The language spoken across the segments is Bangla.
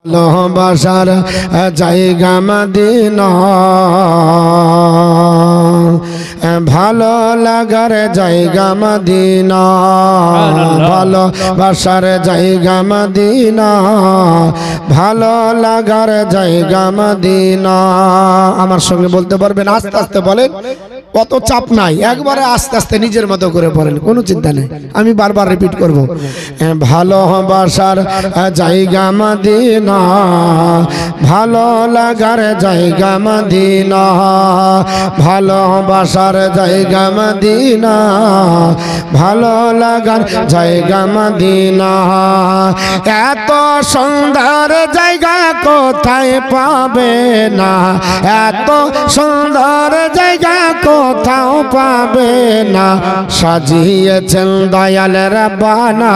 ভালোবাসার জায়গা মদিনা, ভালো লাগার জায়গা মদিনা, ভালোবাসার জায়গা মদিনা, ভালো লাগার জায়গা মদিনা। আমার সঙ্গে বলতে পারবেন? আস্তে আস্তে বলেন, কত চাপ নাই, একবারে আস্তে আস্তে নিজের মতো করে পড়েন, কোনো চিন্তা নেই। আমি বারবার রিপিট করব। ভালোবাসার জায়গা মদিনা, ভালো লাগার জায়গা মদিনা, ভালোবাসার জায়গা মদিনা, ভালো লাগার জায়গা মদিনা। এত সুন্দর জায়গা কোথায় পাবে না, এত সুন্দর জায়গা কোথাও পাবে না, সাজিয়েছেন দয়াল রাব্বানা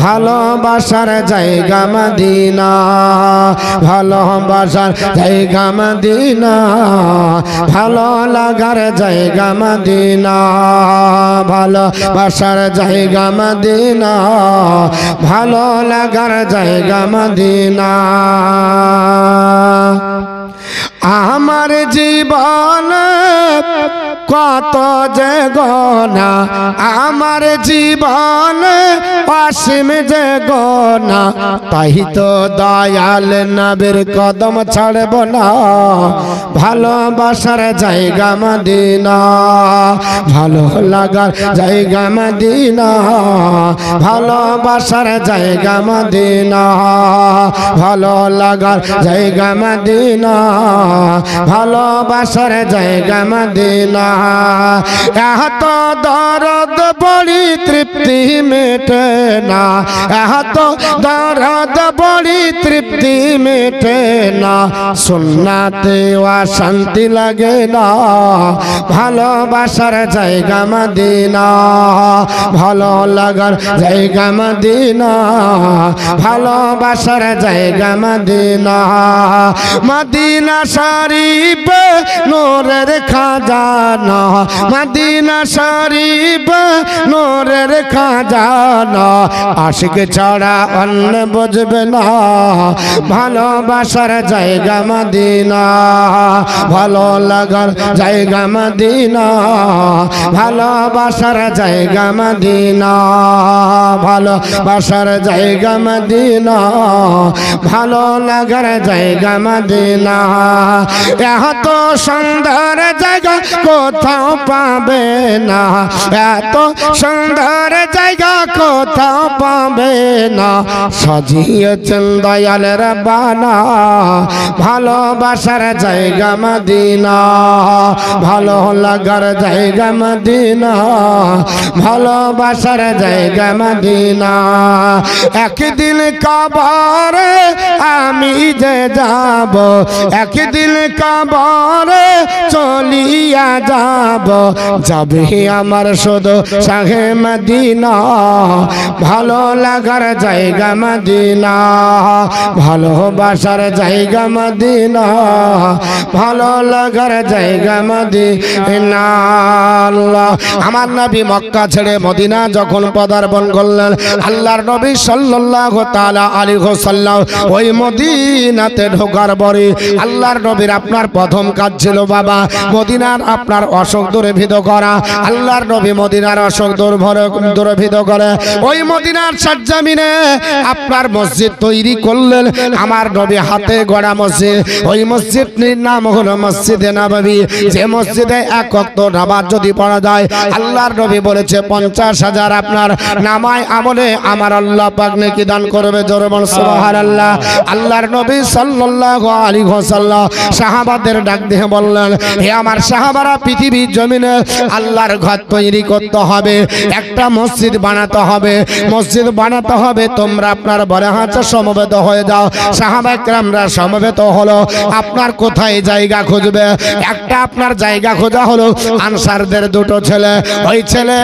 ভালোবাসার জায়গা মদিনা, ভালোবাসার জায়গা মদিনা, ভালো লাগার জায়গা মদিনা, ভালোবাসার জায়গা মদিনা, ভালো লাগার জায়গা মদিনা। আমার জীবন কত যে গোনা, আমার জীবন অসীম যে গোনা, তাই তো দয়াল নবীর কদম ছাড়ব না, ভালোবাসার জায়গা মদিনা, ভালো লাগার জায়গা মদিনা, ভালোবাসার জায়গা মদিনা, ভালো লাগার জায়গা মদিনা, ভালোবাসার জায়গা মদিনা। এত দরদ বড়ি তৃপ্তি মেটে না, এত দরদ বড়ি তৃপ্তি মেটে না, সুন্নাতে শান্তি লাগে না, ভালোবাসার জায়গা মদিনা, ভালো লাগার জায়গা মদিনা, ভালোবাসার জায়গা মদিনা। মদিনা শরীফ নূরের খাজানা, মদিনা শরীফ নূরের খাজানা, আশিক ছাড়া অন্য বুঝবে না, ভালোবাসার জায়গা মদিনা, ভালো লাগার জায়গা মদিনা, ভালোবাসার জায়গা মদিনা, ভালোবাসার জায়গা মদিনা, ভালো লাগার জায়গা মদিনা। এত সুন্দর জায়গা কোথাও পাবে না, এত সুন্দর জায়গা কোথাও পাবে না, সাজিয়েছেন দয়াল রাব্বানা ভালোবাসার জায়গা মদিনা, ভালো লাগার জায়গা মদিনা, ভালোবাসার জায়গা মদিনা। একদিন কবরে আমি যে যাব, একদিন কবরে চলিয়া যাব, যাবে আমার শুধু শাহে মদিনা, ভালো লাগার জায়গা মদিনা, ভালোবাসার জায়গা মদিনা, ভালো লাগার জায়গা মদিনা। আমার নবী মক্কা ছেড়ে মদিনা যখন পদার্পণ করলেন, আল্লাহর নবী সাল্লাল্লাহু তাআলা আলাইহি ওয়াসাল্লাম ওই মদিনাতে ঢোকার পরে আল্লাহর নবীর আপনার প্রথম কাজ ছিল বাবা মদিনার আপনার অশোক দুর্ভিদ করা। আল্লাহর নবী মদিনার অশোক দুর্ভিদ করে ওই মদিনার সরজমিনে আপনার মসজিদ তৈরি করলেন। আমার নবী হাতে গড়া মসজিদ, ওই মসজিদটির নাম হলো মসজিদে নববী, যে মসজিদে এক ওয়াক্ত নামাজ যদি পড়া যায় আল্লাহর নবী বলেছে 50,000 আপনার নামায় আমলে আমার আল্লাহ পাক নেকি দান করবে। জোরে বল সুবহানাল্লাহ। আল্লাহর নবী সাল্লাল্লাহু আলাইহি ওয়াসাল্লাম সাহাবাদের ডাক দিয়ে বললেন, হে আমার সাহাবারা, পৃথিবীর জমিনে আল্লাহর ঘর তৈরি করতে হবে, একটা মসজিদ বানাতে হবে, মসজিদ বানাতে হবে, তোমরা আপনার বড় হাতে সমবেত হয়ে যাও। সাহাবা কেরামরা সমবেত হলো। আপনার কোথায় জায়গা খুঁজবে? একটা আপনার জায়গা খোঁজা হলো। আনসারদের দুটো ছেলে, ওই ছেলে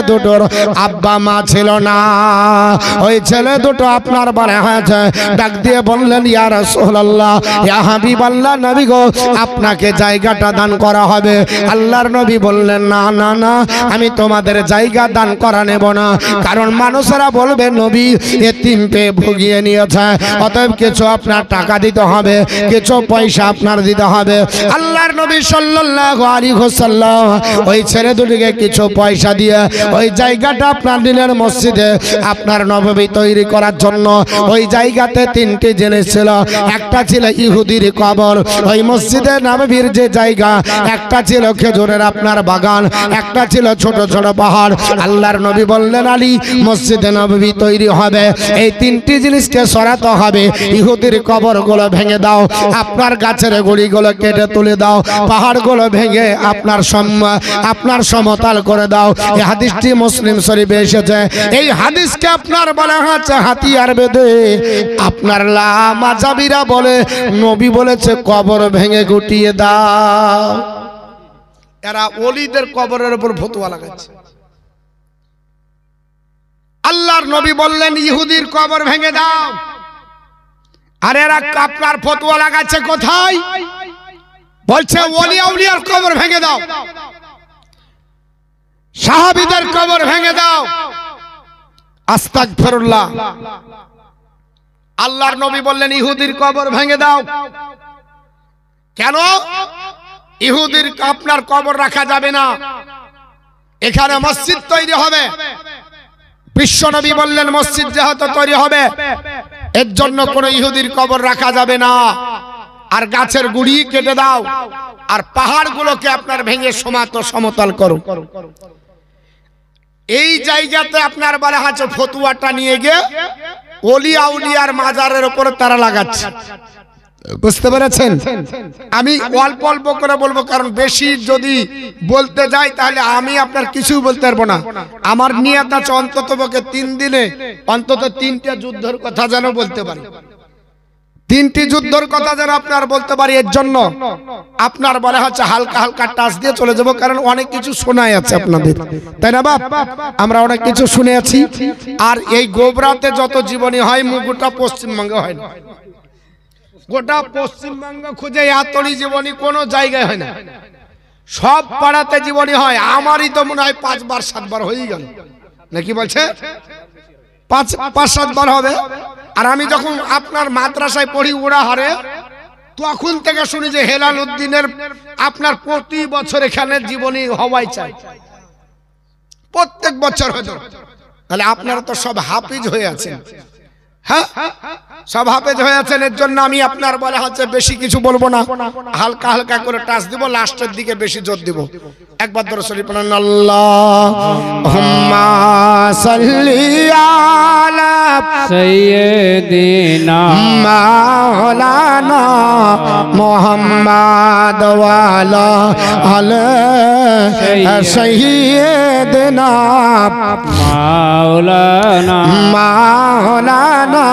দুটোর আব্বা মা ছিল না, ওই ছেলে দুটো আপনার বড় হয়েছে। ডাক দিয়ে বললেন, ইয়া রাসূলুল্লাহ, ইয়া হাবিবাল্লাহ, নবী গো, আপনাকে জায়গাটা দান করা হবে। আল্লাহ আল্লাহর নবী বললেন না না না, আমি তোমাদের জায়গা দান করা নেব না, কারণ মানুষেরা বলবে নবী এতিম পেয়ে ভুগিয়ে নিয়েছে, অতএব কিছু আপনার টাকা দিতে হবে, কিছু পয়সা আপনার দিতে হবে। আল্লাহর নবী সাল্লাল্লাহু আলাইহি ওয়াসাল্লাম ওই ছেলে দুটিকে কিছু পয়সা দিয়ে ওই জায়গাটা আপনার দিলেন মসজিদে আপনার নববী তৈরি করার জন্য। ওই জায়গাতে তিনটি জিনিস ছিল, একটা ছিল ইহুদির কবর, ওই মসজিদে নববীর যে জায়গা, একটা ছিল খেজুরের আপনার বাগান, একটা ছিল ছোট ছোট পাহাড়। আল্লাহর নবী বললেন আলী মসজিদে নববী তৈরি হবে, এই তিনটি জিনিসকে সরাতে হবে। ইহুদির কবরগুলো ভেঙে দাও, আপনার গাছের গুড়িগুলো কেটে তুলে দাও, পাহাড়গুলো ভেঙে আপনার সমতল করে দাও। এই হাদিসটি মুসলিম শরীফে এসেছে। এই হাদিসকে আপনার বলা হচ্ছে হাতিয়ার বেঁধে আপনার লামাজাবিরা বলে নবী বলেছে কবর ভেঙে গুটিয়ে দাও। এরা ওলিদের কবরের উপর ফতোয়া লাগাচ্ছে। আল্লাহর নবী বললেন ইহুদির কবর ভেঙে দাও, আর এরা আপনার ফতোয়া লাগাচ্ছে কোথায়? বলছে ওলি আউলিয়ার কবর ভেঙে দাও, সাহাবীদের কবর ভেঙে দাও। আস্তাগফিরুল্লাহ। আল্লাহর নবী বললেন ইহুদির কবর ভেঙে দাও। কেন? ইহুদির আপনার কবর রাখা যাবে না, এখানে মসজিদ তৈরি হবে। বিশ্ব নবী বললেন মসজিদ যেহেতু তৈরি হবে এর জন্য কোনো ইহুদির কবর রাখা যাবে না, আর গাছের গুড়ি কেটে দাও, আর পাহাড়গুলোকে আপনার ভেঙে সমতল করো। এই জায়গাতে আপনার বলা হচ্ছে ফতুয়াটা নিয়ে গিয়ে ওলি আউলিয়ার মাজারের উপর তারা লাগাচ্ছে। বুঝতে পেরেছেন? আমি অল্প অল্প করে বলবো, কারণ বেশি যদি বলতে যাই তাহলে আমি আপনার কিছু বলতে পারবো না। আমার নিয়ত আছে অন্তত 3 দিনে অন্তত 3টা যুদ্ধের কথা যেন বলতে পারি, 3টি যুদ্ধের কথা যেন আপনার বলতে পারি। এর জন্য আপনার বলা হচ্ছে হালকা হালকা টাচ দিয়ে চলে যাব, কারণ অনেক কিছু শোনাই আছে আপনাদের, তাই না বাপ? আমরা অনেক কিছু শুনে আছি। আর এই গোবরাতে যত জীবনী হয় গোটা পশ্চিমবঙ্গে হয় না, গোটা পশ্চিমবঙ্গ খুঁজে এতটি জীবনী কোনো জায়গায় হয় না, সব পাড়াতে জীবনী হয়। আমারই তো মনে হয় 5 বার 7 বার হয়ে গেল, নাকি বলছে 5-7 বার হবে। আর আমি যখন আপনার মাদ্রাসায় পড়ি ওড়াহারে, তখন থেকে শুনি যে হেলাল উদ্দিনের আপনার প্রতি বছর এখানে জীবনী হওয়াই চাই, প্রত্যেক বছর হতো। তাহলে আপনারা তো সব হাফিজ হয়ে আছেন, হ্যাঁ সব হাফেজ হয়ে আছেন। এর জন্য আমি আপনার বলা হচ্ছে বেশি কিছু বলবো না, হালকা হালকা করে টাচ দিব, লাস্টের দিকে বেশি জোর দিব। একবার দরুদ শরীফ পড়ুন, আল্লাহুম্মা সাল্লি আলা সাইয়্যিদিনা মাওলানা মুহাম্মাদ ওয়া আলা আলি সাইয়্যিদিনা মাওলানা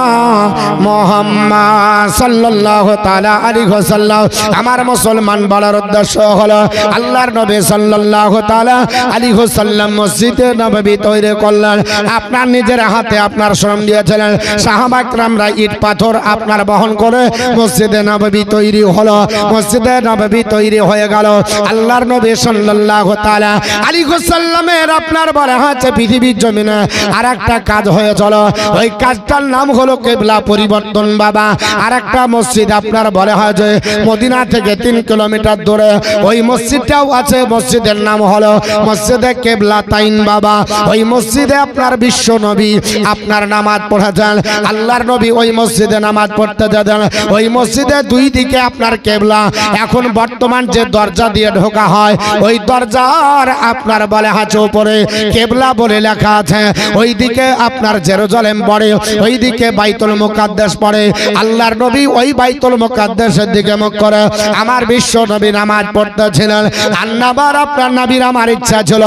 মুহাম্মদ সাল্লাল্লাহু তাআলা আলাইহি ওয়াসাল্লাম। আমার মুসলমান বলার উদ্দেশ্য হলো আল্লাহর নবী সাল্লাল্লাহু তাআলা আলাইহি ওয়াসাল্লাম মসজিদে নববী তৈরি করলেন, আপনার নিজের হাতে আপনার শ্রম দিয়েছিলেন। সাহাবা کرامরা ইট পাথর আপনার বহন করে মসজিদে নববী তৈরি হলো। মসজিদে নববী তৈরি হয়ে গেল। আল্লাহর নবী সাল্লাল্লাহু তাআলা আলাইহি ওয়াসাল্লামের আপনার বলা হচ্ছে পৃথিবীর জমিনে আরেকটা কাজ হয়ে চলো, ওই কাজটার নাম হলো কিবলা পরিবর্তন। বাবা আরেকটা মসজিদ আপনার বলা হয় যে মদিনা থেকে 3 কিলোমিটার দূরে, ওই মসজিদটাও আছে, মসজিদের নাম হলো মসজিদে কিবলা তাইন। বাবা ওই মসজিদে আপনার বিশ্ব নবী আপনার নামাজ পড়েছেন। আল্লাহর নবী ওই মসজিদে নামাজ পড়তে যেতেন। ওই মসজিদে 2 দিকে আপনার কিবলা। এখন বর্তমান যে দরজা দিয়ে ঢোকা হয় ওই দরজার আপনার বলে আছে উপরে কিবলা বলে লেখা আছে, ওই দিকে আপনার জেরুজালেম পড়ে, ওই দিকে বাইতুল মুকাদ্দাস পড়ে। আল্লাহর নবী ওই বাইতুল মুকাদ্দাসের দিকে মুখ করে আমার বিশ্ব নবী নামাজ পড়তেছিলেন। আন্নাবার আপনার নবীর আমার ইচ্ছা ছিল,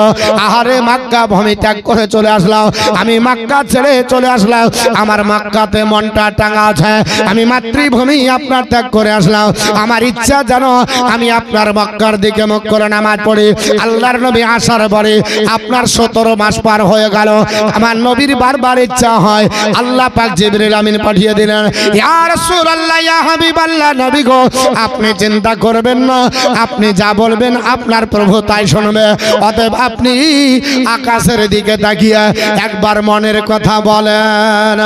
আহারে মক্কা ভূমি ত্যাগ করে চলে আসলাম, আমি মক্কা ছেড়ে চলে আসলাম, আমার মক্কাতে মনটা টাঙা আছে, আমি মাতৃভূমি মাতৃভূমি আপনার ত্যাগ করে আসলাম, আমার ইচ্ছা জানো আমি আপনার মক্কার দিকে মুখ করে নামাজ পড়ি। আল্লাহর নবী আসার পরে আপনার 17 মাস পার হয়ে গেল, আমার নবীর বারবার ইচ্ছা হয়, আল্লাহ পাক জিবরিল আমিন পাঠিয়ে দিলেন, ইয়া রাসূলুল্লাহ ইয়া হাবিবাল্লাহ, নবী গো আপনি চিন্তা করবেন না, আপনি যা বলবেন আপনার প্রভু তাই শুনবে, অতএব আপনি আকাশের দিকে তাকিয়ে একবার মনের কথা বলেন।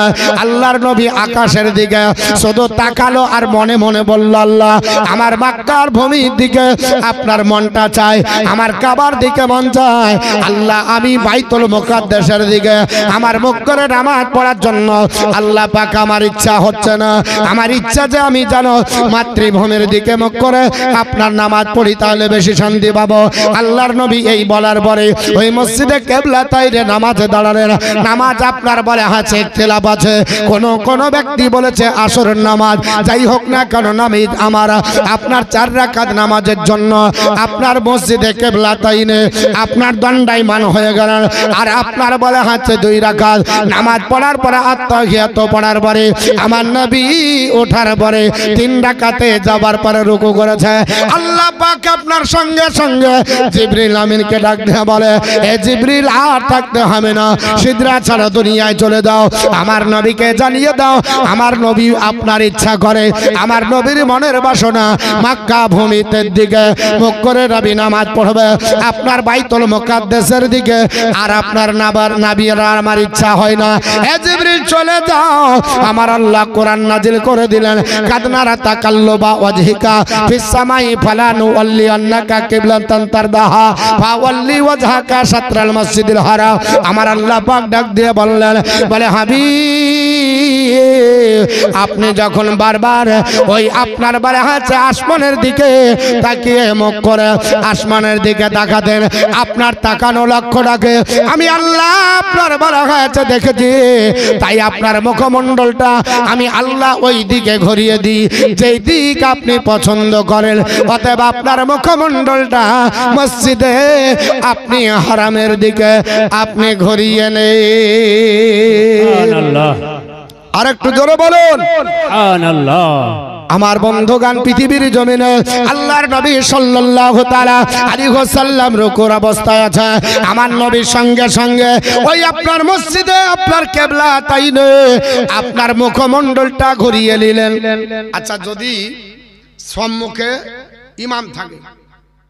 আল্লাহর নবী আকাশের দিকে শুধু তাকালো আর মনে মনে বলল, আল্লাহ আমার মক্কার ভূমির দিকে আপনার মনটা চায়, আমার কাবার দিকে মন চায়, আল্লাহ আমি বাইতুল মুকাদ্দাসের দিকে আমার মুখ করে নামাজ পড়ার জন্য আল্লাহ পাক আমার ইচ্ছা হচ্ছে না, আমার ইচ্ছা যে আমি জানো মাতৃভূমির দিকে মুখ করে আপনার নামাজ পড়ি, তাহলে বেশি শান্তি পাবো। আল্লাহর নবী এই বলার পরে ওই মসজিদে কেবলা তাইরে নামাজে দাঁড়ালেন। নামাজ আপনার বলে আছে ইখতিলাফ আছে, কোন ব্যক্তি বলেছে আসরের নামাজ, যাই হোক না কেন নামাজ আমার আপনার 4 রাকাত নামাজের জন্য আপনার মসজিদে কেবলা তাইনে আপনার দণ্ডায়মান হয়ে গেলেন, আর আপনার বলে আছে 2 রাকাত নামাজ পড়ার পরে আত্তাহিয়াত পড়ার পরে আমার নবী ওঠার পরে 3 রাকাতে যাবার পরে রুকু করেছে। আল্লাহ পাক আপনার সঙ্গে সঙ্গে জিবরিল আমিনকে ডাক দিয়ে বলে, এ জিবরিল আর থাকতে হবে না, সিদরা ছাড়া দুনিয়ায় চলে দাও, আমার নবীকে জানিয়ে দাও আমার নবী আপনার ইচ্ছা করে, আমার নবীর মনের বাসনা মক্কা ভূমিতে দিকে মুখ করে নবী নামাজ পড়বে আপনার বাইতুল মুকাদ্দাসের দিকে, আর আপনার নবীর আমার ইচ্ছা হয় না। হে জিবরিল চলে যাও, আমার আল্লাহ কোরআন নাজিল করে দিলেন, কাদনারা তাকাল্লুবা ওয়াজহিকা ফিস সামাই ফালানু ওয়াল্লি আন্নাকা কিবলাতান তারদাহা ফাওয়াল্লি ওয়াজহাকা শাতরাল মসজিদিল হারাম। আমার আল্লাহ পাক ডাক দিয়ে বললেন, বলে হাবিব আপনি যখন বারবার ওই আপনার বারে আছে আসমানের দিকে তাকিয়ে মুখ করে আসমানের দিকে তাকাতেন, আপনার তাকানো লক্ষ্যটাকে আমি আল্লাহ আপনার বারে আছে দেখেছি, তাই আপনার মুখমণ্ডলটা আমি আল্লাহ ওই দিকে ঘুরিয়ে দিই যেই দিক আপনি পছন্দ করেন, অতএব আপনার মুখমণ্ডলটা মসজিদে আপনি হারামের দিকে আপনি ঘুরিয়ে নেন। আর একটু জোরে বলুন সুবহানাল্লাহ। আমার বন্ধুগান পৃথিবীর জমিনে আল্লাহর নবী সাল্লাল্লাহু তাআলা আলাইহি ওয়াসাল্লাম রুকুর অবস্থায় আছে, আমার নবীর সঙ্গে সঙ্গে ওই আপনার মসজিদে আপনার কিবলা তাইনে আপনার মুখমণ্ডলটা ঘুরিয়ে নিলেন। আচ্ছা যদি সম্মুখে ইমাম থাকে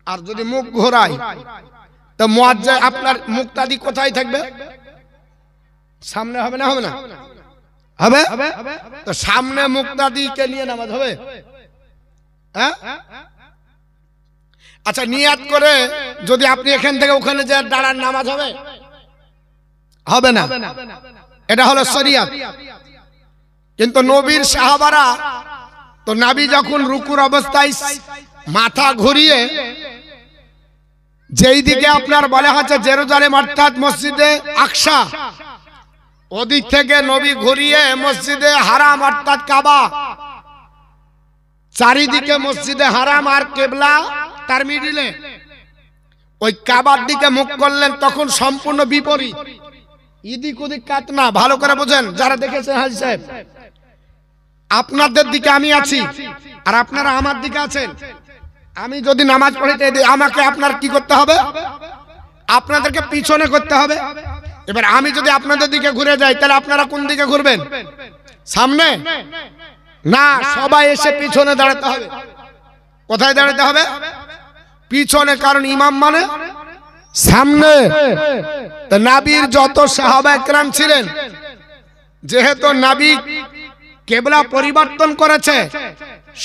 আর যদি মুখ ঘোরায় তো মুয়াজ্জিন আপনার মুক্তাদি কোথায় থাকবে? সামনে হবে না? হবে না? হবে। তো সামনে মুক্তাদিকে নিয়ে নামাজ হবে? হ্যাঁ। আচ্ছা নিয়াত করে যদি আপনি এখান থেকে ওখানে যে দাঁড়ান নামাজ হবে? হবে না। এটা হলো শরিয়ত। কিন্তু নবীর সাহাবারা তো নবী যখন রুকুর অবস্থায় মাথা ঘুরিয়ে যেই দিকে আপনার বলা হচ্ছে জেরুজালেম অর্থাৎ মসজিদে আকসা, ওদিক থেকে নবী ঘুরিয়ে মসজিদে হারাম অর্থাৎ কাবা, চারিদিকে মসজিদে হারাম আর কিবলা তার মিডিলে ওই কাবার দিকে মুখ করলেন, তখন সম্পূর্ণ বিপরীত, এদিক ওদিক কাত না। ভালো করে বোঝেন যারা দেখেছেন হাজী সাহেব, আপনাদের দিকে আমি আছি আর আপনারা আমার দিকে আছেন। আমি যদি নামাজ পড়িতে আমাকে আপনার কি করতে হবে? আপনাদেরকে পিছনে করতে হবে। এবার আমি যদি আপনাদের দিকে ঘুরে যাই তাহলে আপনারা কোন দিকে ঘুরবেন? সামনে না, সবাই এসে পিছনে দাঁড়াতে হবে। কোথায় দাঁড়াতে হবে? পিছনে, কারণ ইমাম মানে সামনে। তো নবীর যত সাহাবা একরাম ছিলেন, যেহেতু নবী কিবলা পরিবর্তন করেছে,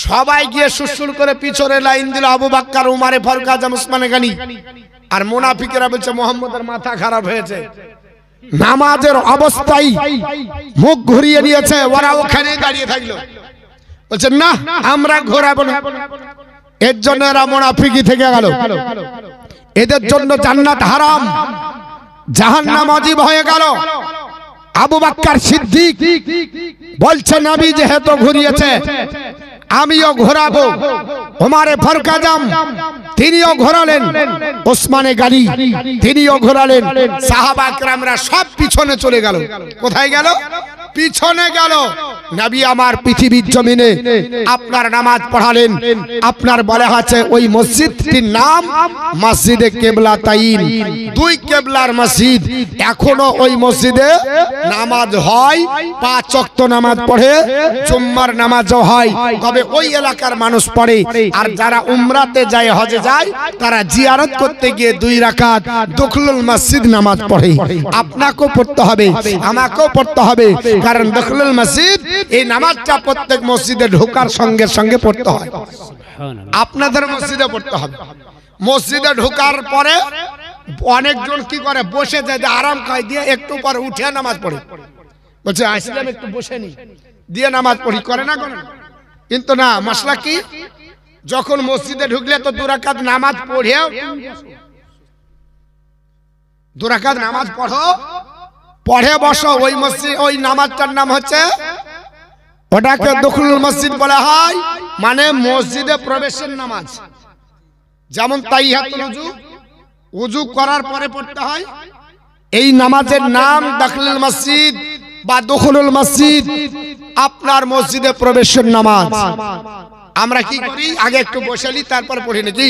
সবাই গিয়ে সুসুল করে পিছনে লাইন দিল। আবু বকর, উমর, ফারুক আজম, উসমান গনি। আর মুনাফিকরা বলছে মুহাম্মদের মাথা খারাপ হয়েছে, নামাজের অবস্থায় মুখ ঘুরিয়ে নিয়েছে, ওরা ওখানে দাঁড়িয়ে থাকলো। বলছে না আমরা ঘোরাবো না। এর জন্য এরা মুনাফিকি থেকে গেল, এদের জন্য জান্নাত হারাম, জাহান্নাম ওয়াজিব হয়ে গেল। আবু বকর সিদ্দিক বলছে নবী যেহেতু ঘুরিয়েছে আমিও ঘোরাবো। ওমর ফারুক আজম তিনিও ঘোরালেন, ওসমানে গনি তিনিও ঘোরালেন। সাহাবা একরামরা সব পিছনে চলে গেল। কোথায় গেল? পিছনে গেল নবী আমার পৃথিবীর জমিনে আপনার নামাজ পড়ালেন। আপনার বলা আছে ওই মসজিদটির নাম মসজিদে কিবলাতাইন, দুই কিবলার মসজিদ। এখনো ওই মসজিদে নামাজ হয়, 5 ওয়াক্ত নামাজ পড়ে, জুম্মার নামাজও হয়। তবে ওই এলাকার মানুষ পড়ে। আর যারা উমরাতে যায়, হজে যায়, তারা জিয়ারত করতে গিয়ে 2 রাকাত দখলুল মসজিদ নামাজ পড়ে। আপনাকেও পড়তে হবে, আমাকেও পড়তে হবে, কারণ দখলুল মসজিদ এই নামাজটা প্রত্যেক মসজিদে ঢোকার সঙ্গে সঙ্গে পড়তে হয়। আপনাদের মসজিদে পড়তে হবে। মসজিদে ঢোকার পরে অনেকজন কি করে, বসে যায়, আরাম খায়, দিয়ে একটু পরে উঠে নামাজ পড়ে। বলছে আসলাম একটু বসে নি, দিয়ে নামাজ পড়ি, করে না করে? কিন্তু না, মাসলা কি, যখন মসজিদে ঢুকলে তো 2 রাকাত নামাজ পড়েও, 2 রাকাত নামাজ পড়ে বসো। ওই মসজিদ, ওই নামাজটার নাম হচ্ছে, ওটাকে দখলুল মসজিদ বলা হয়, মানে মসজিদে প্রবেশের নামাজ। যেমন তাহিয়াতুল উযু, উযু করার পরে পড়তে হয়, এই নামাজের নাম দখলুল মসজিদ বা দখলুল মসজিদ, আপনার মসজিদে প্রবেশের নামাজ। আমরা কি করি, আগে একটু বসে নি, তারপর পড়ি, নাকি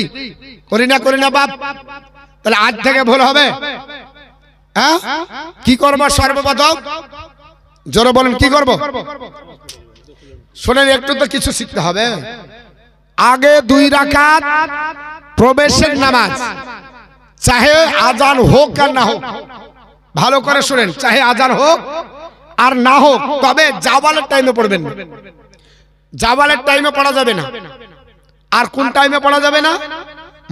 করি না বাপ? তাহলে আজ থেকে ভুল হবে। হ্যাঁ, কি করব সর্বপ্রথম? জোরে বলেন, কি করব? শোনেন, একটু তো কিছু শিখতে হবে। আগে 2 রাকাত প্রবেশের নামাজ, চাহে আজান হোক আর না হোক, ভালো করে শুনেন, চাহে আজান হোক আর না হোক, তবে জাওয়ালের টাইমে পড়বেন না। জাওয়ালের টাইমে পড়া যাবে না। আর কোন টাইমে পড়া যাবে না?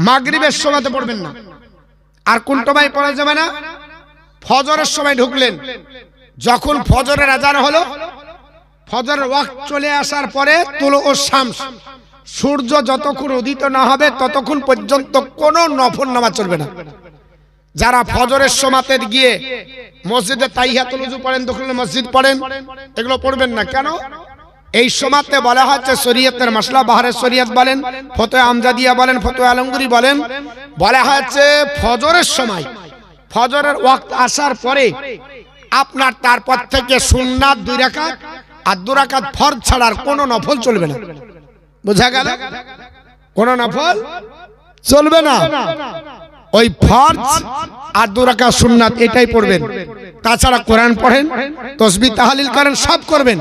মাগরিবের সময়তে পড়বেন না। আর কোন সময় পড়া যাবে না? ফজরের সময় ঢুকলেন, যখন ফজরের আজান হলো, ফজরের ওয়াক্ত চলে আসার পরে তুলুউশ শামস, সূর্য যতক্ষণ উদিত না হবে ততক্ষণ পর্যন্ত কোনো নফল নামাজ চলবে না। যারা ফজরের সময়তে গিয়ে মসজিদে তাহিয়াতুল উযু পড়েন, দখলুল মসজিদ পড়েন, এগুলো পড়বেন না। কেন? এই সময়তে বলা হচ্ছে শরীয়তের মাসলা, বাহারের শরীয়ত বলেন, ফতোয়া আমজাদিয়া বলেন, ফতোয়া আলমগীরি বলেন, বলা হচ্ছে ফজরের সময়, ফজরের ওয়াক্ত আসার পরে আপনার তারপর থেকে সুন্নাত 2 রাকাত আর 2 রাকাত ফরজ ছাড়া আর কোনো নফল চলবে না। বুঝা গেল? কোনো নফল চলবে না। ওই ফরজ আর 2 রাকাত সুন্নাত, এটাই পড়বেন। তাছাড়া কোরআন পড়েন, তাসবিহ তাহলিল করেন, সব করবেন,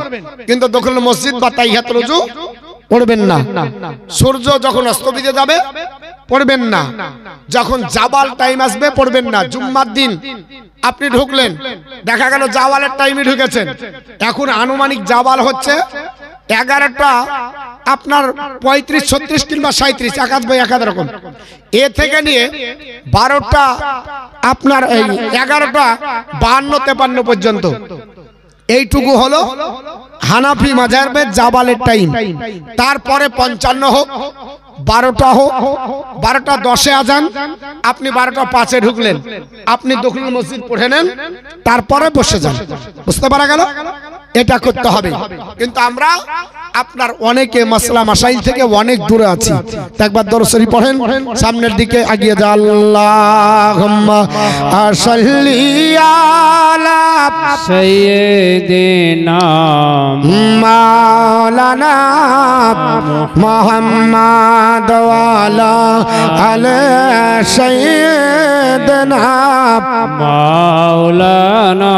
কিন্তু দখলুল মসজিদ বা তাহিয়াতুল উযু পড়বেন না। সূর্য যখন অস্তমিতে যাবে পড়বেন না, যখন জাওয়াল টাইম আসবে পড়বেন না। জুম্মার দিন আপনি ঢুকলেন, দেখা গেল জাওয়ালের টাইমে ঢুকেছেন, এখন আনুমানিক জাওয়াল হচ্ছে 11টা আপনার 35, 36 কিংবা 37, একাদ ভাই একাদ রকম, এ থেকে নিয়ে 12টা আপনার এই 11টা 52, 53 পর্যন্ত, এইটুকু হলো হানাফি মাযহাবের জাওয়ালের টাইম। তারপরে 55 হোক, 12টা হোক, 12টা 10-এ আজান, আপনি 12টা 5-এ ঢুকলেন, আপনি দখলুল মসজিদ পড়ে নেন, তারপরে বসে যান। বুঝতে পারা গেল? এটা করতে হবে। কিন্তু আমরা আপনার অনেকে মাসলা মাসাইল থেকে অনেক দূরে আছি। একবার দরুদ শরীফ পড়েন, সামনের দিকে এগিয়ে যান। আল্লাহুম্মা সাল্লি আলা সাইয়্যিদিনা মাওলানা মুহাম্মাদ ওয়া আলা আলি সাইয়্যিদিনা মাওলানা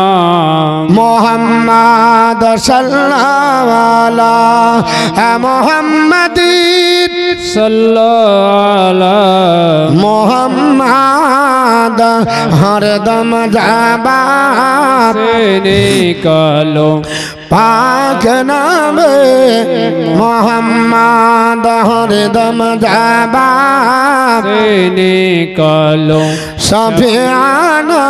মুহাম্মাদ সাল্লাল্লাহু আলা মুহাম্মাদিন সাল্লাল্লাহু মুহাম্মাদ হরদম জাবাত নিকালো পাক নামে মুহাম্মাদ হরদম জাবাত নিকালো শফিআনা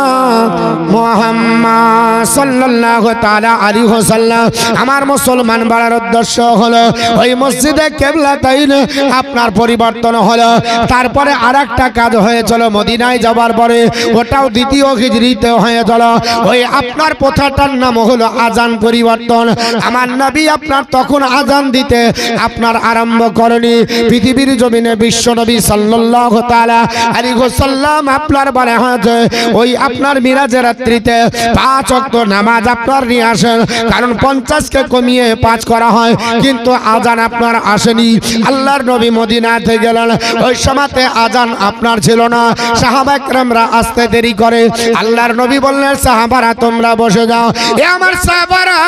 মুহাম্মাদ সাল্লাল্লাহু তাআলা আলাইহি ওয়াসাল্লাম। আমার মুসলমান বাড়ার উদ্দেশ্য হলো ওই মসজিদে কিবলাতাইন আপনার পরিবর্তন হলো। তারপরে আরেকটা কাজ হয়েছিল মদিনায় যাবার পরে, ওটাও দ্বিতীয় হিজরিতে হয়েছিল। ওই আপনার প্রথাটার নাম হলো আজান পরিবর্তন। মতন আমার নবী আপনার তখন আজান দিতে আপনার আরম্ভ করেনি। পৃথিবীর জমিনে বিশ্ব নবী সাল্লাল্লাহু তাআলা আলাইহি ওয়াসাল্লাম আপনার বলে হয়েছে ওই আপনার মিরাজের রাত্রিতে 5 ওয়াক্ত নামাজ আপনার নিয়ে আসেন, কারণ 50 কে কমিয়ে 5 করা হয়, কিন্তু আজান আপনার আসেনি। আল্লাহর নবী মদিনাতে গেলেন, ওই সময়তে আজান আপনার ছিল না। সাহাবা کرامরা আসতে দেরি করে। আল্লাহর নবী বললেন, সাহাবারা তোমরা বসে যাও, এ আমার সাহাবারা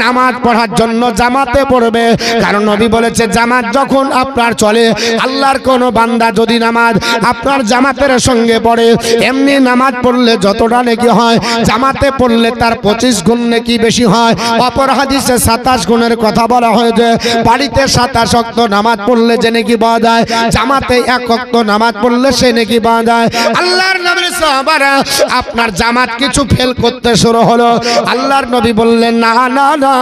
নামাজ পড়ার জন্য জামাতে পড়বে, কারণ নবী বলেছে জামাত যখন আপনার চলে, আল্লাহর কোন বান্দা যদি নামাজ আপনার জামাতের সঙ্গে পড়ে, এমনি নামাজ পড়লে যতটা নেকি হয়, জামাতে পড়লে তার 25 গুণ নেকি বেশি হয়। অপর হাদিসে 27 গুণের কথা বলা হয়েছে। বাড়িতে 27 ওয়াক্ত নামাজ পড়লে যে নেকি পাওয়া যায়, জামাতে 1 ওয়াক্ত নামাজ পড়লে সে নেকি পাওয়া যায়। আল্লাহর নবীর সাহাবারা আপনার জামাত কিছু ফেল করতে শুরু হলো। আল্লাহর নবী বললেন, না না না,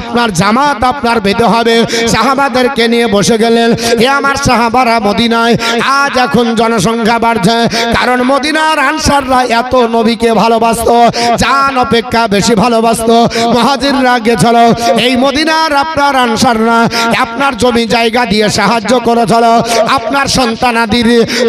আপনার জামাত আপনার বেঁধে হবে। সাহাবাদেরকে নিয়ে বসে গেলেন। এ আমার সাহাবারা মদিনায় আজ এখন জনসংখ্যা বাড়ছে, কারণ মদিনার আনসাররা এত নবীকে ভালোবাসতো, জান অপেক্ষা বেশি ভালোবাসতো। মুহাজিররা গেছিল, এই মদিনার আপনার আনসাররা আপনার জমি জায়গা দিয়ে সাহায্য করেছিল, আপনার সন্তানাদি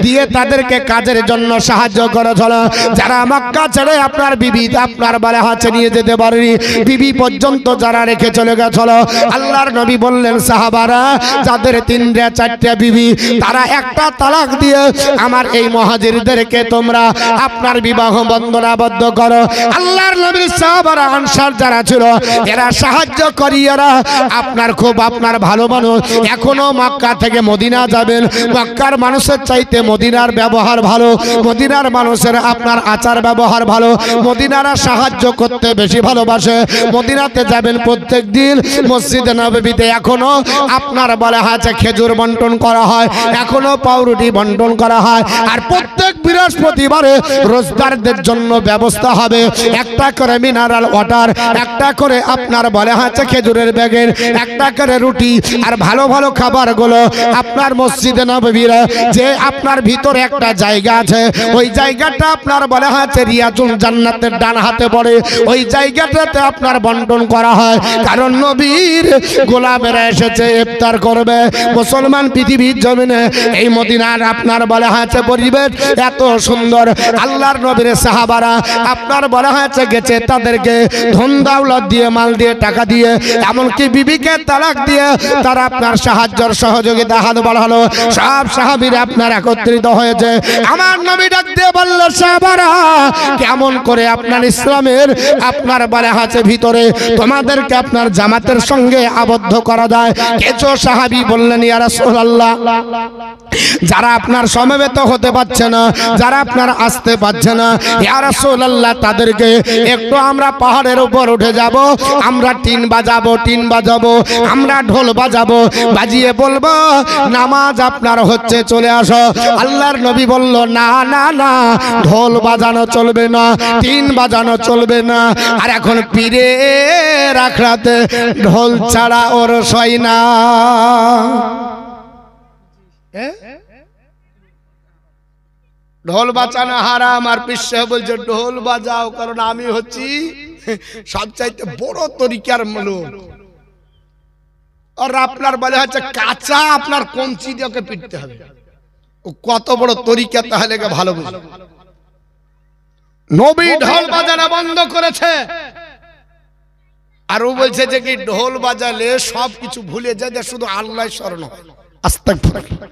দিয়ে তাদেরকে কাজের জন্য সাহায্য করেছিল। যারা মক্কা ছেড়ে আপনার বিবি আপনার বাড়ি হাতে নিয়ে যেতে পারেনি, বিবি পর্যন্ত যারা রেখে চলে গেছিল, আল্লাহর নবী বললেন, সাহাবারা যাদের 3-4টা বিবি, তারা একটা তালাক দিয়ে আমার এই মুহাজিরদেরকে তোমরা আপনার বিবাহ বন্ধনে আবদ্ধ করো। আল্লাহর নবীর সাহাবারা আনসার যারা ছিল, এরা সাহায্য করি, এরা আপনার খুব আপনার ভালো মানুষ। এখনো মক্কা থেকে মদিনা যাবেন, মক্কার মানুষের চাইতে মদিনার ব্যবহার ভালো, মদিনার মানুষের আপনার আচার ব্যবহার ভালো, মদিনারা সাহায্য করতে বেশি ভালোবাসে। মদিনাতে যাবেন প্রত্যেক দিন মসজিদে নববীতে এখনো আপনার বলা হয়েছে খেজুর বন্টন করা হয়, এখনো পাউরুটি বন্টন করা হয়। আর প্রত্যেক বৃহস্পতিবারে রোজদারদের জন্য ব্যবস্থা হবে, একটা করে মিনারেল ওয়াটার, একটা করে আপনার বলা হয়েছে খেজুরের ব্যাগের, একটা করে রুটি, আর ভালো ভালো খাবারগুলো আপনার মসজিদে নববীরা যে আপনার ভিতরে একটা জায়গা আছে, ওই জায়গাটা আপনার বলা হয়েছে রিয়াজুল জান্নাতের ডান হাতে পড়ে, ওই জায়গাটাতে আপনার বন্টন করা হয়। কারণ নবীর গোলামেরা এসেছে ইফতার করবে। মুসলমান পৃথিবীর জমিনে এই মদিনার আপনার বলা হয়েছে পরিবেশ এত সুন্দর। আল্লাহর নবীর সাহাবারা আপনার বলা হয়েছে গেছে, তাদেরকে ধন দৌলত দিয়ে, মাল দিয়ে, টাকা দিয়ে, এমনকি বিবিকে তালাক দিয়ে তারা আপনার সাহায্যের সহযোগিতা হাত বাড়ালো। সব সাহাবীরা আপনার একত্রিত হয়েছে। আমার নবী ডাক দিয়ে বলল, সাহাবারা কেমন করে আপনার ইসলামের আপনার বলা হয়েছে ভিতরে তোমাদেরকে আপনার জামাতের সঙ্গে আবদ্ধ করা যায়? কিছু সাহাবী বললেন, ইয়া রাসূলুল্লাহ, যারা আপনার সমবেত হতে পারছে না, যারা আপনার আসতে পারছে না, ইয়া রাসূলুল্লাহ, তাদেরকে একটু আমরা পাহাড়ের উপর উঠে যাব, আমরা টিন বাজাবো, আমরা ঢোল বাজাবো, বাজিয়ে বলবো নামাজ আপনার হচ্ছে, চলে আসো। আল্লাহর নবী বলল, না না না, ঢোল বাজানো চলবে না, টিন বাজানো চলবে না। আর এখন পীরের আখড়াতে ঢোল ছাড়া ওর সই না। ঢোল বাজানো হারাম, আর পীর সাহেব বলছে ঢোল বাজাও, কারণ আমি হচ্ছি সবচাইতে বড় তরিকার লোক। আর আপনার বলে হচ্ছে কাঁচা আপনার কঞ্চি দিয়ে ওকে পিটতে হবে। ও কত বড় তরিকা, তাহলে ভালো বুঝো। নবী ঢোল বাজানো বন্ধ করেছে, আর ও বলছে যে কি ঢোল বাজালে সবকিছু ভুলে যায়, শুধু আল্লাহ স্মরণ হয়। আস্তাগফিরুল্লাহ।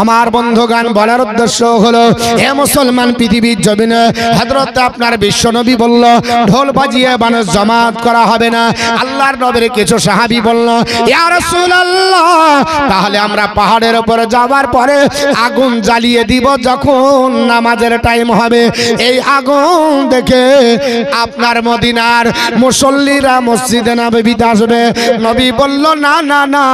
আমার বন্ধুগান বলার উদ্দেশ্য হলো, হে মুসলমান পৃথিবীর জমিনে হযরত আপনার বিশ্বনবী বলল ঢোল বাজিয়ে মানুষ জামাত করা হবে না। আল্লাহর নবীর কিছু সাহাবী বলল, ইয়া রাসূলুল্লাহ, তাহলে আমরা পাহাড়ের উপরে যাওয়ার পরে আগুন জ্বালিয়ে দিব, যখন নামাজের টাইম হবে এই আগুন দেখে আপনার মদিনার মুসল্লিরা মসজিদে নববীতে আসবে। নবী বলল, না না না,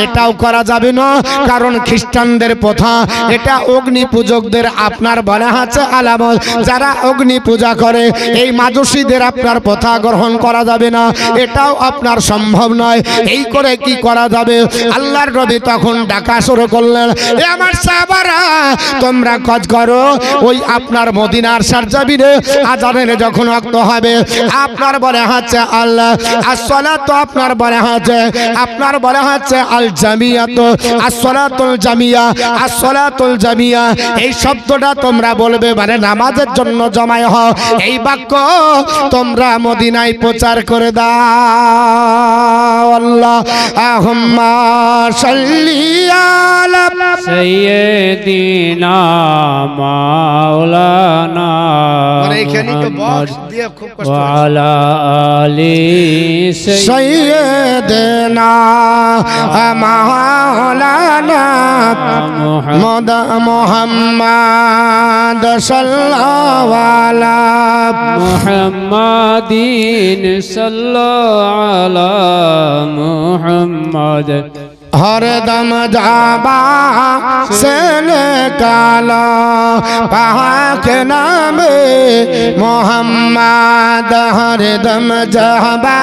এটাও করা যাবে না, কারণ খ্রিস্টানদের প্রথা, এটা অগ্নি পূজকদের আপনার বলা আছে আলামত। যারা অগ্নি পূজা করে এই মাজুসীদের আপনার প্রথা গ্রহণ করা যাবে না, এটাও আপনার সম্ভব নয়। এই করে কি করা যাবে? আল্লাহর নবী তখন ডাকা শুরু করলেন, এ আমার সাহাবারা তোমরা কাজ করো, ওই আপনার মদিনার সারজাবিরে আজানের যখন ওয়াক্ত হবে আপনার বলে হচ্ছে আল্লাহ আসসালাতু, আপনার বলে হচ্ছে আপনার বলে হচ্ছে আল জামিয়াত, আসসালাতুল জামিয়া, আসসালাতুল জামিয়া, এই শব্দটা তোমরা বলবে, মানে নামাজের জন্য জমায় হও। এই বাক্য তোমরা মদিনায় প্রচার করে দাও। আল্লাহুম্মা সাল্লি আলা সাইয়্যিদিনা মাওলানা ওয়া আলা আলি সাইয়্যিদিনা মাওলানা মুহাম্মদ সাল্লাল্লাহু আলা মুহাম্মাদিন সাল্লাল্লাহু আলা মুহাম্মদ हरदम जाबा से निकालो पाक नाम मोहम्मद, हरदम जाबा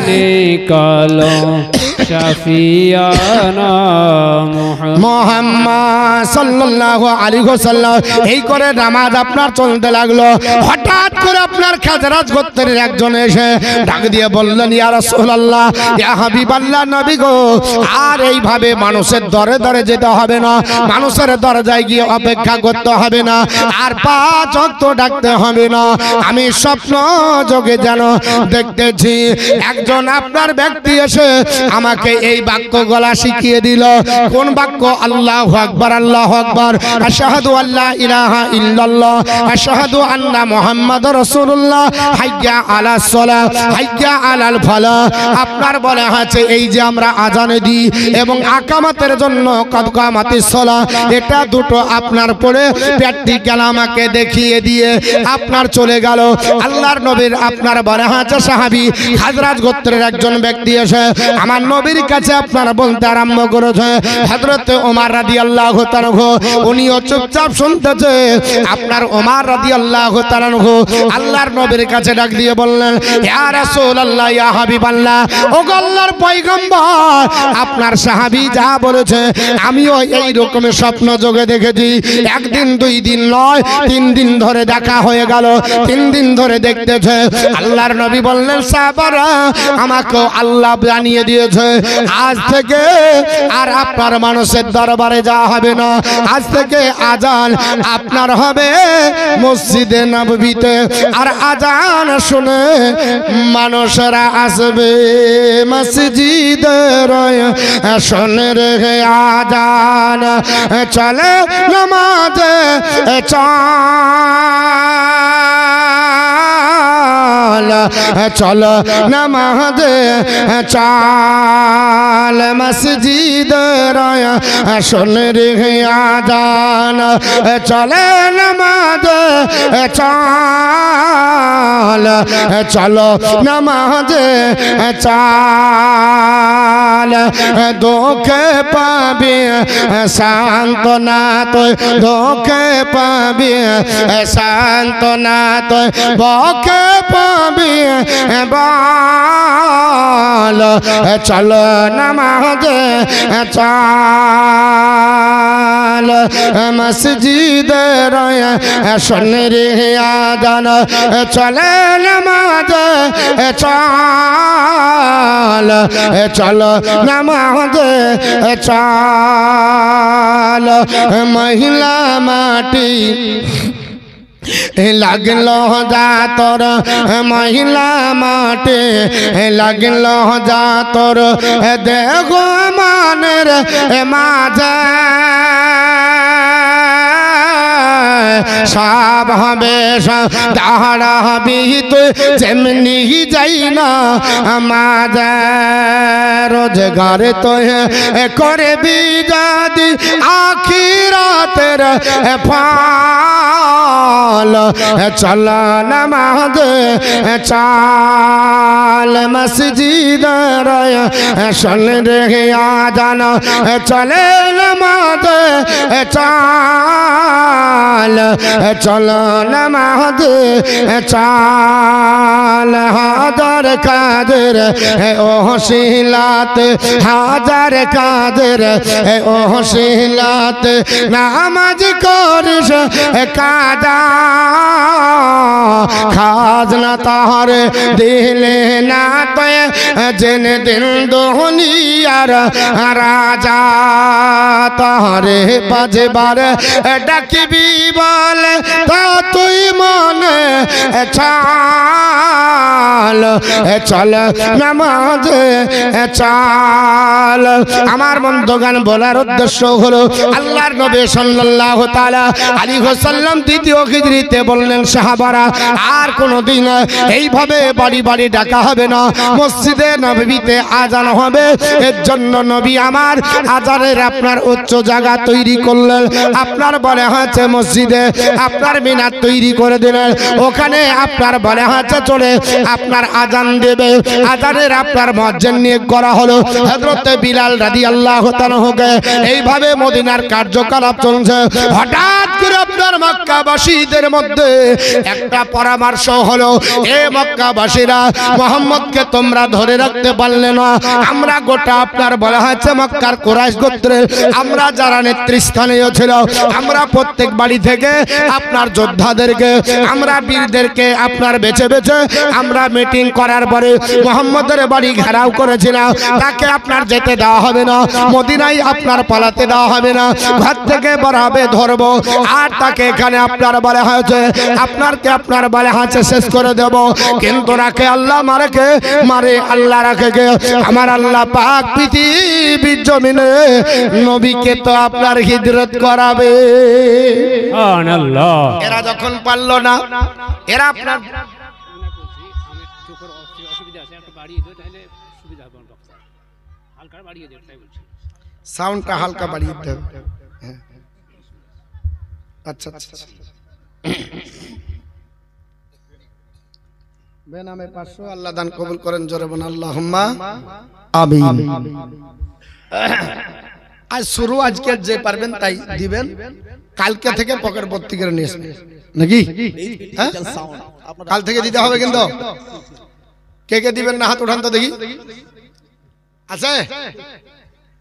निकालो শাফিয়ানা মুহাম্মদ সাল্লাল্লাহু আলাইহি ওয়াসাল্লাম। এই করে নামাজ আপনার চলতে লাগলো। হঠাৎ করে আপনার খাজরাজ গোত্রের একজন এসে ডাক দিয়ে বললেন, ইয়া রাসূলুল্লাহ, ইয়া হাবিবাল্লাহ, নবী গো, আর এইভাবে মানুষের দরে দরে যেতে হবে না, মানুষের দরজায় গিয়ে অপেক্ষা করতে হবে না, আর 5 ওয়াক্ত ডাকতে হবে না। আমি স্বপ্ন যোগে যেন দেখতেছি একজন আপনার ব্যক্তি এসে আমাকে এই বাক্য গলা শিখিয়ে দিল। কোন বাক্য? আল্লাহু আকবার, আল্লাহু আকবার, আশহাদু আল্লা ইলাহা ইল্লাল্লাহ, আশহাদু আন্না মুহাম্মাদুর রাসূলুল্লাহ, হাইয়া আলাস সালাহ, হাইয়া আলাল ফালাহ। আপনার বলা আছে এই যে আমরা আজানে দিই এবং আকামাতের জন্য কদ কামাতিস সালাহ, এটা দুটো আপনার পড়ে প্র্যাকটিক্যাল আমাকে দেখিয়ে দিয়ে আপনার চলে গেল। আল্লাহর নবীর আপনার বলা আছে সাহাবী খাজরাজ গোত্রের একজন ব্যক্তি এসে আমার নবীর কাছে আপনারা বলতে আরম্ভ করেছে। হযরত ওমর রাদিয়াল্লাহু তাআলা উনিও চুপচাপ শুনতেছে। আপনার ওমর রাদিয়াল্লাহু তাআলা আল্লাহর নবীর কাছে ডাক দিয়ে বললেন, ইয়া রাসূলুল্লাহ, ইয়া হাবিবাল্লাহ, ও আল্লাহর পয়গম্বর, আপনার সাহাবী যা বলেছে আমিও এই রকমের স্বপ্ন যোগে দেখেছি। একদিন 2 দিন নয়, 3 দিন ধরে দেখা হয়ে গেল, 3 দিন ধরে দেখতেছে। আল্লাহর নবী বললেন, সাহাবারা আমাকে আল্লাহ জানিয়ে দিয়েছে আজ থেকে আর আপনার মানুষের দরবারে যাওয়া হবে না। আজ থেকে আজান আপনার হবে মসজিদে নববীতে, আর আজান শুনে মানুষরা আসবে মসজিদের শুনে রে আজান চলে নামাজে চল নামাজে চাল মসজিদ শুনে রে আজান চলে নামাজে চাল চলো নামাজে চাল দুঃখে পাবি সান্ত্বনা তুই, দুঃখে পাবি সান্ত্বনা তুই, বকে পাবি বল চলো নামাজে চাল মসজিদের শুনে রে আজান চলে নামাজে চাল চলো নামাজে চাল। মহিলা মাটি লাগলো যা তোর, মহিলা মাঠে লাগলো যা তোর, দেখো মানের মাঝে সব হবে দাঁড়াবি তুই যেমনি যাই না আমাদের রোজগার তো করবি যদি আখিরাতের ফল চল নামাজ চাল মসজিদ শোন রে আজান চলে নামাজ চাল চল নামাজ চাল হাজার কাদের ও শিলাত হাজার কাদের ও শিলাত নামাজ করিস কাজা খাজনা তাহার দিলে না তো যেন দিন দুনিয়ার রাজা তাহারে পাঁচবার ডাকিবি বলে তা তুই মনে চাল চল নামাজ চাল। আমার বন্ধুগণ বলার উদ্দেশ্য হলো আল্লাহর নবী সাল্লাল্লাহু তাআলা আলাইহি ওয়াসাল্লাম দ্বিতীয় হিজরিতে বললেন সাহাবারা আর কোনোদিন এইভাবে বাড়ি বাড়ি ডাকা হবে না, মসজিদে নববীতে আজান হবে। এর জন্য নবী আমার আজানের আপনার উচ্চ জায়গা তৈরি করলেন। আপনার বলে হচ্ছে মসজিদে আপনার মিনার তৈরি করে দিলেন, ওখানে আপনার বলে হচ্ছে চলে আপনার আজান দেবে। আজানের আপনার মুয়াজ্জিন নিয়োগ করা হলো হযরত বিলাল রাদিয়াল্লাহু তাআলাকে। এইভাবে মদিনার কার্যকলাপ চলছে। হঠাৎ করে আপনার মক্কাবাসীদের মধ্যে একটা পরামর্শ হলো, এ মক্কাবাসীরা মুহাম্মদকে তোমরা ধরে রাখতে পারলে না। আমরা গোটা আপনার বলা হয়েছে মক্কার কুরাইশ গোত্রের আমরা যারা নেতৃস্থানীয় ছিল আমরা প্রত্যেক বাড়ি থেকে আপনার যোদ্ধাদেরকে আমরা বীরদেরকে আপনার বেছে বেছে আমরা মিটিং করার পরে মুহাম্মদের বাড়ি ঘেরাও করেছিলাম। তাকে আপনার যেতে দেওয়া হবে না, মদিনায় আপনার পালাতে দেওয়া হবে না, ঘর থেকে বরাবে ধরবো আর তাকে এখানে আপনার বলা হয়েছে আপনারকে আপনার বলা হয়েছে শেষ করে দেব। কিন্তু রাখে আল্লাহ মারে আল্লাহ রাখে কে আমার আল্লাহ পাক পৃথিবীর জমিনে নবীকে তো আপনার হিজরত করাবে। সুবহানাল্লাহ। এরা যখন পারলো না এরা আপনার সাউন্ডটা হালকা বাড়িয়ে দিতে হবে। আচ্ছা আচ্ছা বেনামে 500 আল্লাহ দান কবুল করেন জোরে বলেন আল্লাহুম্মা আমিন। আজ শুরু আজকে যে পারবেন তাই দিবেন, কালকে থেকে পকেট ভর্তি করে নিয়ে আসবেন নাকি? হ্যাঁ কাল থেকে দিতে হবে। কিন্তু কে কে দিবেন না হাত উঠান তো দেখি। আছে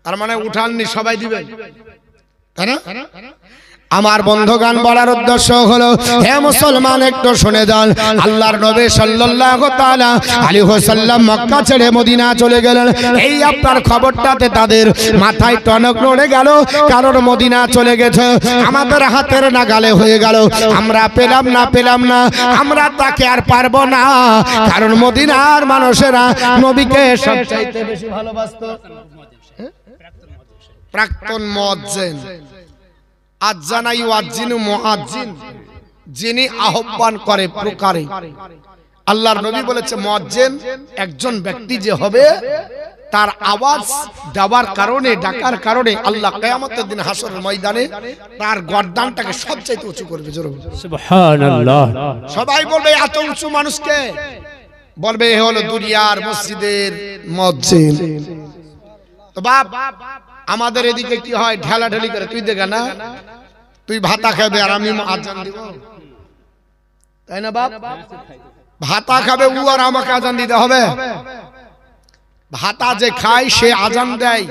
তার মানে উঠাননি সবাই দিবেন তাই না? আমার বন্ধুগণ বলার উদ্দেশ্য হলো হে মুসলমান একটু শুনে যান। আল্লাহর নবী সাল্লাল্লাহু তাআলা আলাইহি ওয়াসাল্লাম মক্কা ছেড়ে মদিনা চলে গেলেন। এই আপনার খবরটাতে তাদের মাথায় টনক নড়ে গেল, কারণ মদিনা চলে গেছে আমাদের হাতের নাগালে হয়ে গেল। আমরা পেলাম না আমরা তাকে আর পারবো না, কারণ মদিনার মানুষেরা নবীকে সবচাইতে বেশি ভালোবাসতো। প্রাক্তন মুয়াজ্জিন আযানাই ওয়াজ্জিনু মুয়াজ্জিন, যিনি আহ্বান করে প্রকারে। আল্লাহর নবী বলেছে মুয়াজ্জিন একজন ব্যক্তি যে হবে তার আওয়াজ দেওয়ার কারণে ডাকার কারণে আল্লাহ কিয়ামতের দিন হাসরের ময়দানে তার গর্দানটাকে সবচেয়ে উঁচু করবে। জোরে সুবহানাল্লাহ। সবাই বলবে এত উঁচু মানুষকে বলবে এ হলো দুনিয়ার মসজিদের মুয়াজ্জিন। তো বাপ আমাদের এদিকে কি হয় ঢেলাঢেলি করে, তুই দেখা না তুই ভাতা খাবে আর আমি আজান দিব, তাই না বাপ? ভাতা খাবে ও আর আমাকে আজান দিতে হবে? ভাতা যে খায় সে আজান দেয়,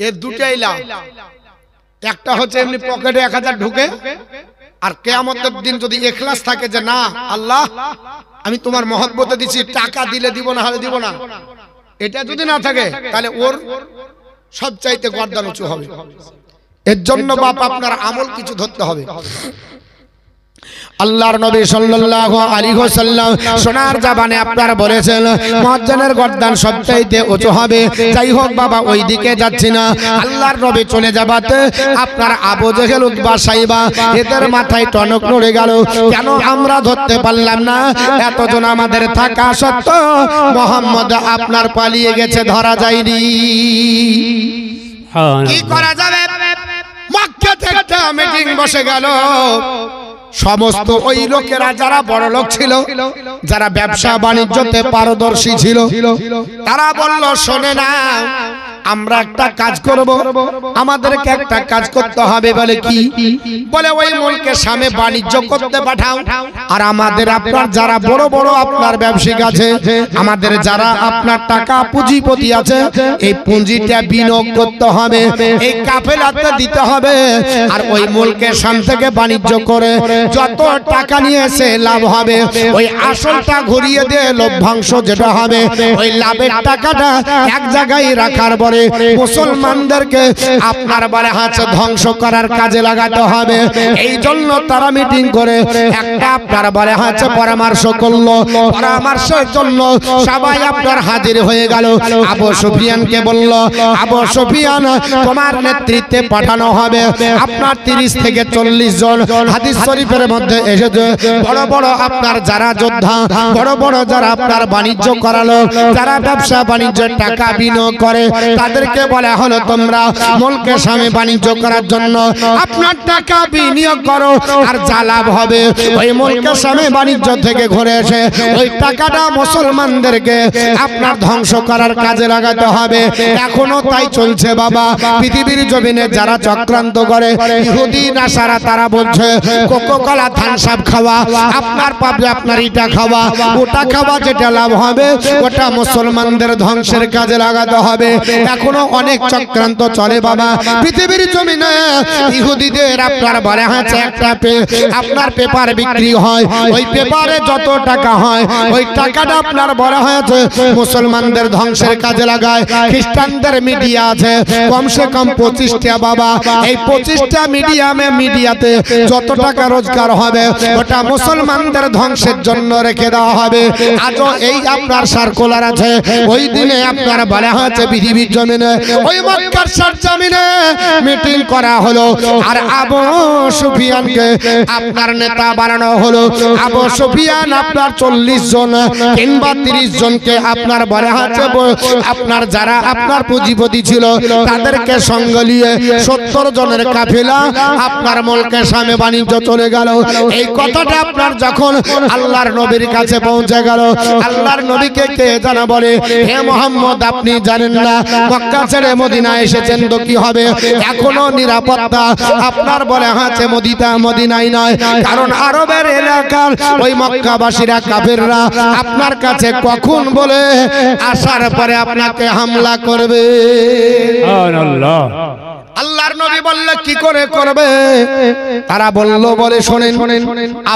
এর দুটাই লাভ। একটা হচ্ছে এমনি পকেটে 1000 ঢুকে, আর কিয়ামতের দিন যদি ইখলাস থাকে যে না আল্লাহ আমি তোমার মহব্বতে দিছি, টাকা দিলে দিব না হলে দিব না, এটা যদি না থাকে তাহলে ওর সবচাইতে গর্দান উঁচু হবে। এর জন্য বাপ আপনার আমল কিছু ধরতে হবে। আল্লাহর নবী সাল্লাল্লাহু আলাইহি ওয়াসাল্লাম সোনার জবানে আপনার বলেছেন মুয়াজ্জিনের গর্দান সবচাইতে উঁচু হবে। যাই হোক বাবা, ওই দিকে যাচ্ছি না। আল্লাহর নবী চলে যাবাতে আপনার আবু জেহেল, উতবা, সাইবা এদের মাথায় টনক নড়ে গেল। কেন আমরা ধরতে পারলাম না? এতজন আমাদের থাকা সত্ত্বেও মুহাম্মদ আপনার পালিয়ে গেছে, ধরা যায়নি। কি করা যাবে? মক্কাতে একটা মিটিং বসে গেল। সমস্ত ওই লোকেরা যারা বড় লোক ছিল, যারা ব্যবসা বাণিজ্যতে পারদর্শী ছিল, তারা বলল, শোনে না, আমরা একটা কাজ করব, আমাদেরকে একটা কাজ করতে হবে। বলে কি? বলে ওই মুলকে সামনে বাণিজ্য করতে পাঠাও, আর আমাদের আপনার যারা বড় বড় আপনার ব্যবসায়িক আছে, আমাদের যারা আপনার টাকা পুঁজিপতি আছে, এই পুঁজিটা বিনিয়োগ করতে হবে, এই কাফেলাতে দিতে হবে, আর ওই মুলকে সামনে থেকে বাণিজ্য করে যত টাকা নিয়ে এসে লাভ হবে, ওই আসলটা ঘুরিয়ে দিয়ে লভ্যাংশ যেটা হবে, ওই লাভের টাকাটা এক জায়গায় রাখার পরে মুসলমানদেরকে আপনার বলে হাতে ধ্বংস করার কাজে লাগাতে হবে। এই জন্য তারা মিটিং করে একটা আপনার বলে হাতে পরামর্শ করলো। পরামর্শের জন্য সবাই আপনার হাজির হয়ে গেল। আবু সুফিয়ানকে বলল, আবু সুফিয়ান, তোমার নেতৃত্বে পাঠানো হবে আপনার 30 থেকে 40 জন। হাদিস শরীফের মধ্যে এসেছে বড় বড় আপনার যারা যোদ্ধা, বড় বড় যারা আপনার বাণিজ্য করালো, যারা ব্যবসা বাণিজ্যের টাকা বিনিয়োগ করে, তাদেরকে বলা হলো, তোমরা মুলকের সামনে বাণিজ্য করার জন্য আপনার টাকা বিনিয়োগ করো, আর যা লাভ হবে ওই মুলকের সামনে বাণিজ্য থেকে ঘুরে এসে ওই টাকাটা মুসলমানদেরকে আপনার ধ্বংস করার কাজে লাগাতে হবে। এখনো তাই চলছে বাবা। পৃথিবীর জমিনে যারা চক্রান্ত করে, ইহুদি নাসারা, তারা বলছে কোকোকোলা থানসাপ খাওয়া, আপনার পাবে আপনার ইটা খাওয়া, ওটা খাওয়া, যেটা লাভ হবে ওটা মুসলমানদের ধ্বংসের কাজে লাগাতে হবে। এখনো অনেক চক্রান্ত চলে বাবা পৃথিবীর জমিনে। ইহুদিদের আপনার বলে আছে একটা আপনার পেপার বিক্রি হয়, ওই পেপারে যত টাকা হয় ওই টাকাটা আপনার বলা হয়েছে মুসলমানদের ধ্বংসের কাজে লাগায়। খ্রিস্টানদের মিডিয়া আছে কমসে কম 25টা বাবা। এই 25টা মিডিয়াতে যত টাকা রোজগার হবে ওটা মুসলমানদের ধ্বংসের জন্য রেখে দেওয়া হবে। আজও এই আপনার সার্কুলার আছে। ওই দিনে আপনার বলা হয়েছে পৃথিবীর জমিনে ওই মক্কার সরজমিনে মিটিং করা হলো, আর আবু সুফিয়ানকে আপনার নেতা বানানো হলো। আবু সুফিয়ান আপনার 40 জন কিংবা 30 জনকে আপনার বলা হয়েছে আপনার যারা আপনার পুঁজিপতি ছিল তাদেরকে সঙ্গ নিয়ে 70 জনের কাফেলা আপনার মুলকের সামনে বাণিজ্য চলে গেল। এই কথাটা আপনার যখন আল্লাহর নবীর কাছে পৌঁছে গেল, আল্লাহর নবীকে কে জানা বলে, হে মুহাম্মদ, আপনি জানেন না মক্কা ছেড়ে মদিনা এসেছেন তো কি হবে? এখনো নিরাপত্তা আপনার বলে আছে মদিনায় নয়, কারণ আরবের এলাকার ওই মক্কাবাসীরা কাফেররা আপনার কাছে কখন বলে আসার পরে আপনাকে হামলা করবে। সুবহানাল্লাহ। আল্লাহর নবী বললে কি করে করবে? তারা বলল, বলে শোনেন,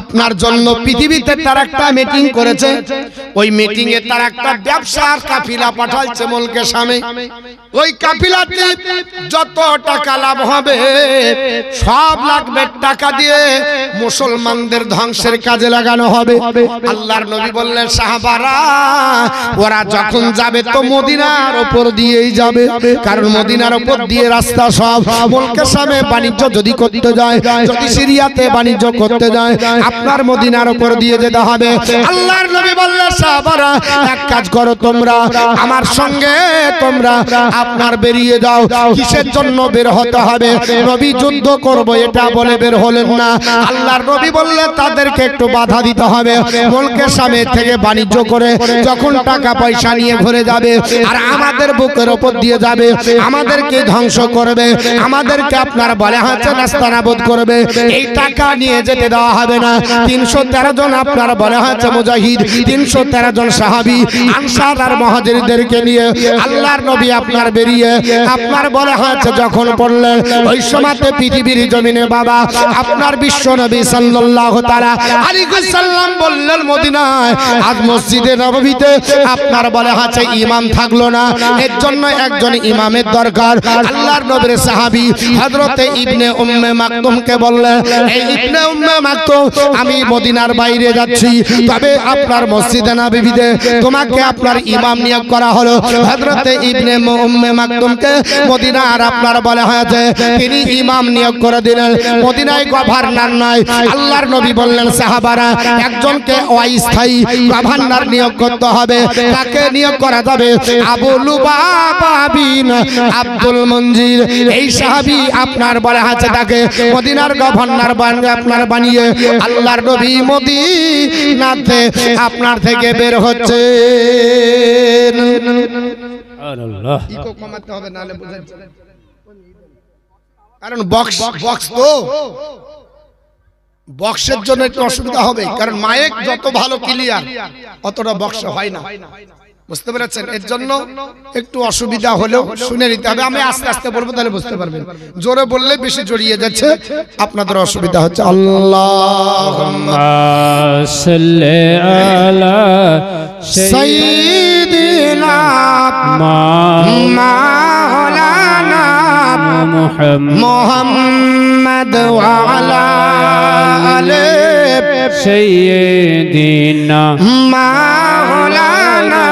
আপনার জন্য পৃথিবীতে তার একটা মিটিং করেছে, ওই মিটিং এ তার একটা ব্যবসার কাফিলা পাঠাচ্ছে মুলকের সামনে। ওই কাফিলাতে যত টাকা লাভ হবে সব লাগবে টাকা দিয়ে মুসলমানদের ধ্বংসের কাজে লাগানো হবে। আল্লাহর নবী বললেন, সাহাবারা, ওরা যখন যাবে তো মদিনার উপর দিয়েই যাবে, কারণ মদিনার উপর দিয়ে রাস্তা সব। মুলকের সামনে বাণিজ্য যদি করতে যায়, যদি সিরিয়াতে বাণিজ্য করতে যায়, আপনার মদিনার উপর দিয়ে যেতে হবে। আল্লাহর নবী বললেন, সাহাবারা, এক কাজ করো, তোমরা আমার সঙ্গে তোমরা আপনার বেরিয়ে যাও। কিসের জন্য বের হতে হবে? নবী যুদ্ধ করব এটা বলে বের হলেন না। আল্লাহর নবী বললেন, তাদেরকে একটু বাধা দিতে হবে। মুলকের সামনে থেকে বাণিজ্য করে যখন টাকা পয়সা নিয়ে ঘুরে যাবে, আর আমাদের বুকের উপর দিয়ে যাবে, আমাদেরকে ধ্বংস করবে, আমাদেরকে আপনার বলে হাতে নাস্তানাবুদ করবে, এই টাকা নিয়ে যেতে দেওয়া হবে না। 313 জন আপনার বলে হাতে মুজাহিদ, 313 জন সাহাবী আনসার আর মুহাজিরদেরকে নিয়ে আল্লাহর নবী আপনার বেরিয়ে আপনার বলে হাতে যখন পড়লেন, ওই সময়তে পৃথিবীর জমিনে বাবা আপনার বিশ্ব নবী সাল্লাল্লাহু তাআলা আলাইহি ওয়াসাল্লাম বললেন, মদিনায় আজ মসজিদে নববীতে আপনার বলে হাতে ইমাম থাকলো না, এর জন্য একজন ইমামের দরকার। আল্লাহর নবীর সাহাবী হযরতে ইবনে উম্মে মাকতুমকে বললেন, এই ইবনে উম্মে মাকতুম, আমি মদিনার বাইরে যাচ্ছি, তবে আপনার মসজিদে নববীতে তোমাকে আপনার ইমাম নিয়োগ করা হলো। হযরতে ইবনে উম্মে মাকতুমকে মদিনার আপনার বলা হয়েছে, তিনি ইমাম নিয়োগ করে দিলেন। মদিনায় গভর্নর নয়, আল্লাহর নবী বললেন সাহাবারা, একজনকে অস্থায়ী গভর্নর নিয়োগ করতে হবে। তাকে নিয়োগ করা যাবে আবু লুবাবা বিন আব্দুল মুনজির। এই সাহাবী আপনার বলা আছে, তাকে মদিনার গভর্নর আপনার বানিয়ে আল্লাহর নবী মদিনাতে আপনার থেকে বের হচ্ছে। সুবহানাল্লাহ। ইকো কমাতে হবে, নালে বুঝেন, কারণ বক্স তো বক্সের জন্য একটু অসুবিধা হবে, কারণ মাইক যত ভালো ক্লিয়ার অতটা বক্স হয় না, বুঝতে পেরেছেন? এর জন্য একটু অসুবিধা হলেও শুনে নিতে হবে। আমি আস্তে আস্তে বলবো, তাহলে বুঝতে পারবেন। জোরে বললে বেশি জড়িয়ে যাচ্ছে, আপনাদের অসুবিধা হচ্ছে। আল্লাহুম্মা সাল্লি আলা সাইয়্যিদিনা মাওলানা মুহাম্মদ ওয়া আলা আলি সাইয়্যিদিনা মাওলানা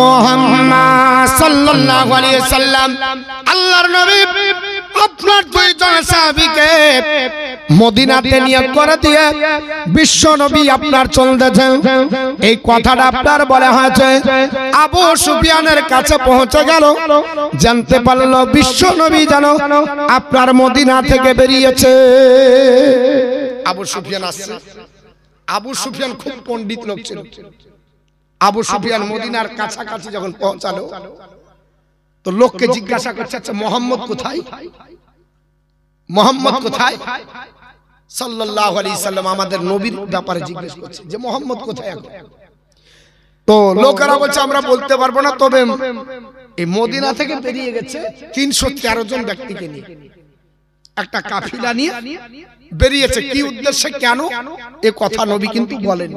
মুহাম্মদ সাল্লাল্লাহু আলাইহি সাল্লাম। আল্লাহর নবী আপনার দুইজন সাহাবীকে মদিনাতে নিয়োগ করে দিয়ে বিশ্ব নবী আপনার চলতেছেন। এই কথাটা আপনার বলা হয়েছে, আবু সুফিয়ানের কাছে পৌঁছে গেল, জানতে পারলো বিশ্ব নবী যেন আপনার মদিনা থেকে বেরিয়েছে। আবু সুফিয়ান আসছে। আবু সুফিয়ান খুব পণ্ডিত লোক ছিল। আবু সুফিয়ান মদিনার কাছাকাছি যখন পৌঁছালো, তো লোককে জিজ্ঞাসা করছে, আচ্ছা মোহাম্মদ কোথায়? মোহাম্মদ কোথায়? সাল্লাল্লাহু আলাইহি সাল্লাম আমাদের নবীর ব্যাপারে জিজ্ঞেস করছে যে মোহাম্মদ কোথায় এখন? তো লোকেরা বলছে আমরা বলতে পারবো না, তবে এই মদিনা থেকে বেরিয়ে গেছে 313 জন ব্যক্তিকে নিয়ে, একটা কাফিলা নিয়ে বেরিয়েছে। কি উদ্দেশ্যে, কেন, এ কথা নবী কিন্তু বলেন।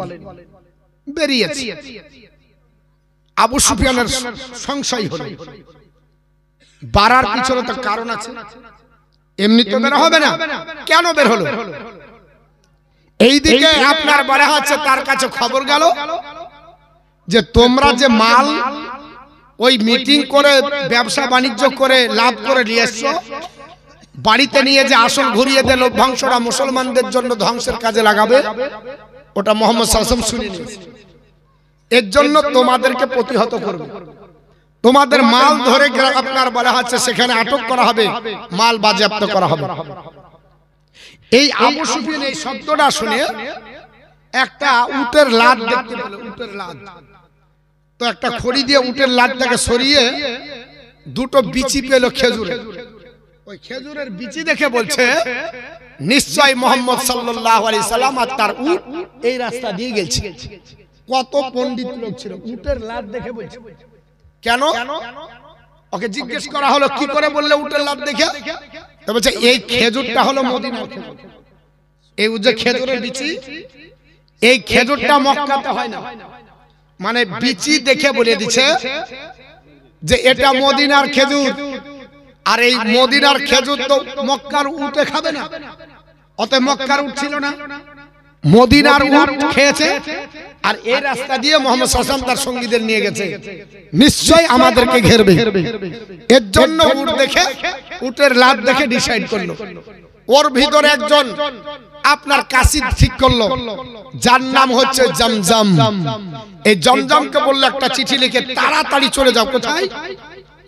বেরিয়েছে। আবু সুফিয়ানের সংশয় হলো, বাড়ার পিছনে তো কারণ আছে, এমনি তো বের হবে না, কেন বের হলো? এইদিকে আপনার বলা হচ্ছে তার কাছে খবর গেল যে তোমরা যে মাল ওই মিটিং করে ব্যবসা বাণিজ্য করে লাভ করে নিয়ে এসছো, বাড়িতে নিয়ে যে আসল ঘুরিয়ে দিয়ে লভ্যাংশটা মুসলমানদের জন্য ধ্বংসের কাজে লাগাবে, ওটা মুহাম্মদ সাল্লাল্লাহু আলাইহি ওয়াসাল্লাম শুনে নিয়েছে। এর জন্য তোমাদেরকে প্রতিহত করবে, তোমাদের মাল ধরে আপনার বলা হচ্ছে সেখানে আটক করা হবে, মাল বাজেয়াপ্ত করা হবে। এই আবু সুফিয়ান এই শব্দটা শুনে একটা উটের লাদ দেখতে পেল, উটের লাদ। তো একটা খড়ি দিয়ে উটের লাদটাকে সরিয়ে দুটো বিচি পেল খেজুরের। ওই খেজুরের বিচি দেখে বলছে নিশ্চয় মুহাম্মদ সাল্লাল্লাহু আলাইহি সাল্লাম আর তার উট এই রাস্তা দিয়ে গেছে। কত পণ্ডিত লোক ছিল, উটের লাদ দেখে বলছে। কেন? ওকে জিজ্ঞেস করা হলো কি করে বললে উটের লাদ দেখে? তো বলছে এই খেজুরটা হলো মদিনার খেজুর। এই যে খেজুরের বিচি, এই খেজুরটা মক্কাতে হয় না, মানে বিচি দেখে বলে দিচ্ছে যে এটা মদিনার খেজুর। আর এই মদিনার খেজুর তো মক্কার উটে খাবে না, অতএব মক্কার উট ছিল না, মদিনার উট খেয়েছে। আর এই রাস্তা দিয়ে মুহাম্মদ সাল্লাল্লাহু আলাইহি ওয়াসাল্লাম তার সঙ্গীদের নিয়ে গেছে, নিশ্চয় আমাদেরকে ঘেরবে। এর জন্য উট দেখে, উটের লাদ দেখে ডিসাইড করলো। ওর ভিতরে একজন আপনার কাসিদ ঠিক করলো, যার নাম হচ্ছে জমজম। এই জমজমকে বললো একটা চিঠি লিখে তাড়াতাড়ি চলে যাও। কোথায়?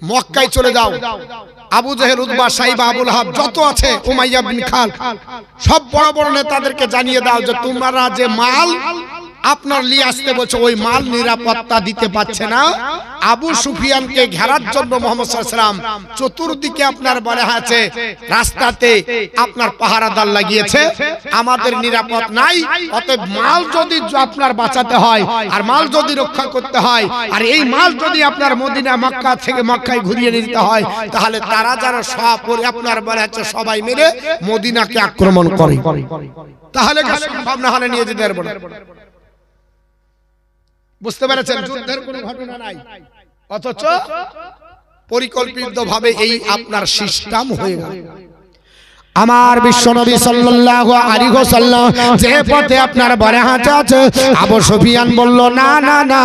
মক্কায় চলে যাও। আবু জেহেল, উতবা, সাইবা, আবু লাহাব যত আছে, উমাইয়া বিন খালদ, সব বড় বড় নেতাদেরকে জানিয়ে দাও যে তোমরা যে মাল আপনার নিয়ে আসতে বলছো, ওই মাল নিরাপত্তা দিতে পারছে না। আবু সুফিয়ানকে ঘেরার জন্য মুহাম্মদ সাল্লাল্লাহু আলাইহি ওয়াসাল্লাম চতুর্দিকে আপনার বলা আছে রাস্তাতে আপনার পাহারাদার লাগিয়েছে, আমাদের নিরাপদ নাই। অতএব মাল যদি আপনার বাঁচাতে হয় আর মাল যদি রক্ষা করতে হয় আর এই মাল যদি আপনার মদিনা মক্কা থেকে মক্কায় ঘুরিয়ে নিতে হয়, তাহলে তারা যারা সব আপনার বলা আছে সবাই মিলে মদিনাকে আক্রমণ করে, তাহলে সম্ভব না হলে নিয়ে যেতে পারবো না। বুঝতে পেরেছেন? যুদ্ধের কোনো ঘটনা নাই, অথচ পরিকল্পিতভাবে এই আপনার সিস্টেম হয়ে গেল। আমার বিশ্বনবী সাল্লাল্লাহু আলাইহি ওয়াসাল্লাম যে পথে আপনার বারাহাত আছে, আবু সুফিয়ান বলল না না না,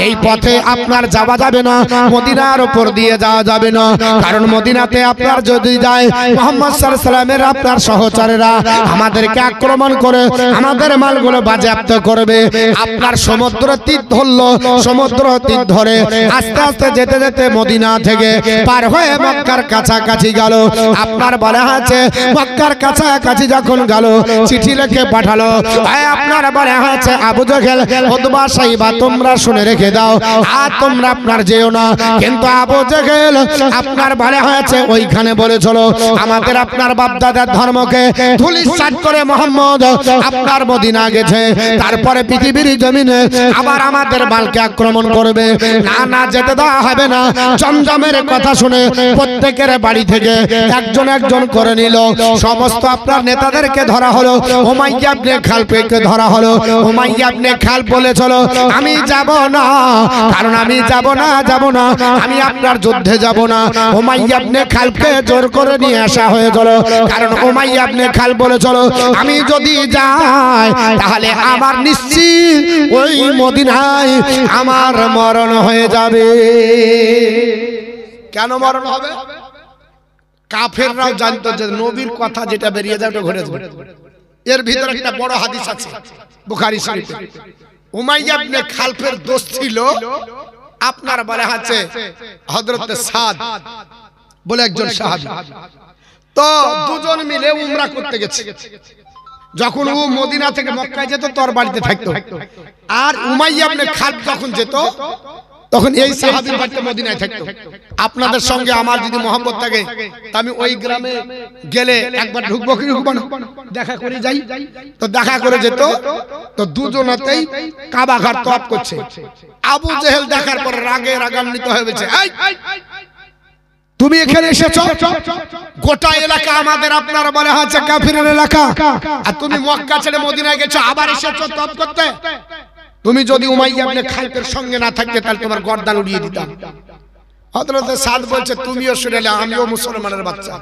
এই পথে আপনার যাওয়া যাবে না, মদিনার উপর দিয়ে যাওয়া যাবে না, কারণ মদিনাতে আপনার যদি যায় মুহাম্মদ সাল্লাল্লাহু আলাইহি ওয়াসাল্লামের আপনার সহচরেরা আমাদেরকে আক্রমণ করে আমাদের মালগুলো বাজেয়াপ্ত করবে। আপনার সমুদ্র তীর ধরলো, সমুদ্র তীর ধরে আস্তে আস্তে যেতে যেতে মদিনা থেকে পার হয়ে মক্কার কাছাকাছি গেল। আপনার বলা আছে মক্কার কাছাকাছি যখন গেল, চিঠি লিখে পাঠালো, আপনার বলা আছে আবু জেহেল, উতবা, সাইবা, তোমরা শুনে রেখে দাও, আর তোমরা আপনার যেও না। কিন্তু আবু জেহেল আপনার বলা হয়েছে ওইখানে বলেছিল আমাদের আপনার বাপদাদার ধর্মকে ধুলিসাৎ করে মুহাম্মদ আপনার মদিনা গেছে, তারপরে পৃথিবীর জমিনে আবার আমাদের মালকে আক্রমণ করবে। না না, যেতে দেওয়া হবে না। জমজমের কথা শুনে প্রত্যেকের বাড়ি থেকে একজন একজন করে নিল। সমস্ত আপনার নেতাদেরকে ধরা হলো। উমাইয়া ইবনে খালফকে ধরা হলো। উমাইয়া ইবনে খালফ বলেছিল আমি যাব না, কারণ আমি যাব না, আমি আপনার যুদ্ধে যাব না। উমাইয়া ইবনে খালফকে জোর করে নিয়ে আসা হয়েছিল, কারণ উমাইয়া ইবনে খালফ বলেছিল আমি যদি যাই তাহলে আমার নিশ্চিত ওই মদিনায় আমার মরণ হয়ে যাবে। কেন মরণ হবে? কাফেররাও জানতো যে নবীর কথা যেটা বেরিয়ে যায় ওটা ঘটে যাবে। এর ভিতরে একটা বড় হাদিস আছে বুখারী শরীফে। উমাইয়া ইবনে খালফের দোস্ত ছিল আপনার বলা আছে হযরত সাদ বলে একজন সাহাবী। তো দুজন মিলে উমরা করতে গেছে। যখন ও মদিনা থেকে মক্কায় যেত তোর বাড়িতে থাকতো, আর উমাইয়া ইবনে খালফ যখন যেত তখন এই সাহাবীর বাড়িতে মদিনায় থাকতো। আপনাদের সঙ্গে আমার যদি মহব্বত থাকে আমি ওই গ্রামে গেলে একবার ঢুকবো কি ঢুকবো না, দেখা করে যাই। তো দেখা করে যেত। তো দুজনেতেই কাবা ঘর তওয়াফ করছে। আবু জেহেল দেখার পর রাগে রাগান্বিত হয়ে গেছে, এই তুমি এখানে এসেছো, গোটা এলাকা আমাদের আপনার বলা হচ্ছে কাফিরের এলাকা, আর তুমি মক্কা ছেড়ে মদিনায় গেছো, আবার এসেছো তওয়াফ করতে। তুমি যদি উমাইয়া ইবনে খালফের সঙ্গে না থাকতে তাহলে তোমার গর্দান উড়িয়ে দিতাম। হযরত সাদ বলছে তুমিও শুনে নাও, আমিও মুসলমানের বাচ্চা,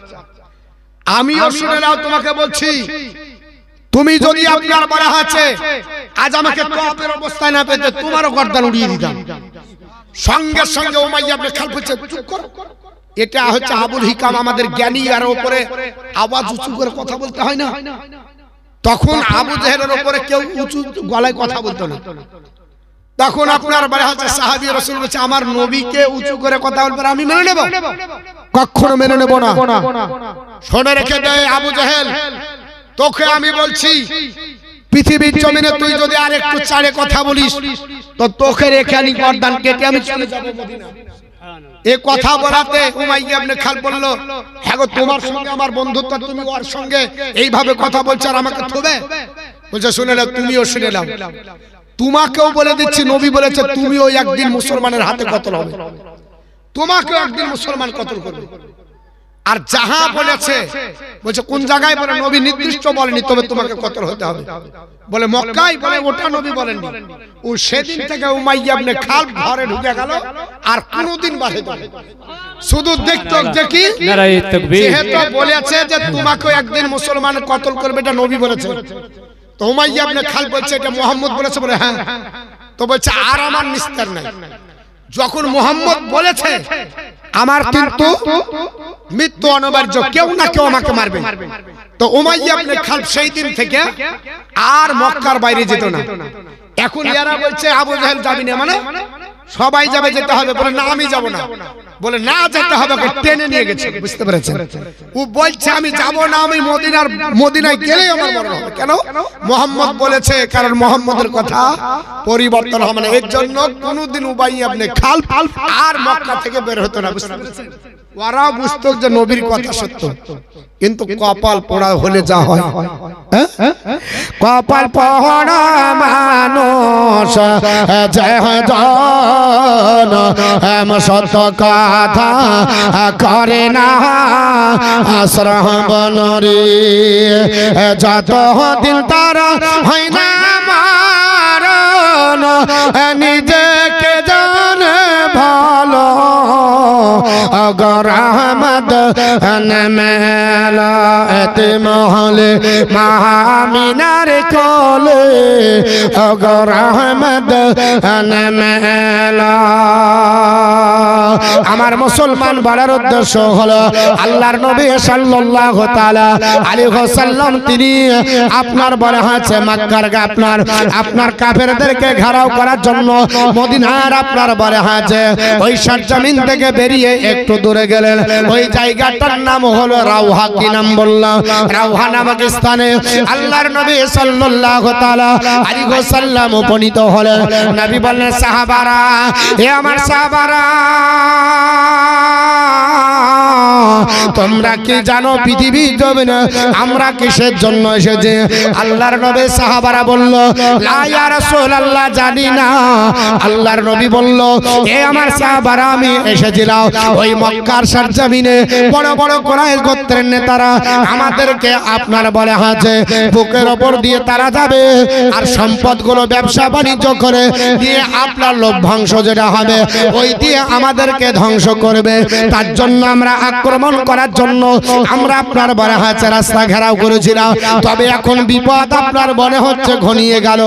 আমিও শুনে নাও, তোমাকে বলছি তুমি যদি আপনার বলা আছে আজ আমাকে তওয়াফের অবস্থায় না পেতে তোমারও গর্দান উড়িয়ে দিতাম। সঙ্গে সঙ্গে উমাইয়া ইবনে খালফ বলছে চুপ কর। এটা হচ্ছে আবুল হিকাম, আমাদের জ্ঞানী, আর উপরে আওয়াজ উঁচু করে কথা বলতে হয় না। তখন আবু জেহেলের উপরে কেউ উঁচু গলায় কথা বলতো না। তখন আপনার বলা হচ্ছে সাহাবী রাসূল বলছে আমার নবীকে উঁচু করে কথা বলবে আমি মেনে নেব? কখনো মেনে নেব না। শুনে রেখে দে আবু জেহেল, তোকে আমি বলছি পৃথিবীর জমিনে তুই যদি আরেকটু চাড়ে কথা বলিস তো তোকে রেখে আমি গর্দান কেটে আমি চলে যাব মদিনা। এই কথা বলাতে উমাইয়া ইবনে খালফ বলল হ্যাঁ গো, তোমার সঙ্গে আমার বন্ধুত্ব, তুমি ওর সঙ্গে এইভাবে কথা বলছো আর আমাকে থবে? বলছে শুনে নাও, তুমিও শুনে নাও, তোমাকেও বলে দিচ্ছি নবী বলেছে তুমিও একদিন মুসলমানের হাতে কতল হবে, তোমাকেও একদিন মুসলমান কতল করবে। আর যাহা বলেছে বলছে কোন জায়গায় বলে নবী নির্দিষ্ট বলেনি, তবে তোমাকে কতল হতে হবে। বলে মক্কায়, বলে ওটা নবী বলেননি। ও সেদিন থেকে উমাইয়া ইবনে খালফ ঘরে ঢুকে গেল আর কোনোদিন বাহির হয়নি। শুধু দেখতো যে কি নারায়ে তাকবীর, যেহেতু বলেছে যে তোমাকে একদিন মুসলমান কতল করবে, এটা নবী বলেছে। তো উমাইয়া ইবনে খালফ বলছে এটা মুহাম্মদ বলেছে। বলে হ্যাঁ। তো বলছে আর আমার নিস্তার নাই, যখন মুহাম্মদ বলেছে আমার কিন্তু মৃত্যু অনিবার্য, কেউ না কেউ আমাকে মারবে। তো উমাইয়া ইবনে খালফ সেই দিন থেকে আর মক্কার বাইরে যেত না। এখন এরা বলছে আবু জেহেল যাবি না, মানে সবাই যাবে, যেতে হবে। বলে না আমি যাব না। বলে না যেতে হবে, টেনে নিয়ে গেছে। বুঝতে পেরেছেন? ও বলছে আমি যাব না, আমি মদিনায় গেলেই আমার মরণ হবে। কেন? মুহাম্মদ বলেছে, কারণ মুহাম্মদের কথা পরিবর্তন হবে না। এর জন্য কোনদিন উমাইয়া ইবনে খালফ আর মক্কা থেকে বের হতো না। বুঝতে পেরেছেন? ওরা বুঝতো যে নবীর কথা সত্য, কিন্তু কপাল পোড়া হলে যা হয়, কপাল পোড়া মানুষ সত্য কথা করে না শ্রবণ রে, যত দিন তারা হয় না মারণ, নিজেকে জানে ভালো अगर रहमत मेला महले महामिनार कोले अगर रहमत मेला আমার মুসলমান বলার উদ্দেশ্য হলো আল্লাহর নবী সাল্লাল্লাহু তাআলা আলাইহি ওয়াসাল্লাম তিনি আপনার বলা হয়েছে মক্কার আপনার কাফেরদেরকে ঘেরাও করার জন্য মদিনার আপনার বলা হয়েছে ওই সরজমিন থেকে বেরিয়ে একটু দূরে গেলেন ওই জায়গাটার নাম হলো রাউহা কি নাম বললাম রাউহা নামক স্থানে আল্লাহর নবী সাল্লাল্লাহু তাআলা আলাইহি ওয়াসাল্লাম উপনীত হলেন নবী বললেন সাহাবারা হে আমার সাহাবারা তোমরা কি জানো পৃথিবী জমিনে আমরা কিসের জন্য এসেছি আল্লাহর নবী সাহাবারা বলল লা ইয়া রাসূলুল্লাহ জানি না আল্লাহর নবী বলল এ আমার সাহাবারা আমি এসেছিলাম ওই মক্কার সরজমিনে বড় বড় কুরাইশ গোত্রের নেতারা আমাদেরকে আপনার বলে আছে বুকের উপর দিয়ে তারা যাবে আর সম্পদগুলো ব্যবসা বাণিজ্য করে দিয়ে আপনার লভ্যাংশ যেটা হবে ওই দিয়ে আমাদেরকে ধ্বংস করবে তার জন্য আমরা আক্রমণ করার জন্য আমরা আপনার বলে আছে রাস্তা ঘেরাও করেছিলাম তবে এখন বিপদ আপনার মনে হচ্ছে ঘনিয়ে গেল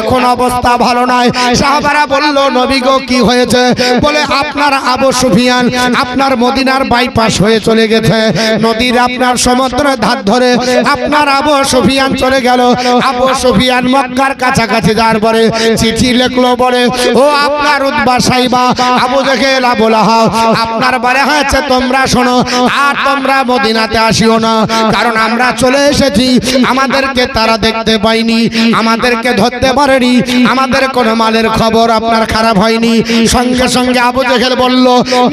এখন অবস্থা ভালো নয় সাহাবারা বলল নবী গো কি হয়েছে বলে আপনার আবু সুফিয়ান আপনার মদিনার বাইপাস হয়ে চলে গেছে নদীর আপনার সমুদ্রের ধার ধরে আপনার আবু সুফিয়ান চলে গেল আবু সুফিয়ান মক্কার কাছাকাছি যাওয়ার পরে চিঠি লিখলো বলে ও আপনার উতবা সাইবা আবু জেহেল আবু লাহাব আপনার বলে হয়েছে তোমরা শোনো আর তোমরা মদিনাতে আসিও না কারণ আমরা চলে এসেছি আমাদেরকে তারা দেখতে পাইনি আমাদেরকে ধরতে পারেনি আমাদের কোনো মালের খবর আপনার খারাপ হয়নি সঙ্গে সঙ্গে আবু জেহেল বলল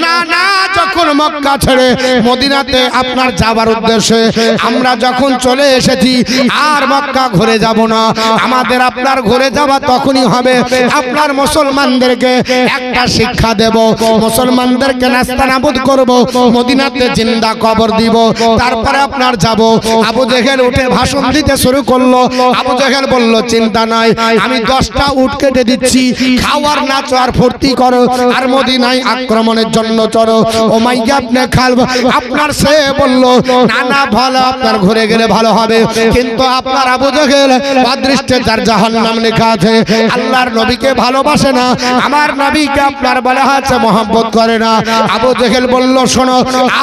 না না যখন মক্কা ছেড়ে মদিনাতে আপনার যাবার উদ্দেশ্যে আমরা যখন চলে এসেছি আর মক্কা ঘুরে যাব না আমাদের আপনার ঘুরে যাওয়া তখনই হবে আপনার মুসলমানদেরকে একটা শিক্ষা দেব মুসলমানদেরকে নাস্তানাবুদ করব মদিনাতে জিন্দা কবর দিব তারপরে আপনার যাব আবু জেহেল উঠে ভাষণ দিতে শুরু করলো আবু জেহেল বলল চিন্তা নাই আমি 10টা উট কেটে দিচ্ছি খাওয়ার নাচ আর ফুর্তি করো আর মদিনায় আক্রমণের জন্য চলো উমাইয়া ইবনে খালব আপনার সে বলল না না ভালো আপনার ঘুরে গেলে ভালো হবে কিন্তু আপনার আবু জেহেল অদৃষ্টে যার জাহান্নাম লেখা আছে আল্লাহর নবীকে ভালোবাসে না আমার নবীকে আপনার বলা আছে মহব্বত করে না আবু জেহেল বলল শোনো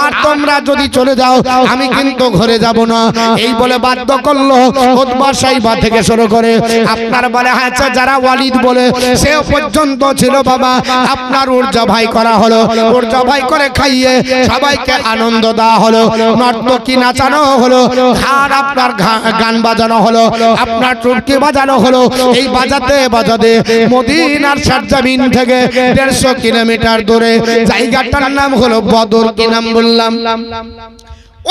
আর তোমরা যদি চলে যাও আমি কিন্তু ঘরে যাব না এই বলে বাধ্য করলো উতবা সাইবা থেকে শুরু করে আপনার বলা আছে যারা ওয়ালিদ বলে সে পর্যন্ত ছিল বাবা আপনার উর্জা ভাই করা হলো উর্জা ভাই করে খাইয়ে সবাইকে আনন্দ দেওয়া হলো নর্তকী নাচানো হলো আর আপনার গান বাজানো হলো আপনার টুরকি বাজানো হলো এই বাজাতে বাজাতে মদিনার সরজমিন থেকে 150 কিলোমিটার দূরে জায়গাটার নাম হলো বদর কি নাম বললাম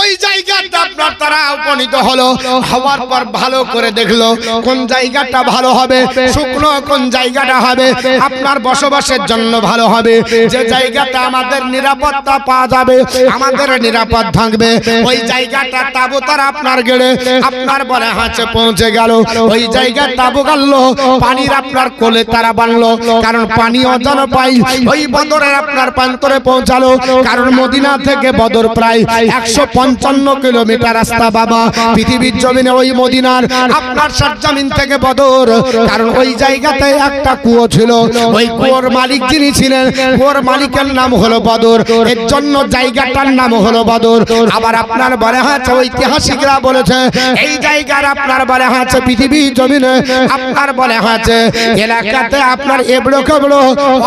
ওই জায়গাটা আপনার তারা উপনীত হলো হওয়ার পর ভালো করে দেখলো কোন জায়গাটা ভালো হবে শুকনো কোন জায়গাটা হবে আপনার বসবাসের জন্য ভালো হবে যে জায়গাটা আমাদের নিরাপত্তা পাওয়া যাবে আমাদের নিরাপদ থাকবে ওই জায়গাটা তাবু তারা আপনার গেড়ে আপনার বলে হাঁচে পৌঁছে গেল ওই জায়গায় তাবু গাললো পানির আপনার কোলে তারা বানলো কারণ পানি অজান পাই ওই বদরের আপনার প্রান্তরে পৌঁছালো কারণ মদিনা থেকে বদর প্রায় 155 কিলোমিটার রাস্তা বাবা পৃথিবীর জমিনে ওই মদিনার আপনার সরজমিন থেকে বদর কারণ ওই জায়গাতে একটা কুয়ো ছিল ওই কুয়োর মালিক যিনি ছিলেন কুয়োর মালিকের নাম হলো বদর এর জন্য জায়গাটার নাম হলো বদর আবার আপনার বলা হয়েছে ঐতিহাসিকরা বলেছে এই জায়গার আপনার বলা হয়েছে পৃথিবীর জমিনে আপনার বলা হয়েছে এলাকাতে আপনার এবড়ো খেবড়ো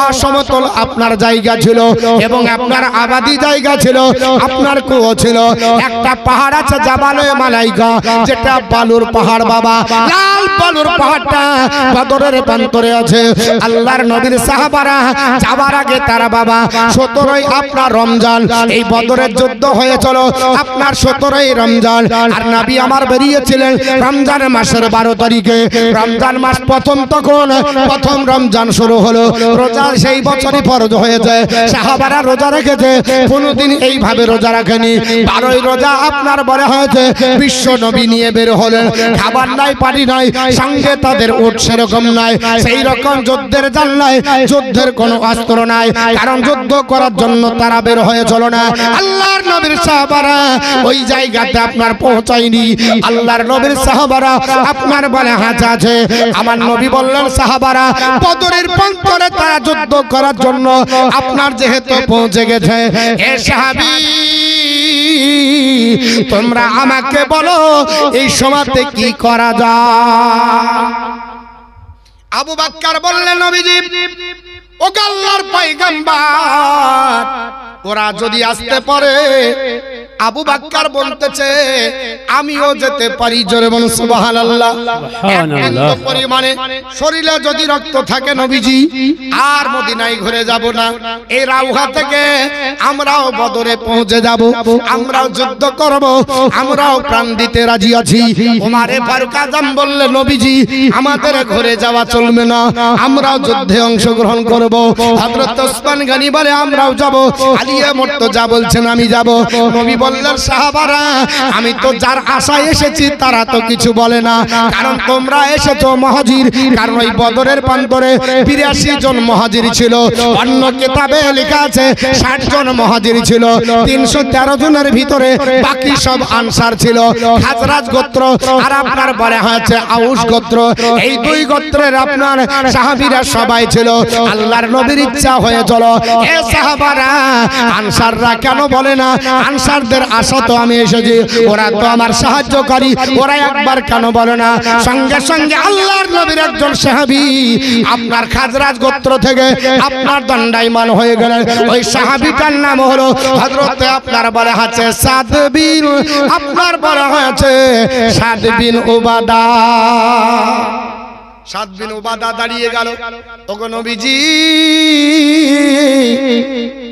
অসমতল আপনার জায়গা ছিল এবং আপনার আবাদি জায়গা ছিল আপনার কুয়ো ছিল একটা পাহাড় আছে জাবালে মালাইকা যেটা বালুর পাহাড় বাবা লাল বালুর পাহাড়টা বদরের প্রান্তরে আছে আল্লাহর নবীর সাহাবারা যাবার আগে তারা বাবা 17ই আপনার রমজান এই বদরের যুদ্ধ হয়েছিল আপনার 17ই রমজান আর নবী আমার বেরিয়েছিলেন রমজান মাসের 12 তারিখে রমজান মাস প্রথম রমজান শুরু হলো রোজা সেই বছরই ফরজ হয়েছে সাহাবারা রোজা রেখেছে কোনদিন এইভাবে রোজা রাখেনি 12ই রোজা আপনার বলা হয়েছে বিশ্ব নবী নিয়ে বের হলেন খাবার নাই পানি নাই সঙ্গে তাদের উট সেরকম নাই, সেই রকম যুদ্ধের জাল নাই, যুদ্ধের কোনো অস্ত্র নাই, কারণ যুদ্ধ করার জন্য তারা বের হয়ে চলো না। আল্লাহর নবীর সাহাবারা ওই জায়গাতে আপনার পৌঁছায়নি। আল্লাহর নবীর সাহাবারা আপনার বলে হাত আছে। আমার নবী বললেন সাহাবারা বদরের প্রান্তরে তারা যুদ্ধ করার জন্য আপনার যেহেতু পৌঁছে গেছে, এ সাহাবী তোমরা আমাকে বলো এই সময়তে কি করা যায়। আবু বকর বললেন নবীজি ও আল্লাহর পয়গম্বর, ওরা যদি আসতে পারে। আবু বকর বলতেছে আমিও যেতে পারি, জোরে বলুন সুবহানাল্লাহ। এত পরিমাণে শরীরে যদি রক্ত থাকে নবীজি আর মদিনায় ঘুরে যাব না, এই রাউহা থেকে আমরাও বদরে পৌঁছে যাব, আমরাও যুদ্ধ করব, আমরাও প্রাণ দিতে রাজি আছি। ওমরে ফারুক আজম বললেন নবীজি আমাদের ঘুরে যাওয়া চলবে না, আমরাও যুদ্ধে অংশগ্রহণ করব। হযরত ওসমান গনি বলে আমরাও যাব। আলী মুর্তজা বলছেন আমি যাব। নবী বললেন সাহাবারা আমি তো যার আশায় এসেছি তারা তো কিছু বলে না, কারণ তোমরা এসেছো মুহাজির। কারণ ওই বদরের প্রান্তরে ৮২ জন মুহাজির ছিল, অন্য কিতাবে লেখা আছে ৬০ জন মুহাজির ছিল, ৩১৩ জনের ভিতরে বাকি সব আনসার ছিল। খাজরাজ গোত্র আর আপনার বলা হয়েছে আউস গোত্র, এই দুই গোত্রের আপনার সাহাবীরা সবাই ছিল। আল্লাহর নবীর ইচ্ছা হয়ে চলো এ সাহাবারা আনসাররা কেন বলে না, আনসারদের আশা তো আমি এসেছি, ওরা তো আমার সাহায্যকারী, ওরা একবার কেন বলে না। সঙ্গে সঙ্গে আল্লাহর নবীর একজন সাহাবী আপনার খাজরাজ গোত্র থেকে আপনার দণ্ডায়মান হয়ে গেলেন। ওই সাহাবীটার নাম হলো হযরত আপনার বলা হয়েছে সাদ বিন, আপনার বলা হয়েছে সাদ বিন উবাদা। সাদ বিন উবাদা দাঁড়িয়ে গেল, ওগো নবীজি,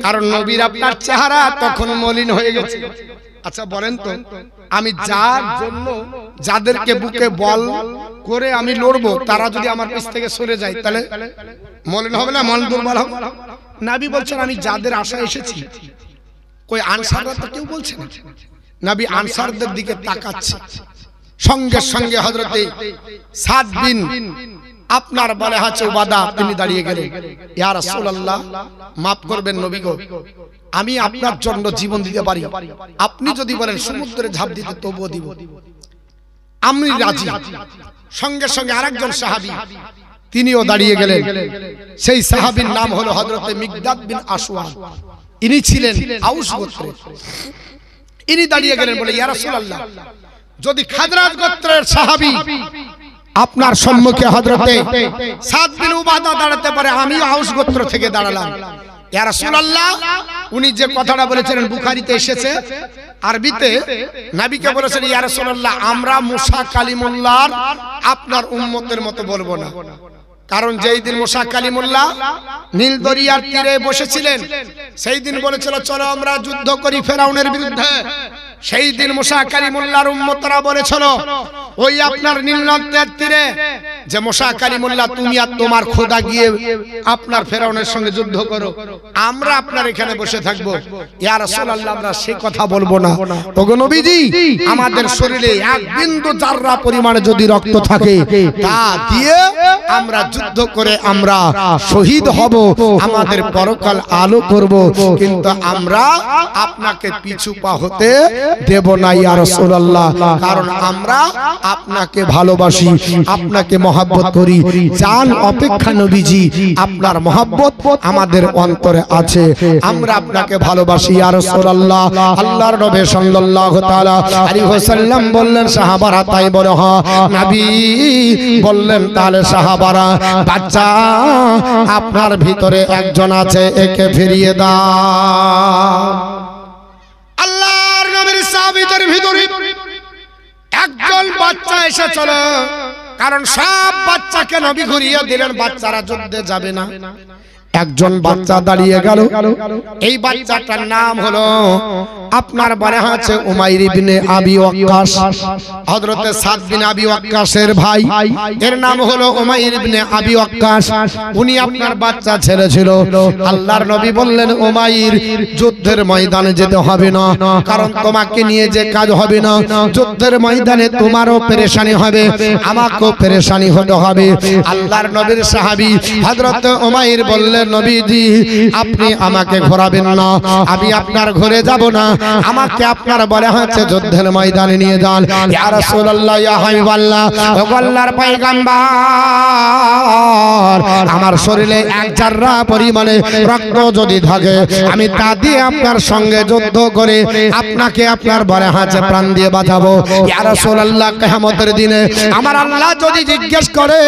কারণ নবীর আপনার চেহারা তখন মলিন হয়ে গেছে। আচ্ছা বলেন তো আমি যার জন্য যাদেরকে বুকে বল করে আমি লড়বো তারা যদি আমার পিছ থেকে সরে যায় তাহলে মলিন হবে না, মন দুর্বল হবে? নবী বলছেন আমি যাদের আশায় এসেছি। কই আনসাররা তো কেউ বলছে না। নবী আনসারদের দিকে তাকাচ্ছে, সঙ্গে সঙ্গে হযরতে সাদ বিন আপনার বলে আছে উবাদা তিনি দাঁড়িয়ে গেলেন। ইয়া রাসূলুল্লাহ মাফ করবেন নবী গো, আমি আপনার জন্য জীবন দিতে পারি, আপনি যদি বলেন সমুদ্রে ঝাঁপ দিতে তবুও দিব, আমি রাজি। সঙ্গে সঙ্গে আরেকজন সাহাবী তিনিও দাঁড়িয়ে গেলেন, সেই সাহাবীর নাম হলো হযরতে মিকদাদ বিন আসওয়াদ, ইনি ছিলেন আউস গোত্রের। ইনি দাঁড়িয়ে গেলেন বলে ইয়া রাসূলুল্লাহ যদি খাজরাজ গোত্রের সাহাবী আপনার সম্মুখে হযরতে সাদ বিন উবাদা দাঁড়াতে পারে, আমি আউস গোত্র থেকে দাঁড়ালাম। ইয়া রাসূলুল্লাহ উনি যে কথাটা বলেছিলেন বুখারীতে এসেছে, আরবিতে নবীকে বলেছেন ইয়া রাসূলুল্লাহ আমরা মুসা কালিমুল্লাহর আপনার উম্মতের মতো বলবো না। কারণ যেই দিন মুসা কালিমুল্লাহ নীল দরিয়ার তীরে বসেছিলেন সেই দিন বলেছিল চলো আমরা যুদ্ধ করি ফেরাউনের বিরুদ্ধে। সেই দিন মুসা কালিমুল্লাহর উম্মতরা বলেছিল ওই আপনার নীল নদের তীরে যে মুসা কালিমুল্লাহ তুমি আর তোমার খোদা গিয়ে আপনার ফেরাউনের সঙ্গে যুদ্ধ করো, আমরা আপনার এখানে বসে থাকবো। ইয়া রাসূলুল্লাহ আমরা সেই কথা বলবো না। ওগো নবীজি আমাদের শরীরে এক বিন্দু জাররা পরিমাণে যদি রক্ত থাকে তা দিয়ে আমরা যুদ্ধ করে আমরা শহীদ হব, আমাদের পরকাল আলো করব, কিন্তু আমরা আপনাকে পিছু পা হতে দেব না ইয়া রাসূলুল্লাহ। কারণ আমরা আপনাকে ভালোবাসি, আপনাকে মহব্বত করি, জান অপেক্ষা নবীজি আপনার মহব্বত আমাদের অন্তরে আছে, আমরা আপনাকে ভালোবাসি ইয়া রাসূলুল্লাহ। আল্লাহর নবী সাল্লাল্লাহু তাআলা আলাইহি ওয়াসাল্লাম বললেন সাহাবারা তাই বলে হ্যাঁ। নবী বললেন তাহলে সাহাবারা বাচ্চা আপনার ভিতরে একজন আছে, একে ফিরিয়ে দাও। আল্লাহর নবীর সাহাবীদের ভিতরে একজন বাচ্চা এসেছিল, কারণ সব বাচ্চাকে নবী ঘুরিয়ে দিলেন, বাচ্চারা যুদ্ধে যাবে না। একজন বাচ্চা দাঁড়িয়ে গেল, এই বাচ্চাটার নাম হলো আপনার বারে আছে উমাইর ইবনে আবি ওয়াক্কাস, হযরতে সাদ বিন আবি ওয়াক্কাসের ভাই, এর নাম হলো উমাইর ইবনে আবি ওয়াক্কাস। উনি আপনার বাচ্চা ছেলে ছিল। আল্লাহর নবী বললেন, উমাইর যুদ্ধের ময়দানে যেতে হবে না, কারণ তোমাকে নিয়ে যে কাজ হবে না, যুদ্ধের ময়দানে তোমারও পেরেশানি হবে, আমাকেও পেরেশানি হতে হবে। আল্লাহর নবীর সাহাবী হযরত উমাইর বললেন, নবীজি আপনি আমাকে ঘোরাবেন না, আমি আপনার ঘরে যাব না, আমাকে আপনার বলে হচ্ছে যুদ্ধের ময়দানে নিয়ে যান। ইয়া রাসূলুল্লাহ, ইয়া হাবিবাল্লাহ, ও আল্লাহর পয়গম্বর, আমার শরীরে এক জাররা পরিমাণে রক্ত যদি থাকে, আমি তা দিয়ে আপনার সঙ্গে যুদ্ধ করে আপনাকে আপনার বলে হচ্ছে প্রাণ দিয়ে বাঁচাবো। ইয়া রাসূলুল্লাহ, কিয়ামতের দিনে আমার আল্লাহ যদি জিজ্ঞেস করে,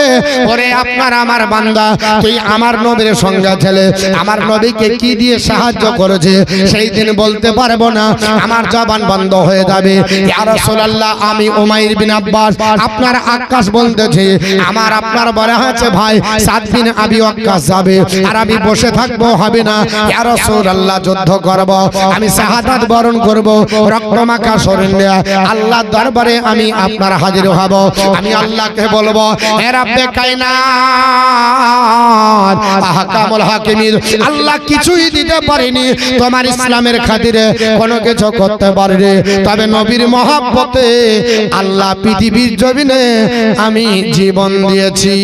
ওরে আপনার আমার বান্দা, তুই আমার নবীর সঙ্গে ছেলে আমার নবীকে কি দিয়ে সাহায্য করেছে, সেই দিন বলতে পারবো না, আমার জবান বন্ধ হয়ে যাবে। ইয়া রাসূলুল্লাহ, আমি উমাইর বিন আব্বাস আপনার আক্কাস বলতেছি, আমার আপনার বলা হয়েছে ভাই সাদ বিন আবি ওয়াক্কাস যাবে, আর আমি বসে থাকবো হবে না। ইয়া রাসূলুল্লাহ, যুদ্ধ করব, আমি শাহাদাত বরণ করব, রক্তমাখা শরীর নিয়ে আল্লাহর দরবারে আমি আপনার হাজির হব। আমি আল্লাহকে বলবো, হে রব্বে কায়নাত আহকামুল হাকিমিন, আল্লাহ কিছুই দিতে পারেনি, তোমার ইসলামের খাতিরে কোনো কিছু করতে পারেনি, তবে নবীর মহব্বতে আল্লাহ পৃথিবীর জমিনে আমি জীবন দিয়েছি,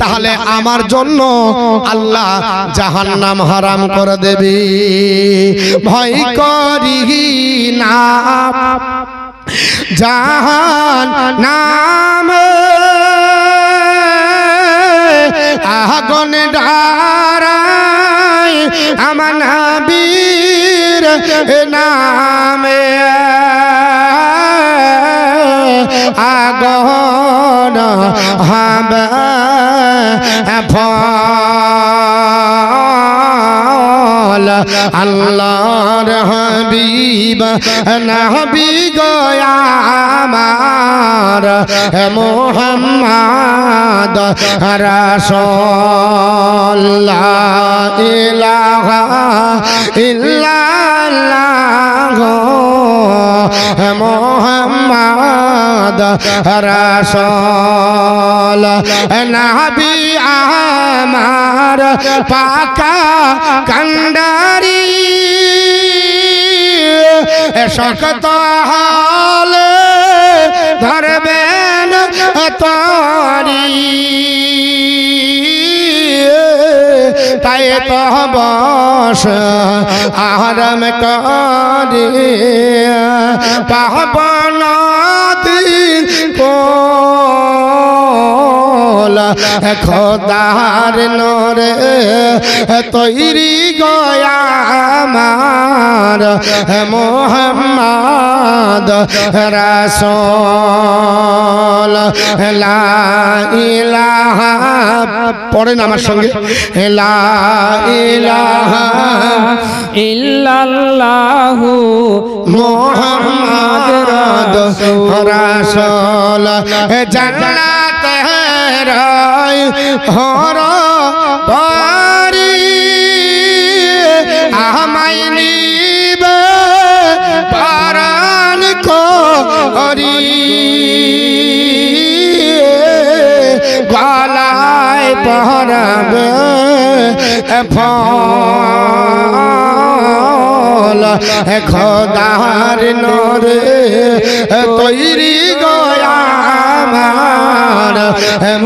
তাহলে আমার জন্য আল্লাহ জাহান্নাম হারাম করে দেবে। ভয় করি না জাহান্নাম আগুন ধারায় আমার নবীর নামে, আগুন হবে ফল। আল্লাহর হাবিব নবী গো আমার মুহাম্মদ রাসূল, লা ইলাহা ইল্লাল্লাহ মুহাম্মদ রাসূল, নবী আমার পাকা কান্ডারি, শক্ত হালে ধরবেন তরি, তাই তো বস আরাম করি পাবন দিন খোদার নরে তৈরি গয়া আমার মুহাম্মদ রাসূল, লা ইলাহা, পড়েন আমার সঙ্গে, লা ইলাহা ইল্লাল্লাহু মুহাম্মদ রাসূল, জান্নাত রায় হর পারি আমায় নিবে পারান করি, গলায় পরাবে ফল, খোদার নরে তৈরি গয়া আমার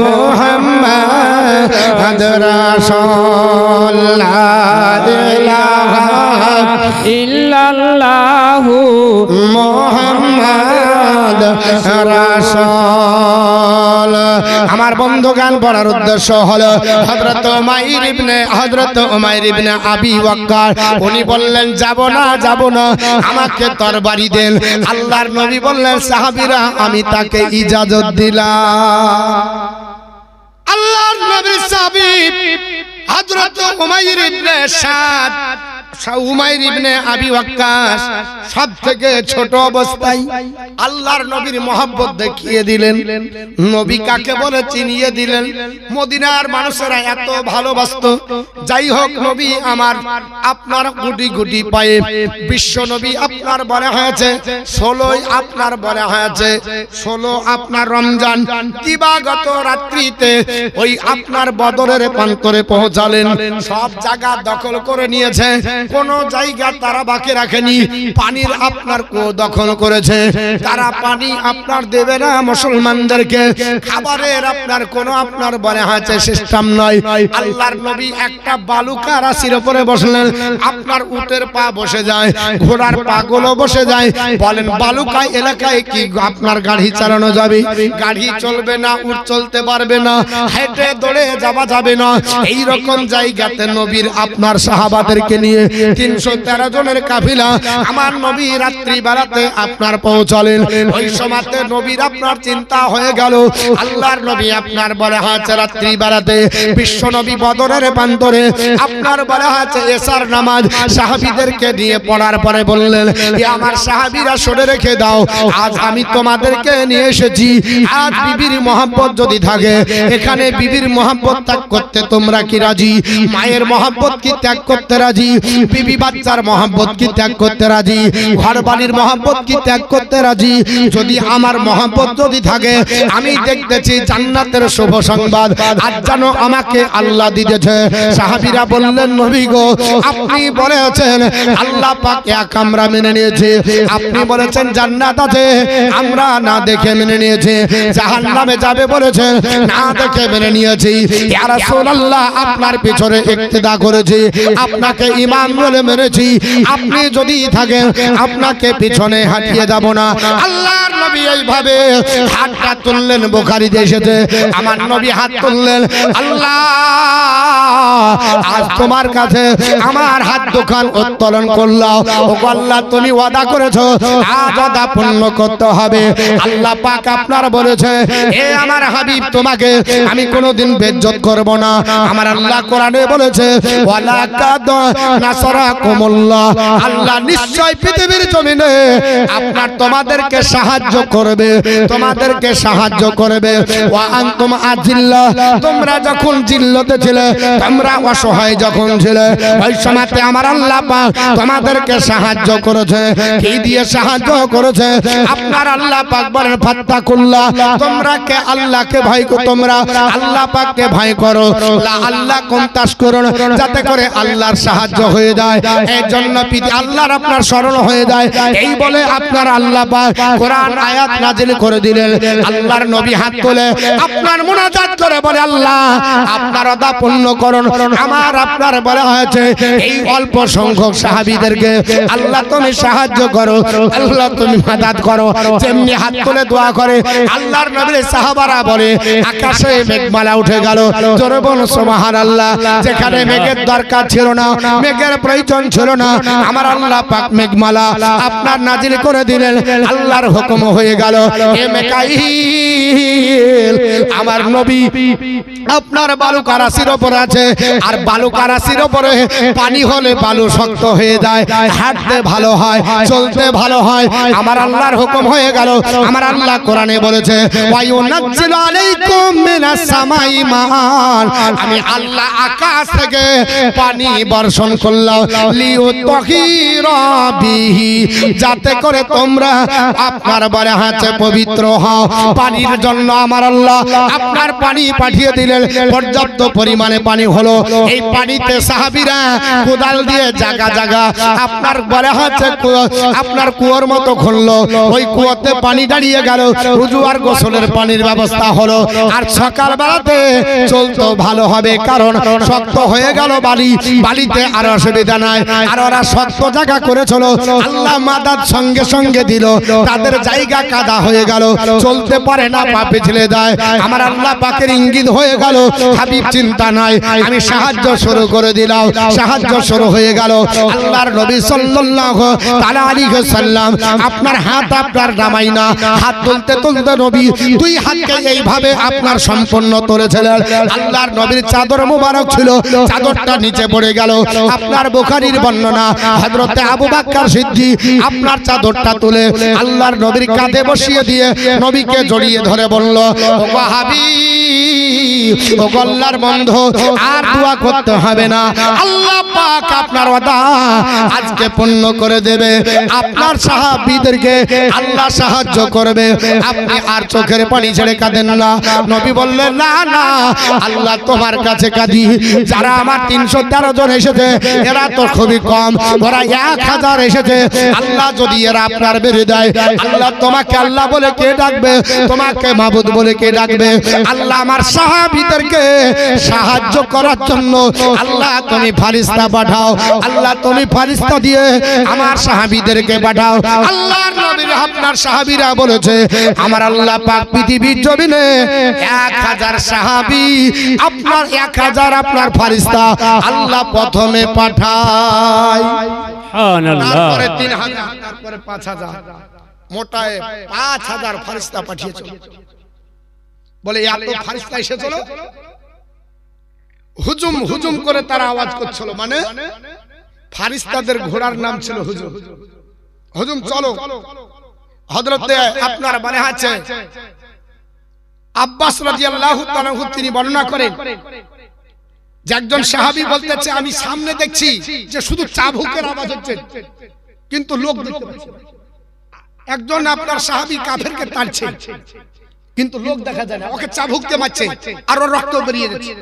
মুহাম্মদ রাসূল, লা ইলাহা ইল্লাল্লাহু মুহাম্মদ রাসূল। আমার বন্ধুগান পড়ার উদ্দেশ্য হলো হযরত উমাইর ইবনে আবি ওয়াক্কাস, উনি বললেন যাব না, আমাকে তরবারি দেন। আল্লাহর নবী বললেন, সাহাবীরা আমি তাকে ইজাজত দিলাম। আল্লাহর নবীর সাহাবী হযরত উমাইর ইবনে সাদ উমাইর ইবনে আবি ওয়াক্কাস সবথেকে ছোট অবস্থায় আল্লাহর নবীর মহব্বত দেখিয়ে দিলেন। নবী কাকে বলে চিনিয়ে দিলেন। মদিনার মানুষেরা এত ভালোবাসতো। যাই হোক, নবী আমার আপনার গুটি গুটি পায়ে বিশ্ব নবী আপনার বলা হয়েছে 16 আপনার বলা হয়েছে 16 আপনার রমজান দিবাগত রাত্রিতে ওই আপনার বদরের প্রান্তরে পৌঁছালেন। সব জায়গা দখল করে নিয়েছে, কোন জায়গা তারা বাকি রাখেনি। পানির আপনার কো দখল করেছে, তারা পানি আপনার দেবে না মুসলমানদেরকে। খাবারের আপনার কোন আপনার বলে হয়েছে সিস্টেম নয়। আল্লাহর নবী একটা বালুকা রাশির উপরে বসলেন। আপনার উটের পা বসে যায়, ঘোড়ার পা গুলো বসে যায়। বলেন বালুকা এলাকায় কি আপনার গাড়ি চালানো যাবে? গাড়ি চলবে না, উট চলতে পারবে না, হেঁটে দৌড়ে যাওয়া যাবে না। এই রকম জায়গাতে নবীর আপনার সাহাবাদেরকে নিয়ে 313 জনের কাফিলা আমার নবী রাত্রি বেলাতে আপনার পৌঁছলেন। ওই সময়তে নবীর আপনার চিন্তা হয়ে গেল, আল্লাহর নবী আপনার বলে হয়েছে রাত্রি বেলাতে বিশ্ব নবী বদরের প্রান্তরে আপনার বলে হয়েছে এশার নামাজ সাহাবীদেরকে নিয়ে পড়ার পরে বললেন, এ আমার সাহাবীরা শুনে রেখে দাও, আজ আমি তোমাদেরকে নিয়ে এসেছি। আজ বিবির মহব্বত যদি থাকে, এখানে বিবির মহব্বত ত্যাগ করতে তোমরা কি রাজি? মায়ের মহব্বত কি ত্যাগ করতে রাজি? বিবি বাচ্চার মহব্বত কি ত্যাগ করতে রাজি? ঘরবাড়ির মহব্বত কি ত্যাগ করতে রাজি? যদি আমার মহব্বত যদি থাকে, আমি দেখতেছি জান্নাতের শুভ সংবাদ আজ যেন আমাকে আল্লাহ দিয়েছে। সাহাবীরা বললেন, নবী গো, আপনি বলেছেন আল্লাহ পাক এক আমরা মেনে নিয়েছে, আপনি বলেছেন জান্নাত আছে, আমরা না দেখে মেনে নিয়েছি। জাহান্নামে যাবে বলেছেন, না দেখে মেনে নিয়েছি। ইয়া রাসূলুল্লাহ, আপনার পিছনে ইক্তেদা করেছি, আপনাকে ইমাম বলে মেনেছি। আপনি যদি থাকেন, আপনাকে পিছনে হাঁটিয়ে যাব না। আল্লাহর নবী এইভাবে হাতটা তুললেন, বুখারীতে এসেছে আমার নবী হাত তুললেন, আল্লাহ আজ তোমার কাছে আমার হাত দোকান উত্তোলন করলাম। ও আল্লাহ, তুমি ওয়াদা করেছো আজ ওয়াদা পূর্ণ করতে হবে। আল্লাহ পাক আপনার বলেছে, এ আমার হাবিব, তোমাকে আমি কোনোদিন বেইজ্জত করব না। আমার আল্লাহ কোরআনে বলেছে, ওয়ালাকাদ নাসরাকুমুল্লাহ, আল্লাহ নিশ্চয় পৃথিবীর জমিনে আপনার তোমাদেরকে সাহায্য করবে, তোমাদেরকে সাহায্য করবে। ওয়া আনতুম আজিল্লাহ, তোমরা যখন জিল্লতে ছিলে, তোমরা অসহায় যখন ছিলে, ওই সময়তে আমার আল্লাহ পাক তোমাদেরকে সাহায্য করেছে। কি দিয়ে সাহায্য করেছে? আপনার আল্লাহ পাক বলেন, ফাত্তাকুল্লাহ, তোমরা কে আল্লাহকে ভয় করো, তোমরা আল্লাহ পাককে ভয় করো, লাআল্লাকুম তাশকুরুন, যাতে করে আল্লাহর সাহায্য হয়ে যায়। এই জন্য আল্লাহর আপনার স্মরণ হয়ে যায়। এই বলে আপনার আল্লাহ পাক কোরআন আয়াত নাজিল করে দিলেন। আল্লাহর নবী হাত তুলে আপনার মুনাজাত করে বলে, আল্লাহ আপনার ওয়াদা পূর্ণ করুন। আমার আপনার বলা হয়েছে এই অল্প সংখ্যক সাহাবীদেরকে আল্লাহ তুমি সাহায্য করো, আল্লাহ তুমি মাদাত করো। যেমনি হাত তুলে দোয়া করে আল্লাহর নবীর সাহাবারা বলে, আকাশে মেঘমালা উঠে গেল। জোরে বলুন সুবহানাল্লাহ। যেখানে মেঘের দরকার ছিল না, মেঘের প্রয়োজন ছিল না, আমার আল্লাহ পাক মেঘমালা আপনার নাজিল করে দিলেন। আল্লাহর হুকুম হয়ে গেল, এ মিকাইল আমার নবী আপনার বালুকা রাশির উপর আছে। আর বালুকা রাশির উপরে পানি হলে বালু শক্ত হয়ে যায়, হাঁটতে ভালো হয়, চলতে ভালো হয়। আমার আল্লাহর হুকুম হয়ে গেল। আমার আল্লাহ কোরআনে বলেছে, ওয়ায়ুনাজ্জিলু আলাইকুম মিনাস সামাই মান, আমি আল্লাহ আকাশ থেকে পানি বর্ষণ করলাম, লিউতহিরা বিহি, যাতে করে তোমরা আপনার বলে হাতে পবিত্র হও। পানির জন্য আমার আল্লাহ আপনার পানি পাঠিয়ে দিলেন। পর্যাপ্ত পরিমাণে পানি হলো। এই পানিতে সাহাবীরা কোদাল দিয়ে জায়গা জায়গা আপনার বলে হচ্ছে আপনার কুয়োর মতো খুললো। ওই কুয়োতে পানি দাঁড়িয়ে গেল। ওযু আর গোসলের পানির ব্যবস্থা হলো। আর সকাল বেলাতে চলতো ভালো হবে, কারণ শক্ত হয়ে গেল বালি, বালিতে আর অসুবিধা নাই। আর ওরা শক্ত জায়গা করেছিল, আল্লাহ মাদাদ সঙ্গে সঙ্গে দিল, তাদের জায়গা কাদা হয়ে গেল, চলতে পারে না, পা পিছলে যায়। আমার আল্লাহ পাকের ইঙ্গিত হয়ে গেল, হাবিব চিন্তা নাই, আমি সাহায্য শুরু করে দিলাম। সাহায্য শুরু হয়ে গেল। আল্লাহর নবী সাল্লাল্লাহু তাআলা আলাইহি ওয়াসাল্লাম আপনার হাত আপনার নামাই না, হাত তুলতে তুলতে নবী দুই হাতকে এইভাবে আপনার সম্পূর্ণ তুলেছিলেন। আল্লাহর নবীর চাদর মোবারক ছিল, চাদরটা নিচে পড়ে গেল। আপনার আপনার বুখারীর বর্ণনা হযরতে আবু বকর সিদ্দিক আপনার চাদরটা তুলে আল্লাহর নবীর কাঁধে বসিয়ে দিয়ে নবীকে জড়িয়ে ধরে বলল, ওগো হাবিব, ওগো আল্লাহর বন্ধু, আর দোয়া করতে হবে না, আল্লাহ পাক আপনার ওয়াদা আজকে পূর্ণ করে দেবে, আপনার সাহাবীদেরকে আল্লাহ সাহায্য করবে, আপনি আর চোখের পানি ছেড়ে কাঁদেন না। নবী বললেন, না না আল্লাহ তোমার কাছে কাঁদি, যারা আমার 313 জন এসেছে এরা তো খুবই কম, ওরা 1000 এসেছে, আল্লাহ যদি এরা আপনার বেড়ে দেয়, আল্লাহ তোমাকে আল্লাহ বলে কে ডাকবে, তোমাকে মাবুদ বলে কে ডাকবে, আল্লাহ আমার সাহাবীদেরকে সাহায্য করার জন্য আল্লাহ তুমি ফেরেশতা পাঠাও, আল্লাহ তুমি ফেরেশতা দিয়ে আমার সাহাবীদেরকে পাঠাও। আল্লাহর নবীর আপনার সাহাবীরা বলেছে, আমার আল্লাহ পাক পৃথিবীর জমিনে 1000 সাহাবী, আপনার 1000 আপনার ফেরেশতা আল্লাহ প্রথমে পাঠায়, তারপরে 3000, তারপরে 5000, মোটায় 5000 ফেরেশতা পাঠিয়েছে। বলে এত ফেরেশতা এসেছিল, হুজুম হুজুম করে তারা আওয়াজ করছিল, মানে ফেরেশতাদের ঘোড়ার নাম ছিল হুজুম। হুজুম চলো। হযরতে আপনার মানে আছে আব্বাস রাদিয়াল্লাহু তাআলা তিনি বর্ণনা করেন যে একজন সাহাবী বলতেছে, আমি সামনে দেখছি যে শুধু চাবুকের আওয়াজ হচ্ছে কিন্তু লোক দেখতে পাচ্ছি না। একজন আপনার সাহাবী কাফেরকে তাড়ছে কিন্তু লোক দেখা যায় না, ওকে চাবুকতে মারছে আর ওর রক্ত বেরিয়ে যাচ্ছে।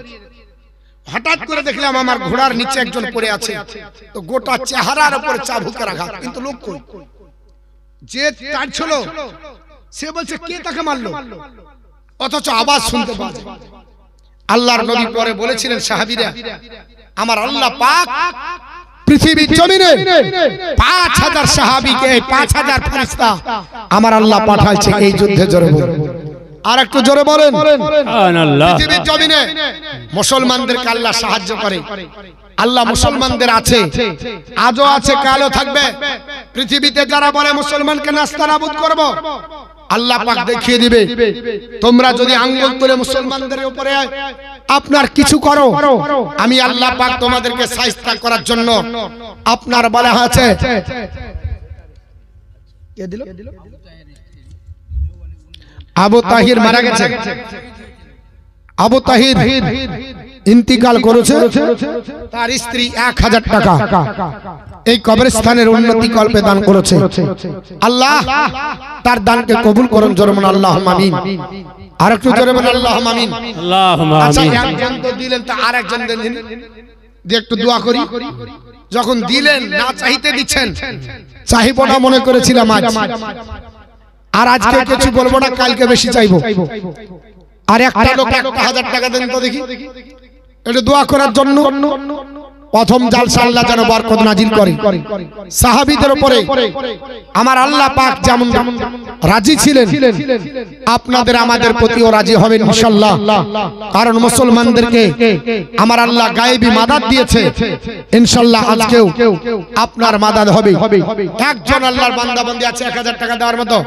হঠাৎ করে দেখলাম আমার ঘোড়ার নিচে একজন পড়ে আছে, তো গোটা চেহারার উপরে চাবুকের আঘাত, কিন্তু লোক কই? যে তাড়ছিল সে বলছে কে তাকে মারলো, অথচ আওয়াজ শুনতে পাওয়া যায়। আল্লাহর নবী পরে বলেছিলেন, সাহাবীরা আমার আল্লাহ পাক পৃথিবীর জমিনে 5000 সাহাবীকে 5000 ফেরেশতা আমার আল্লাহ পাঠাইছে এই যুদ্ধে। জোরে বলেন, আর একটু জোরে বলেন সুবহানাল্লাহ। পৃথিবীর জমিনে মুসলমানদেরকে আল্লাহ সাহায্য করে, আল্লাহ মুসলমানদের আছে, আজও আছে, কালও থাকবে। পৃথিবীতে যারা বলে মুসলমানকে নাস্তানাবুদ করব, আল্লাহ পাক দেখিয়ে দিবে, তোমরা যদি আঙ্গুল তুলে মুসলমানদের উপরে আপনার কিছু করো, আমি আল্লাহ পাক তোমাদেরকে শায়েস্তা করার জন্য আপনার বলা আছে। কে দিল? আবু তাহির মারা গেছে, আবু তাহির ইন্তিকাল করেছে, তার স্ত্রী 1000 টাকা এই কবরস্থানের উন্নতি কল্পে দান করেছে। আল্লাহ তার দানকে কবুল করুন। জোরে বলুন আল্লাহুম্মা আমিন। আর একটু জোরে বলুন আল্লাহুম্মা আমিন। আল্লাহুম্মা আমিন। আচ্ছা, একজন তো দিলেন, তা আরেকজন দেন, যে একটু দোয়া করি। যখন দিলেন না চাইতে দিচ্ছেন, চাইব না মনে করেছিলাম আজ, আর আজকে কিছু বলবো না, কালকে বেশি চাইবো। আর একটা লোক 1000 টাকা দেন তো দেখি, এটা দোয়া করার জন্য। প্রথম জালসা আল্লাহ যেন বরকত নাজিল করে সাহাবীদের উপরে। আমার আল্লাহ পাক যেমন রাজি ছিলেন, আপনাদের আমাদের প্রতিও রাজি হবেন ইনশাআল্লাহ। কারণ মুসলমানদেরকে আমার আল্লাহ গায়েবী মাদাদ দিয়েছে, ইনশাআল্লাহ আজকেও আপনার মাদাদ হবে। একজন আল্লাহর বান্দা বান্দি আছে 1000 টাকা দেওয়ার মতো?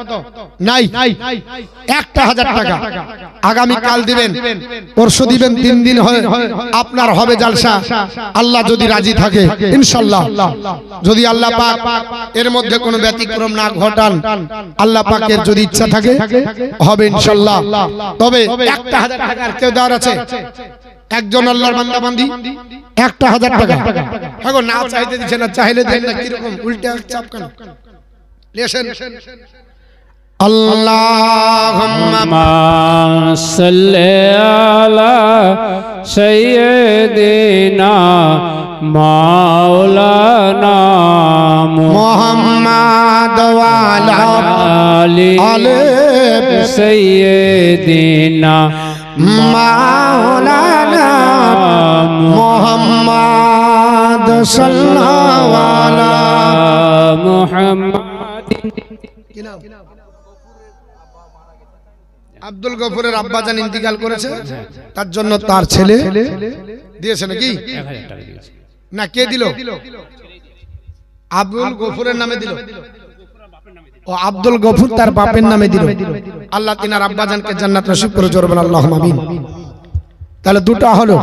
নাই। 1000 টাকা আগামী কাল দিবেন, পরশু দিবেন, 3 দিন হয় আপনার হবে জালসা, আল্লাহ যদি রাজি থাকে ইনশাআল্লাহ। যদি আল্লাহ পাক এর মধ্যে কোনো ব্যতিক্রম না ঘটান, আল্লাহ পাকের যদি ইচ্ছা থাকে হবে ইনশাআল্লাহ। তবে 1000 টাকা কেউ দেওয়ার আছে? একজন আল্লাহর বান্দা বান্দি 1000 টাকা। হ্যাঁ গো, না চাইতে দিচ্ছে না, চাইলে দেন না, কিরকম উল্টে চাপ কেন? লেসেন আল্লাহুম্মা সাল্লি আলা সাইয়্যিদিনা মাওলানা মুহাম্মাদ ওয়া আলি সাইয়্যিদিনা মাওলানা মুহাম্মাদ সাল্লাল্লাহু আলা মুহাম্মাদিন। আব্দুল গফুরের আব্বাজান ইন্তিকাল করেছে, তার জন্য তার ছেলে দিয়েছে নাকি? 1000 টাকা দিয়েছে না, কে দিল? আব্দুল গফুরের নামে দিল। ও আব্দুল গফুর তার বাপের নামে দিল। আল্লাহ তিনার আব্বাজানকে জান্নাত নসিব করে। জোরে বলেন আল্লাহুম্মা আমিন। তাহলে দুটো হলো,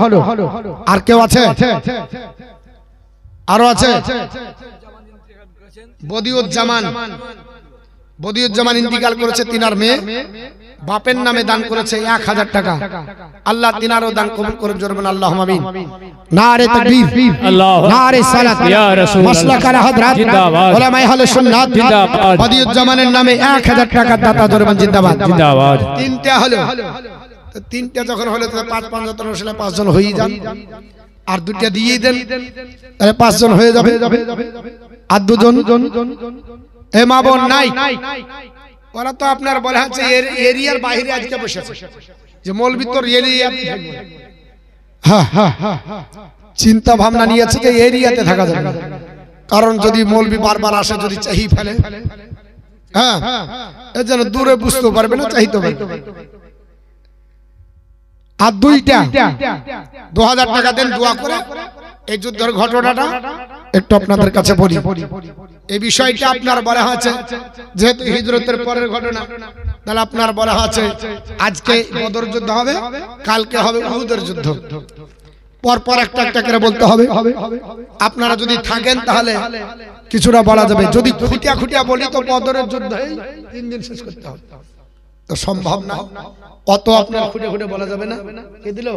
আর কেউ আছে? আরো আছে বদিউজ্জামান ইন্তিকাল করেছে, তিনার মেয়ে বাপের নামে দান করেছে 1000 টাকা। আল্লাহ তিনারও দান কবুল করুন, জোরে বলুন আল্লাহুম্মা আমিন। নারে তাকবীর, আল্লাহু নারে সালাত, ইয়া রাসূলুল্লাহ, মাসলাক আলা হযরত জিন্দাবাদ, উলামায়ে আহলে সুন্নাত জিন্দাবাদ, বদিউজ্জামানের নামে 1000 টাকা দাতা, জোরে বলুন জিন্দাবাদ। জিন্দাবাদ। তিনটা হলো, তো তিনটা যখন হলো তো 5 যত রসুল 5 জন হয়ে যান, আর দুইটা দিয়ে দেন, তাহলে 5 জন হয়ে যাবে। আর দুজন এ মা বোন নাই, ওরা তো আপনার বলা হচ্ছে এরিয়ার বাইরে আজকে বসেছে, যে মৌলবি তোর এরিয়া। চিন্তা ভাবনা নিয়েছে যে এরিয়াতে থাকা যাবে না, কারণ যদি মৌলবি বারবার আসে, যদি চাহি ফেলে, হ্যাঁ এর জন্য দূরে বুঝতে পারবে না, চাইতে পারবে। আর দুইটা 2000 টাকা দেন দোয়া করে। এই যুদ্ধের ঘটনাটা একটু আপনাদের কাছে বলি। এই বিষয়টা আপনার বলা হয়েছে, যেহেতু হিজরতের পরের ঘটনা, তাহলে আপনার বলা হয়েছে আজকে বদর যুদ্ধ হবে, কালকে হবে উহুদের যুদ্ধ, পরপর একটা একটা করে বলতে হবে। আপনারা যদি থাকেন তাহলে কিছুটা বলা যাবে, যদি খুঁটিয়া খুঁটিয়া বলি তো বদরের যুদ্ধ 3 দিন শেষ করতে হবে, তো সম্ভব না। অত আপনার খুঁটে খুঁটে বলা যাবে না। কে দিল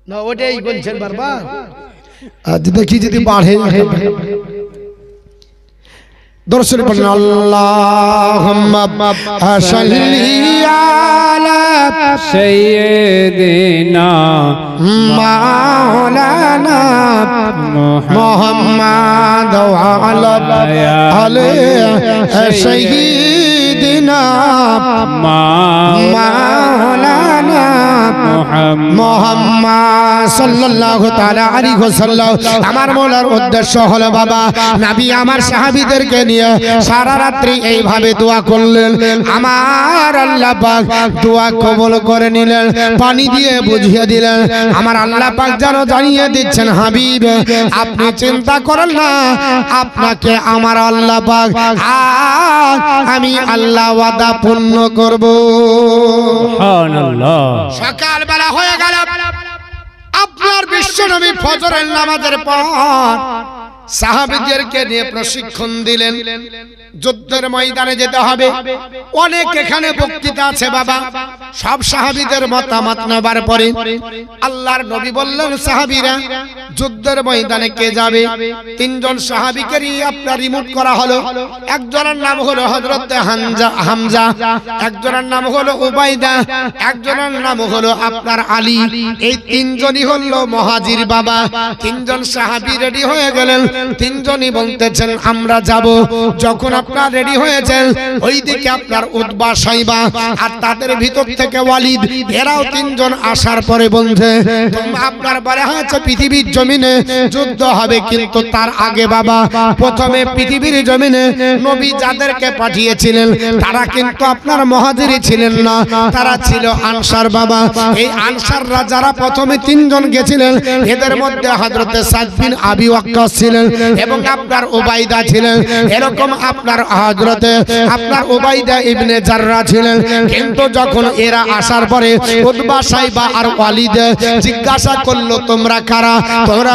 না, ওটাই বলছেন বারবার, দেখি যদি বাড়ে। দর্শন পড়েন আল্লাহুম্মা সাল্লি আলা সাইয়্যিদিনা মাওলানা মুহাম্মাদ ওয়া আলা আলিহি সাইয়্যিদিনা মাওলানা মুহাম্মদ সাল্লাল্লাহু তাআলা আলাইহি ওয়াসাল্লাম। আমার মওলার উদ্দেশ্য হলো বাবা, নবী আমার সাহাবীদেরকে নিয়ে সারা রাত্রি এইভাবে দোয়া করলেন। আমার আল্লাহ পাক দোয়া কবুল করে নিলেন, পানি দিয়ে বুঝিয়ে দিলেন। আমার আল্লাহ পাক যেন জানিয়ে দিচ্ছেন, হাবিব আপনি চিন্তা করেন না, আপনাকে আমার আল্লাহ পাক আমি আল্লাহ ওয়াদা পূর্ণ করব। সুবহানাল্লাহ। সকাল বেলা হয়ে গেল, আপনার বিশ্বনবী ফজরের নামাজের পর সাহাবীদেরকে নিয়ে প্রশিক্ষণ দিলেন। যুদ্ধের ময়দানে যেতে হবে, অনেক এখানে বক্তৃতা আছে বাবা, সব সাহাবীদের মতামত নেবার পরে আল্লাহর নবী বললেন, সাহাবীরা যুদ্ধের ময়দানে কে যাবে? 3 জন সাহাবীকে আপনার রিমুট করা হলো। একজনের নাম হলো হযরত হামজা, একজনের নাম হলো উবাইদা, একজনের নাম হলো আপনার আলী। এই 3 জনই হলো মুহাজির বাবা। 3 জন সাহাবী রেডি হয়ে গেলেন, 3 জনই বলতেছেন আমরা যাব। যখন আপনার রেডি হয়েছেন, ওইদিকে আপনার উতবা সাইবা আর তাদের ভিতর থেকে ওয়ালিদ, এরাও 3 জন আসার পরে বলছে আপনার বলা হয়েছে পৃথিবীর জমিনে যুদ্ধ হবে, কিন্তু তার আগে বাবা প্রথমে পৃথিবীর জমিনে নবী যাদেরকে পাঠিয়েছিলেন তারা কিন্তু আপনার মুহাজিরি ছিলেন না, তারা ছিল আনসার বাবা। এই আনসাররা যারা প্রথমে 3 জন গেছিলেন, এদের মধ্যে হযরতে সাদ বিন আবি ওয়াক্কাস ছিলেন এবং আপনার উবাইদা ছিলেন, এরকম আপনার হযরতে আপনার উবাইদা ইবনে জাররা ছিলেন। কিন্তু যখন এরা আসার পরে উতবা সাইবা আর ওয়ালিদ জিজ্ঞাসা করলো তোমরা কারা? তোমরা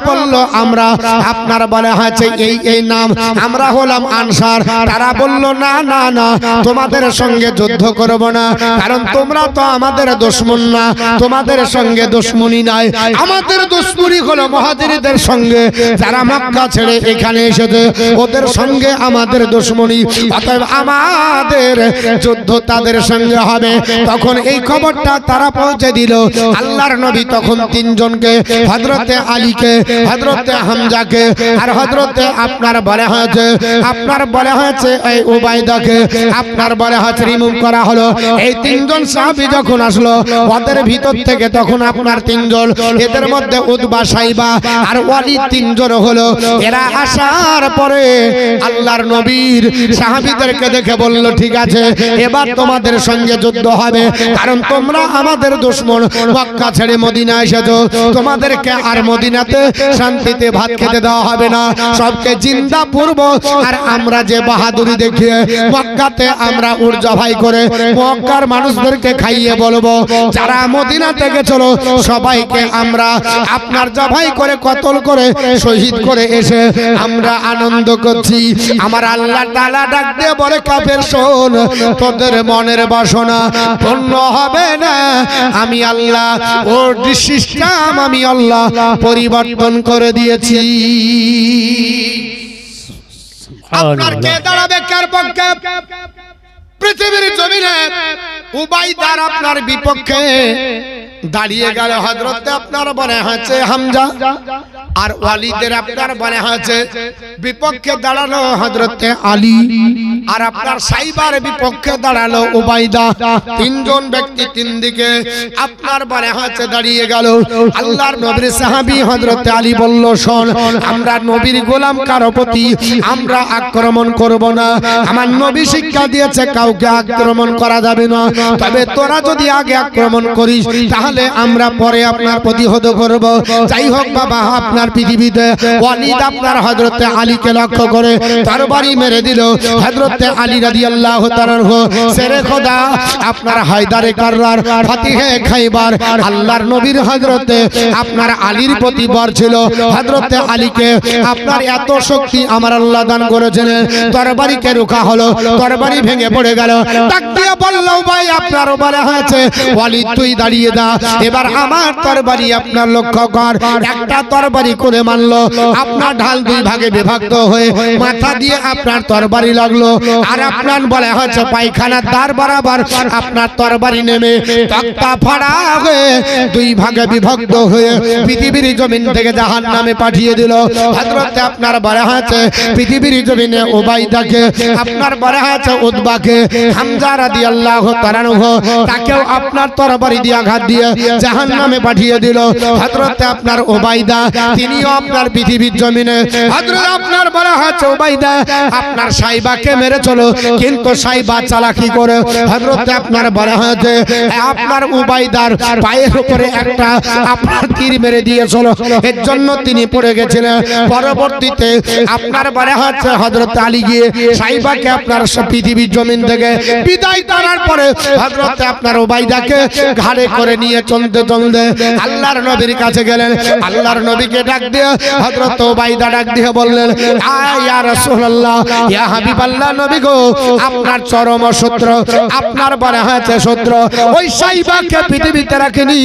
বলল আমরা আপনার বলা হয়েছে এই নাম, আমরা হলাম আনসার। তারা বলল না না না, তোমাদের সঙ্গে যুদ্ধ করব না, কারণ তোমরা তো আমাদের দুশমন না, তোমাদের সঙ্গে দুশমনি নাই। আমাদের দুশমনি হলো মুহাজিরদের সঙ্গে, যারা মক্কা ছেড়ে এখানে এসেছে ওদের সঙ্গে আমাদের দুশমনি, অতএব আমাদের যুদ্ধ তাদের সঙ্গে হবে। তখন এই খবরটা তারা পৌঁছে দিল। আল্লাহর নবী তখন 3 জনকে, হযরতে আলীকে, হযরতে হামজাকে আর হযরতে আপনার বলা হয়েছে এই উবাইদাকে আপনার বলা হয়েছে রিমুভ করা হলো। এই 3 জন সাহাবী যখন আসলো ওদের ভিতর থেকে, তখন আপনার 3 জন, এদের মধ্যে উতবা সাইবা আর ওয়ালিদ 3 জন হলো। এরা আসার পরে আল্লাহর নবীর সাহাবীদেরকে দেখে বলল ঠিক আছে, এবার তোমাদের সঙ্গে যুদ্ধ হবে, কারণ তোমরা আমাদের দুশমন, মক্কা ছেড়ে মদিনা এসেছো, তোমাদেরকে আর মদিনাতে শান্তিতে ভাত খেতে দেওয়া হবে না, সবকে জিন্দা পূর্ব। আর আমরা যে বাহাদুরি দেখিয়ে মক্কাতে আমরা উট জবাই করে মক্কার মানুষদেরকে খাইয়ে বলবো, যারা মদিনা থেকে চলো সবাইকে আমরা আপনার জবাই করে কতল করে শহীদ করে করে এসে আমরা আনন্দ করছি। আমার আল্লাহ তাআলা ডাক দিয়ে বলে কাফের শোন, তোদের মনের বাসনা পূর্ণ হবে না। আমি আল্লাহ ওর সিস্টেম আমি আল্লাহ পরিবর্তন করে দিয়েছি। আপনার কে দাঁড়াবে কার পক্ষে? পৃথিবীর জমিনে উবাইদার আপনার বিপক্ষে দাঁড়িয়ে গেল হযরতে আপনার মনে হচ্ছে হামজা, আর ওয়ালিদের আপনার মনে হচ্ছে বিপক্ষে দাঁড়ালো হযরতে আলী, আর আপনার সাইবার বিপক্ষে দাঁড়ালো উবাইদা। তিনজন ব্যক্তি তিন দিকে আপনার মনে হচ্ছে দাঁড়িয়ে গেল। আল্লাহর নবীর সাহাবী হযরতে আলী বলল, শোন, আমরা নবীর গোলাম, কারো প্রতি আমরা আক্রমণ করব না। আমার নবী শিক্ষা দিয়েছে কাউকে আক্রমণ করা যাবে না, তবে তোরা যদি আগে আক্রমণ করিস তাহলে আমরা পরে আপনার প্রতিহত করব। যাই হোক বাবা, আপনার পৃথিবীতে ওয়ালিদ আপনার হযরতে আলীকে লক্ষ্য করে তরবারি মেরে দিল। হযরতে আলী রাদিয়াল্লাহু তাআলা শেরে খোদা আপনার হায়দারে কাররার ফাতিহে খাইবার আল্লাহর নবীর হযরতে আপনার আলীর প্রতি বর ছিল। হযরতে আলীকে আপনার এত শক্তি আমার আল্লাহ দান করেছেন, তরবারিকে রোকা হলো, তরবারি ভেঙে পড়ে গেল। ডাক দিয়ে বলল, ভাই আপনার বলা হয়েছে ওয়ালিদ তুই দাঁড়িয়ে দা, এবার আমার তরবারি আপনার লক্ষ্য কর। একটা তরবারি করে মানলো, আপনার ঢাল দুই ভাগে বিভক্ত হয়ে মাথা দিয়ে আপনার তরবারি লাগলো, আর আপনার বলা হয়েছে পায়খানার দ্বার বরাবর আপনার তরবারি নেমে তক্তা ফাড়া হয়ে দুই ভাগে বিভক্ত হয়ে পৃথিবীর জমিন থেকে জাহান্নামে পাঠিয়ে দিল। হযরতে আপনার বলা হয়েছে পৃথিবীর জমিনে উবাইদাকে, আপনার বলা হয়েছে উতবাকে, হামজা রাদিয়াল্লাহু তাআলা তাকেও আপনার তরবারি দিয়ে আঘাত দিয়ে জাহান্নামে পাঠিয়ে দিল। হযরতে আপনার উবাইদা তিনিও আপনার পৃথিবীর জমিনে, হযরত আপনার বলা হয়েছে উবাইদা আপনার সাইবাকে মেরে চলো, কিন্তু সাইবা চালাকি করে হযরতে আপনার বলা হয়েছে আপনার উবাইদার পায়ের উপরে একটা আপনার তীর মেরে দিয়েছিল, এর জন্য তিনি পড়ে গেছিলেন। পরবর্তীতে আপনার বলা হয়েছে হযরত আলী গিয়ে সাইবাকে আপনার পৃথিবীর জমিন থেকে বিদায় করার পরে হযরতে আপনার উবাইদাকে ঘাড়ে করে নিয়ে চলতে চলতে আল্লাহর নবীর কাছে গেলেন। আল্লাহর নবীকে ডাক দিয়ে হযরত উবাইদা ডাক দিয়ে বললেন, ইয়া রাসূলুল্লাহ, ইয়া হাবিবাল্লাহ, নবী গো, আপনার চরম শত্রু, আপনার বলা হয়েছে শত্রু ওই সাইবাকে পৃথিবীতে রাখেনি,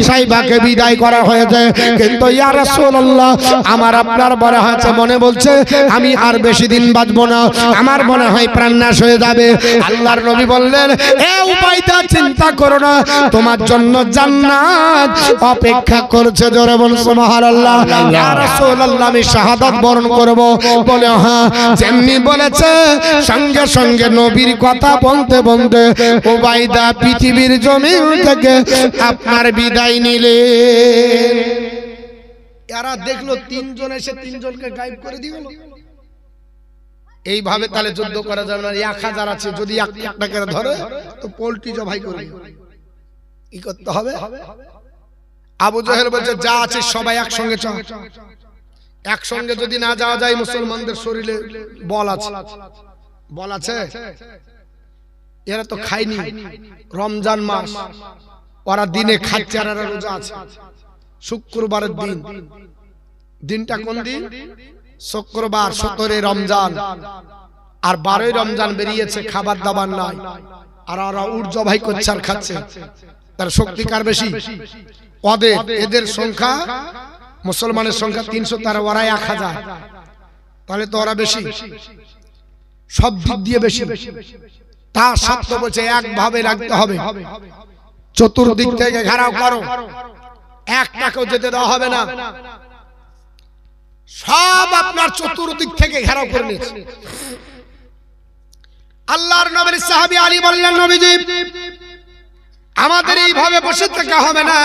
সাইবাকে বিদায় করা হয়েছে, কিন্তু ইয়া রাসূলুল্লাহ আমার আপনার বলা হয়েছে মনে বলছে আমি আর বেশি দিন বাঁচব না, আমার মনে হয় প্রাণ নাশ হয়ে যাবে। আল্লাহর নবী বললেন, এ উবাইদা চিন্তা করো না, তোমার জন্য জান্নাত অপেক্ষা করছে। জোরে বলুন সুবহানাল্লাহ। ইয়া রাসূলুল্লাহ আমি শাহাদাত বরণ করব। বলে হ্যাঁ, যেমনি বলেছে সঙ্গে সঙ্গে নবীর কথা বলতে বলতে উবাইদা পৃথিবীর জমিন থেকে আপনার বিদায় নিলেন। এরা দেখলো তিনজন এসে তিনজনকে গায়েব করে দিল। এইভাবে তাহলে যুদ্ধ করা যাবে না। 1000 আছে, যদি একটাকে ধরে তো পোল্ট্রি জবাই করবে। কি করতে হবে? আবু জাহেল বলছে যা আছে সবাই একসঙ্গে চল। একসঙ্গে যদি না যাওয়া যায়, মুসলমানদের শরীরে বল আছে, বল আছে, এরা তো খায়নি, রমজান মাস, ওরা দিনে খাচ্ছে আর এরা রোজা আছে। শুক্রবারের দিন, দিনটা কোন দিন? শুক্রবার, 17 রমজান, আর 12 রমজান বেরিয়েছে, খাবার দাবার নাই, আর ওরা উট জবাই করছে আর খাচ্ছে। তার শক্তি কার বেশি? ওদের। এদের সংখ্যা, মুসলমানের সংখ্যা 300, তারা ওরা 1000, তাহলে তো ওরা বেশি, সব দিক দিয়ে বেশি। তা সত্য বলছে একভাবে রাখতে হবে, চতুর্দিক থেকে ঘেরাও করো, একটাকেও যেতে দেওয়া হবে না, সব আপনার চতুর্দিক থেকে ঘেরাও করে নিয়েছে। আল্লাহর নবীর সাহাবী আলী বললেন, নবীজি আমাদের এইভাবে বসে থাকা হবে না,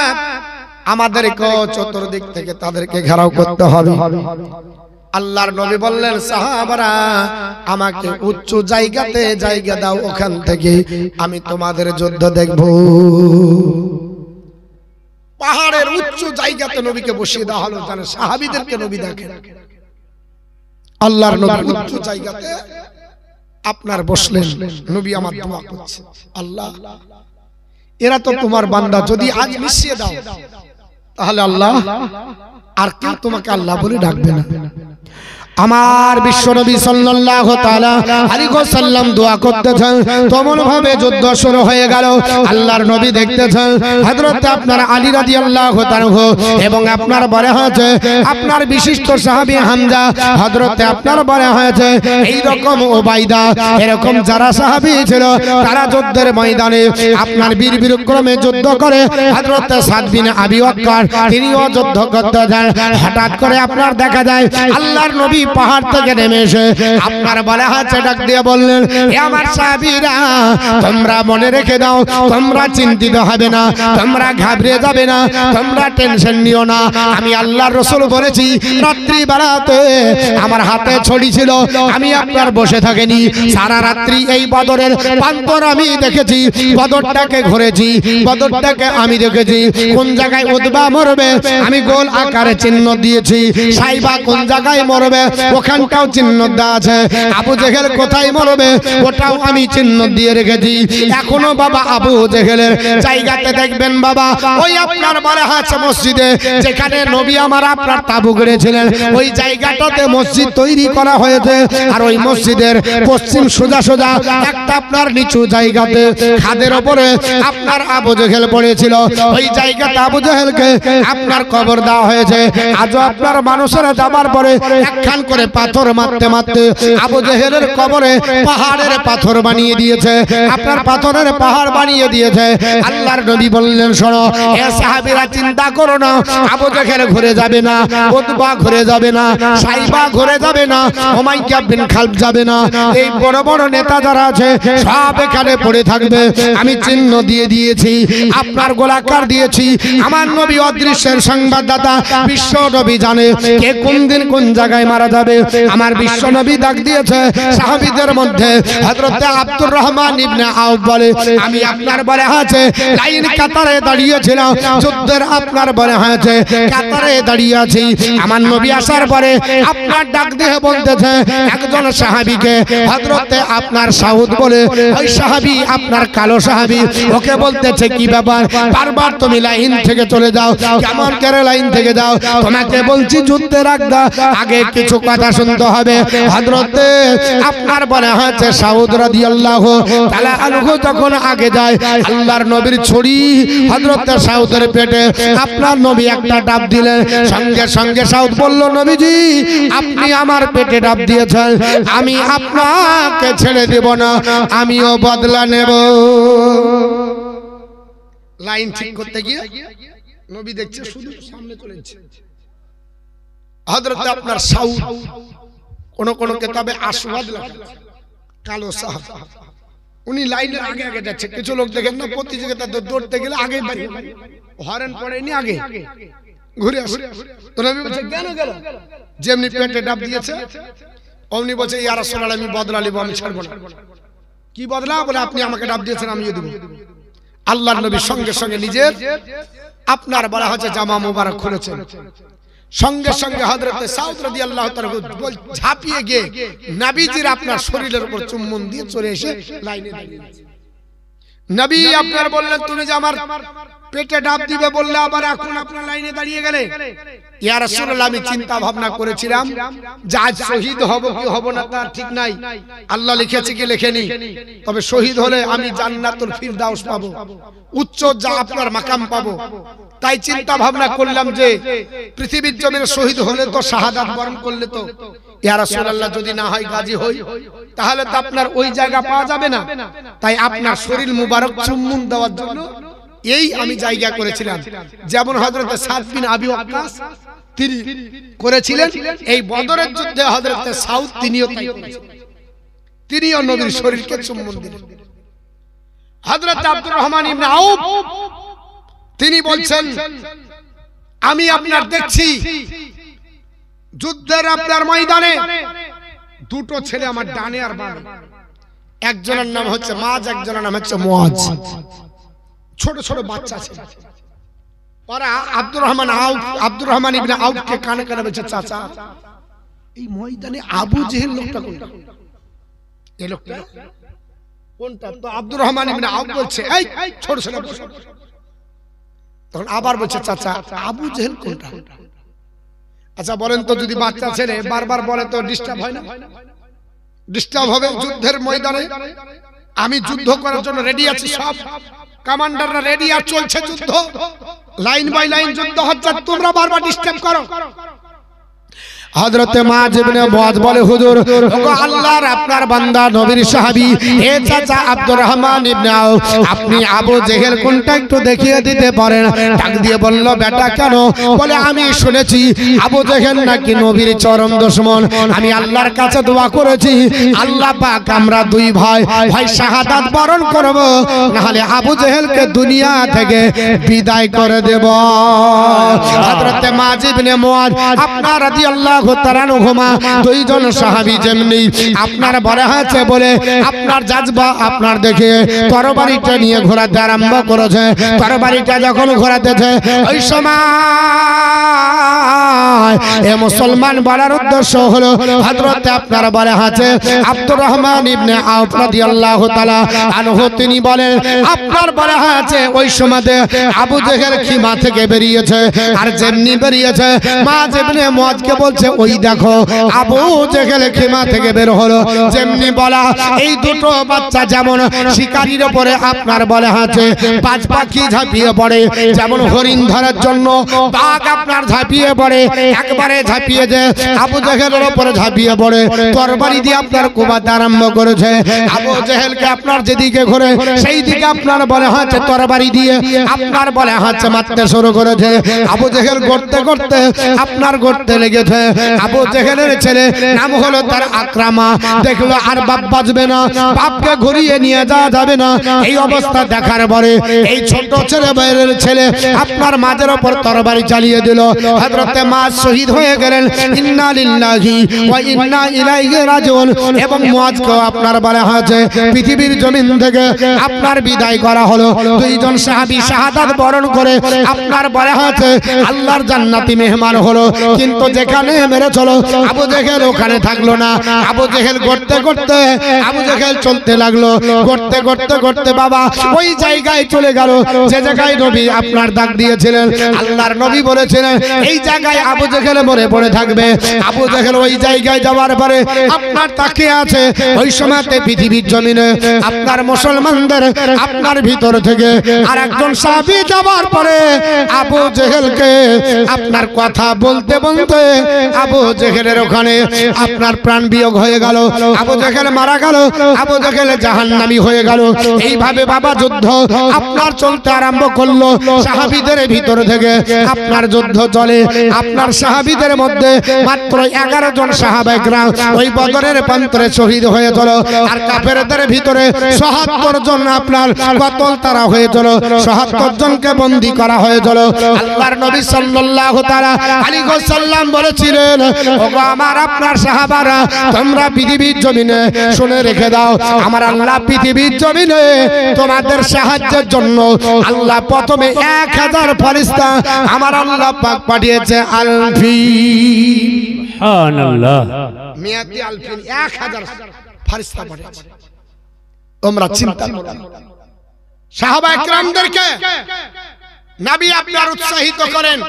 আমাদেরকে চতুর্দিক থেকে তাদেরকে ঘেরাও করতে হবে। আল্লাহর নবী বললেন, সাহাবারা আমাকে উচ্চ জায়গাতে জায়গা দাও, ওখান থেকে আমি তোমাদের যুদ্ধ দেখব। পাহাড়ের উচ্চ জায়গাতে নবীকে বসিয়ে দেওয়া হলো, যেন সাহাবীদেরকে নবী দেখেন। আল্লাহর নবী উচ্চ জায়গাতে আপনার বসলেন, নবী আমার দোয়া করছে, আল্লাহ এরা তো তোমার বান্দা, যদি আজ মিশিয়ে দাও তাহলে আল্লাহ আর কেউ তোমাকে আল্লাহ বলে ডাকবে না। আমার বিশ্বনবী সাল্লাল্লাহু তাআলা আলাইহি ওয়াসাল্লাম দোয়া করতেছেন, তেমন ভাবে যুদ্ধ শুরু হয়ে গেল। আল্লাহর নবী দেখতেছেন হযরত আপনার আলী রাদিয়াল্লাহু তাআলা এবং আপনার বলে হয়েছে আপনার বিশিষ্ট সাহাবী হামজা, হযরত আপনার বলে হয়েছে এই রকম ওবাইদা, এরকম যারা সাহাবী ছিল তারা যুদ্ধের ময়দানে আপনার বীর বিক্রমে যুদ্ধ করে। হযরত সাদ বিন আবি ওয়াক্কাস তিনিও যুদ্ধ করতে যান। হঠাৎ করে আপনার দেখা যায় আল্লাহর নবী পাহাড় থেকে নেমে এসে আপনার বলে হাতে ডাক দিয়ে বললেন, হে আমার সাহাবীরা, তোমরা মনে রেখে দাও, তোমরা চিন্তিত হবে না, তোমরা ঘাবড়ে যাবে না, তোমরা টেনশন নিও না। আমি আল্লাহর রাসূল বলেছি রাত্রি বেলাতে আমার হাতে ছড়ি ছিল, আমি আপনার বসে থাকিনি, সারা রাত্রি এই বদরের প্রান্তর আমি দেখেছি, বদরটাকে ঘুরেছি, বদরটাকে আমি দেখেছি। কোন জায়গায় উতবা মরবে আমি গোল আকারে চিহ্ন দিয়েছি, সাইবা কোন জায়গায় মরবে ওখানটাও চিহ্ন দেওয়া আছে, আবু জেহেল কোথায় মরবে ওটাও আমি চিহ্ন দিয়ে রেখেছি। এখনো বাবা আবু জেহেলের জায়গাতে দেখবেন বাবা ওই আপনার বলা আছে মসজিদে যেখানে নবী আমার আপনার তাবু গড়েছিলেন ওই জায়গাটাতে মসজিদ তৈরি করা হয়েছে। আর ওই মসজিদের পশ্চিম সোজা সোজা একটা আপনার নিচু জায়গাতে খাদের উপরে আপনার আবু জেহেল পড়েছিল, ওই জায়গাতে আবু জেহেলকে আপনার কবর দেওয়া হয়েছে। আজও আপনার মানুষেরা যাবার পরে একখান করে পাথর মারতে মারতে আবু জেহেলের কবরে পাহাড়ের পাথর বানিয়ে দিয়েছে, আপনার পাথরের পাহাড় বানিয়ে দিয়েছে। আল্লাহর নবী বললেন, শোনো হে সাহাবীরা, চিন্তা করো না, আবু জেহেল ঘুরে যাবে না, উতবা ঘুরে যাবে না, সাইবা ঘুরে যাবে না, উমাইয়া বিন খালব যাবে না, এই বড় বড় নেতা যারা আছে সব এখানে পড়ে থাকবে। আমি চিহ্ন দিয়ে দিয়েছি, আপনার গোলাকার দিয়েছি। আমার নবী অদৃশ্যের সংবাদদাতা, বিশ্ব নবী জানে কে কোন দিন কোন জায়গায় মারা যাবে। আমার বিশ্ব নবী ডাক দিয়েছে সাহাবীদের মধ্যে হযরত আব্দুর রহমান ইবনে আউফ বলে, আমি আপনার বলে আছে লাইন কাতারে দাঁড়িয়েছিলাম, যুদ্ধের আপনার বলে আছে কাতারে দাঁড়িয়ে আছি। আমার নবী আসার পরে আপনার ডাক দিয়ে বলতেছে একজন সাহাবীকে, হযরত আপনার সাউদ বলে ওই সাহাবী আপনার কালো সাহাবী, ওকে বলতেছে কি ব্যাপার বারবার তুমি লাইন থেকে চলে যাও, কেমন করে লাইন থেকে যাও, তোমাকে বলছি যুদ্ধে রাখবা, আগে কিছু কথা শুনতে হবে। হযরত আপনার বলে হচ্ছে সাউদ রাদিয়াল্লাহু তাআলা আনহু যখন আগে যায় আল্লাহর নবীর ছড়ি হযরত সাউদের পেটে আপনার নবী একটা ডাব দিলেন, সঙ্গে সঙ্গে সাউদ বলল, নবীজি আপনি আমার পেটে ডাব দিয়েছেন, আমি আপনাকে ছেড়ে দেব না, আমিও বদলা নেব। লাইন ঠিক করতে গিয়ে নবী দেখছে শুধু সামনে চলেছে। হযরত আপনার সাউদ কোন কোন কিতাবে আসওয়াদ লেখা কালো সাহাবা, উনি লাইনের আগে আগে যাচ্ছে। কিছু লোক দেখেন না প্রতিযোগিতাতে দৌড়তে গেলে আগে বাড়ি হরেন পড়েনি আগে ঘুরে আসে। তো নবী বলছে কেন গেল, যেমনি পেটে ডাব দিয়েছে অমনি বলছে ইয়া রাসূলুল্লাহ আমি বদলা নিব, আমি ছাড়ব না। কি বদলা? বলে আপনি আমাকে ডাব দিয়েছেন আমিও দেব। আল্লাহর নবী সঙ্গে সঙ্গে নিজের আপনার বলা হচ্ছে জামা মোবারক খুলেছেন, সঙ্গে সঙ্গে হযরত সাউদ রাদিয়াল্লাহু তাআলা ঝাঁপিয়ে গিয়ে নবীজির আপনার শরীরের উপর চুম্বন দিয়ে চলে এসে লাইনে দাঁড়িয়ে গেছে। নবী আপনার বললেন তুমি যে আমার পেটে ডাব দিবে বললে আবার এখন আপনার লাইনে দাঁড়িয়ে গেলে। ইয়া রাসূলুল্লাহ আমি চিন্তা ভাবনা করেছিলাম যে আজ শহীদ হব কি হব না তার ঠিক নাই, আল্লাহ লিখেছে কি লেখেনি, তবে শহীদ হলে আমি জান্নাতুল ফিরদাউস পাবো, উচ্চ যা আপনার মাকাম পাবো। তাই চিন্তা ভাবনা করলাম যে পৃথিবীর জমিনে শহীদ হলে তো শাহাদাত বরণ করলে তো ইয়া রাসূলুল্লাহ যদি না হয় গাজী হই তাহলে তো আপনার ওই জায়গা পাওয়া যাবে না, তাই আপনার শরীর মুবারক চুম্বন দেওয়ার জন্য এই আমি জায়গা করেছিলাম। যেমন হযরত সাদ বিন আবি ওয়াক্কাস তিনি করেছিলেন, এই বদরের যুদ্ধে হযরত সাউদ তিনিও তাই করেছিলেন, তিনিও নবীর শরীরকে চুম্বন দিলেন। হযরত আব্দুর রহমান ইবনে আউফ তিনি বলছেন আমি আপনার দেখছি যুদ্ধের আপনার ময়দানে দুটো ছেলে আমার ডানে আর বামে, একজনের নাম হচ্ছে মাজ, একজনের নাম হচ্ছে মুআজ, ছোট ছোট বাচ্চা ছিল। ওরা আব্দুর রহমান ইবনে আউফকে কানে কানে বলছে চাচা এই ময়দানে আবু জেহেল লোকটা কোনটা, এই লোকটা কোনটা? তো আব্দুর রহমান ইবনে আউফ বলছে এই ছোট ছোট, তখন আবার বলছে চাচা আবু জেহেল কোনটা? আচ্ছা বলেন তো, যদি বাচ্চা ছেলে বারবার বলে তো ডিস্টার্ব হয় না? ডিস্টার্ব হবে। যুদ্ধের ময়দানে আমি যুদ্ধ করার জন্য রেডি আছি, সব কমান্ডাররা রেডি, আর চলছে যুদ্ধ, লাইন বাই লাইন যুদ্ধ হচ্ছে, তোমরা বারবার ডিস্টার্ব করো। হযরতে মুআয ইবনে মুআয বলে, হুজুর ওগো আল্লাহর আপনার বান্দা নবীর সাহাবী হে চাচা আব্দুর রহমান ইবনে আউফ, আপনি আবু জেহেল কোনটা একটু দেখিয়ে দিতে পারেন? ডাক দিয়ে বলল, বেটা কেন? বলে, আমি শুনেছি আবু জেহেল নাকি নবীর চরম দুশমন। আমি আল্লাহর কাছে দোয়া করেছি, আল্লাহ পাক আমরা দুই ভাই ভাই শাহাদাত বরণ করব, না হলে আবু জেহেলকে দুনিয়া থেকে বিদায় করে দেব। হযরতে মুআয ইবনে মুআয আপনার রাদিয়াল্লাহু তাআলা আনহুমা দুইজন সাহাবী যেমনি আপনার বলা আছে বলে আপনার জাজবা আপনার দেখে তরবারিটা নিয়ে ঘোরাতে আরম্ভ করেছে। তরবারিটা যখন ঘোরাতেছে ওই সময় এ মুসলমান বলার উদ্দেশ্য হলো হযরত আপনার বলা আছে আব্দুর রহমান ইবনে আউফ রাদিয়াল্লাহু তাআলা আনহু, তিনি বলেন আপনার বলা আছে ওই সময়তে আবু জেহেল খিমা থেকে বেরিয়েছে, আর যেমনি বেরিয়েছে মুআয ইবনে মুআযকে বলছে, ওই দেখো আবু জেহেল খিমা থেকে বের হলো। যেমনি বলা এই দুটো বাচ্চা যেমন শিকারীর উপরে আপনার বলা আছে পাঁচ পাখি ঝাঁপিয়ে পড়ে, যেমন হরিণ ধরার জন্য বাঘ আপনার ঝাঁপিয়ে পড়ে, একবারে ঝাঁপিয়ে যে আবু জেহেলের উপরে ঝাঁপিয়ে পড়ে তরবারি দিয়ে আপনার কোবাতে আরম্ভ করেছে। আবু জেহেলকে আপনার যেদিকে ঘুরে সেই দিকে আপনার বলে হচ্ছে তরবারি দিয়ে আপনার বলে হচ্ছে মারতে শুরু করেছে। আবু জেহেল গড়তে গড়তে আপনার গড়তে লেগেছে। আবু জেহেলের ছেলে নাম হলো তার আকরামা, দেখলো আর বাপ বাঁচবে না, বাপকে ঘুরিয়ে নিয়ে যাওয়া যাবে না। এই অবস্থা দেখার পরে এই ছোট ছেলে বাইরের ছেলে আপনার মাঝের উপর তরবারি চালিয়ে দিল। হযরতে মুআয শহীদ হয়ে গেলেন। ইন্না লিল্লাহি ওয়া ইন্না ইলাইহি রাজিউন। এবং মুআযকে আপনার বলা হয়েছে পৃথিবীর জমিন থেকে আপনার বিদায় করা হলো। দুইজন সাহাবী শাহাদাত বরণ করে আপনার বলা হয়েছে আল্লাহর জান্নাতি মেহমান হলো। কিন্তু যেখানে মেরে চলো আবু জেহেল ওখানে থাকলো না। আবু জেহেল গড়তে গড়তে আবু জেহেল চলতে লাগলো, গড়তে গড়তে গড়তে বাবা ওই জায়গায় চলে গেল যে জায়গায় নবী আপনার ডাক দিয়েছিলেন। আল্লাহর নবী বলেছিলেন এই জায়গায় আবু জেহেল মরে পড়ে থাকবে। আবু জেহেল ওই জায়গায় যাওয়ার পরে আপনার তাকিয়ে আছে। ওই সময়তে পৃথিবীর জমিনে আপনার মুসলমানদের আপনার ভিতর থেকে আর একজন সাহাবী যাওয়ার পরে আবু জেহেলকে আপনার কথা বলতে বলতে আবু জেহেলের ওখানে আপনার প্রাণ বিয়োগ হয়ে গেল। আবু জেহেল মারা গেল, আবু জেহেল জাহান্নামী হয়ে গেল। এইভাবে বাবা যুদ্ধ আপনার চলতে আরম্ভ করলো সাহাবীদের ভিতর থেকে। আপনার যুদ্ধ চলে। আপনার সাহাবীদের মধ্যে মাত্র 11 জন সাহাবায়ে কেরাম ওই বদরের প্রান্তরে শহীদ হয়ে গেল। আর কাফেরদের ভিতরে ৭৭ জন আপনার কতল তারা হয়ে গেল। ৭৭ জনকে বন্দী করা হয়ে গেল। আল্লাহর নবী সাল্লাল্লাহু তাআলা আলাইহি ওয়াসাল্লাম বলেছিলেন, ওগো আমার আপনার সাহাবারা তোমরা পৃথিবীর জমিনে শুনে রেখে দাও, আমার আল্লাহ পৃথিবীর জমিনে তোমাদের সাহায্যের জন্য আল্লাহ প্রথমে 1000 ফেরেশতা আমার আল্লাহ পাক পাঠিয়েছে। আলফিন, সুবহানাল্লাহ, মিয়াতি আলফিন 1000 ফেরেশতা পাঠিয়েছে। তোমরা চিন্তা করো সাহাবায়ে কেরামদেরকে নবী আপনার উৎসাহিত করেন।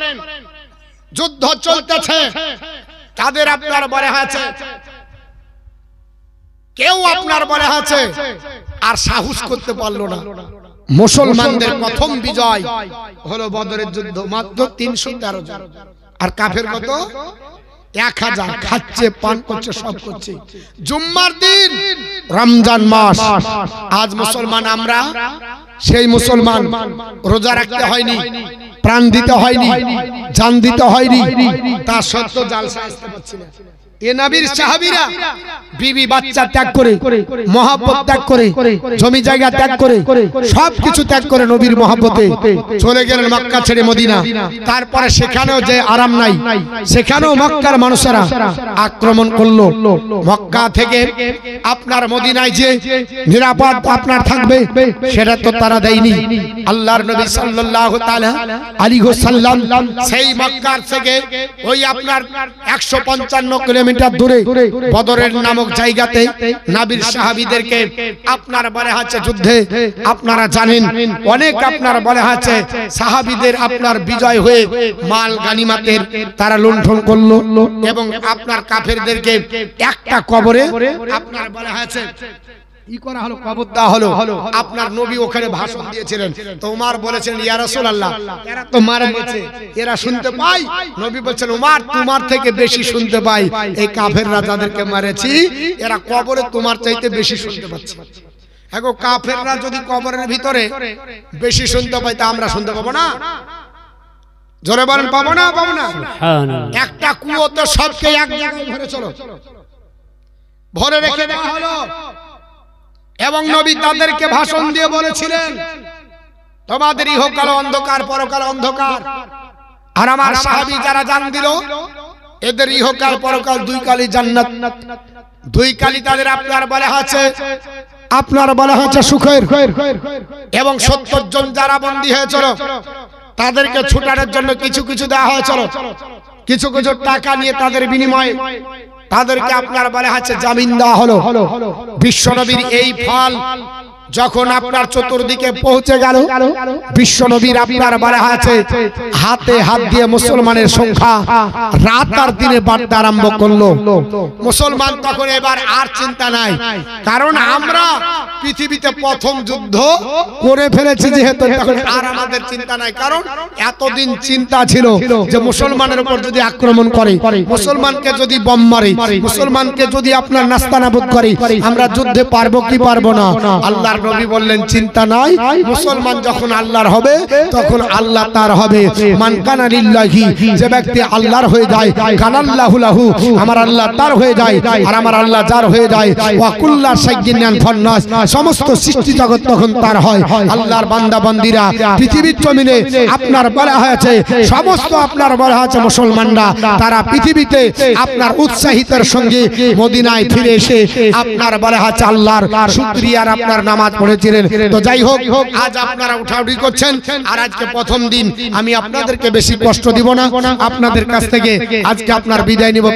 যুদ্ধ চলতেছে, তাদের আপনার বলে আছে কেউ আপনার বলে আছে আর সাহস করতে পারলো না। মুসলমানদের প্রথম বিজয় হলো বদরের যুদ্ধ, মাত্র 313 জন। আর কাফের কত? 1000। খাচ্ছে, পান করছে, সব করছে। জুম্মার দিন, রমজান মাস। আজ মুসলমান আমরা সেই মুসলমান, রোজা রাখতে হয়নি, প্রাণ দিতে হয়নি, জান দিতে হয়নি, তা সত্ত্বেও জালসা আসতে পারছি না। এ নবীর সাহাবীরা বিবি বাচ্চা ত্যাগ করে, মহব্বত ত্যাগ করে, জমি জায়গা ত্যাগ করে, সবকিছু ত্যাগ করে নবীর মহব্বতে চলে গেলেন মক্কা ছেড়ে মদিনা। তারপরে সেখানেও যে আরাম নাই, সেখানেও মক্কার মানুষেরা আক্রমণ করলো। মক্কা থেকে আপনার মদিনায় যে নিরাপদ আপনার থাকবে সেটা তো তারা দেয়নি। আল্লাহর নবী সাল্লাল্লাহু তাআলা আলাইহি ওয়াসাল্লাম সেই মক্কার থেকে ওই আপনার 155 কিলোমিটার কিলোমিটার দূরে বদরের নামক জায়গাতে নবীর সাহাবীদেরকে আপনার বলে হচ্ছে যুদ্ধে আপনারা জানেন অনেক আপনার বলে হচ্ছে সাহাবীদের আপনার বিজয় হয়ে মাল গানিমাতের তারা লুণ্ঠন করলো এবং আপনার কাফেরদেরকে একটা কবরে আপনার বলে হচ্ছে কি করা হলো, কবর দেওয়া হলো। আপনার নবী ওখানে ভাষণ দিয়েছিলেন, তো উমর বলেছেন ইয়া রাসূলুল্লাহ এরা তো মারা গেছে, এরা শুনতে পাই। নবী বলেছেন উমর তোমার থেকে বেশি শুনতে পাই, এই কাফেররা যাদেরকে মেরেছি এরা কবরে তোমার চাইতে বেশি শুনতে পাচ্ছে। এখন কাফেররা যদি কবরের ভিতরে বেশি শুনতে পাই তা আমরা শুনতে পাবো না? জোরে বলেন পাবো না? পাবো না? একটা কুয়োতে সবকে এক জায়গায় ভরে চলো, ভরে রেখে দেওয়া হলো এবং নবী তাদেরকে ভাষণ দিয়ে বলেছিলেন তোমাদের ইহকাল অন্ধকার পরকাল অন্ধকার। আর আমার সাহাবী যারা জান দিল এদের ইহকাল পরকাল দুই কালই জান্নাত, দুই কালই তাদের আপনার বলে আছে আপনার বলা হচ্ছে সুখের। এবং 70 জন যারা বন্দী হয়েছিল তাদেরকে ছুটানোর জন্য কিছু কিছু দেওয়া হয়েছিল, কিছু কিছু টাকা নিয়ে তাদের বিনিময়ে তাদেরকে আপনার বলে হচ্ছে জামিন দেওয়া হলো। বিশ্বনবীর এই ফল যখন আপনার চতুর্দিকে পৌঁছে গেল, বিশ্বনবীর আপনার বলা আছে হাতে হাত দিয়ে মুসলমানের সংখ্যা রাত আর দিনে বাড়তে আরম্ভ করলো। মুসলমান তখন এবার আর চিন্তা নাই, কারণ আমরা পৃথিবীতে প্রথম যুদ্ধ করে ফেলেছি যেহেতু তখন আর আমাদের চিন্তা নাই। কারণ এতদিন চিন্তা ছিল যে মুসলমানের উপর যদি আক্রমণ করে, মুসলমানকে যদি বম মারে, মুসলমানকে যদি আপনার নাস্তানাবুদ করে, আমরা যুদ্ধে পারবো কি পারবো না। আল্লাহ নবী বললেন চিন্তা নাই, মুসলমান যখন আল্লাহর হবে তখন আল্লাহ তার হবে। মান কানা লিল্লাহি, যে ব্যক্তি আল্লাহর হয়ে যায়, কানাল্লাহু লাহু, আমার আল্লাহ তার হয়ে যায়, আর আমার আল্লাহ যার হয়ে যায়। ওয়া কুল্লা শাইইন ফান্নাস, সমস্ত সৃষ্টি জগৎ তখন তার হয়। আল্লাহর বান্দা বান্দীরা পৃথিবীর জমিনে আপনার বলা হয়েছে সমস্ত আপনার বলা হয়েছে মুসলমানরা তারা পৃথিবীতে আপনার উৎসাহিতের সঙ্গে মদিনায় ফিরে এসে আপনার বলা হয়েছে আল্লাহর শুকরিয়ার আপনার নামাজ পড়েছিলেন। তো যাই হোক আজ আপনারা উঠাউঠি করছেন, আর আজকে প্রথম দিন আমি আপনাদেরকে বেশি কষ্ট দিব না, আপনাদের কাছ থেকে আজকে আপনার বিদায় নিব।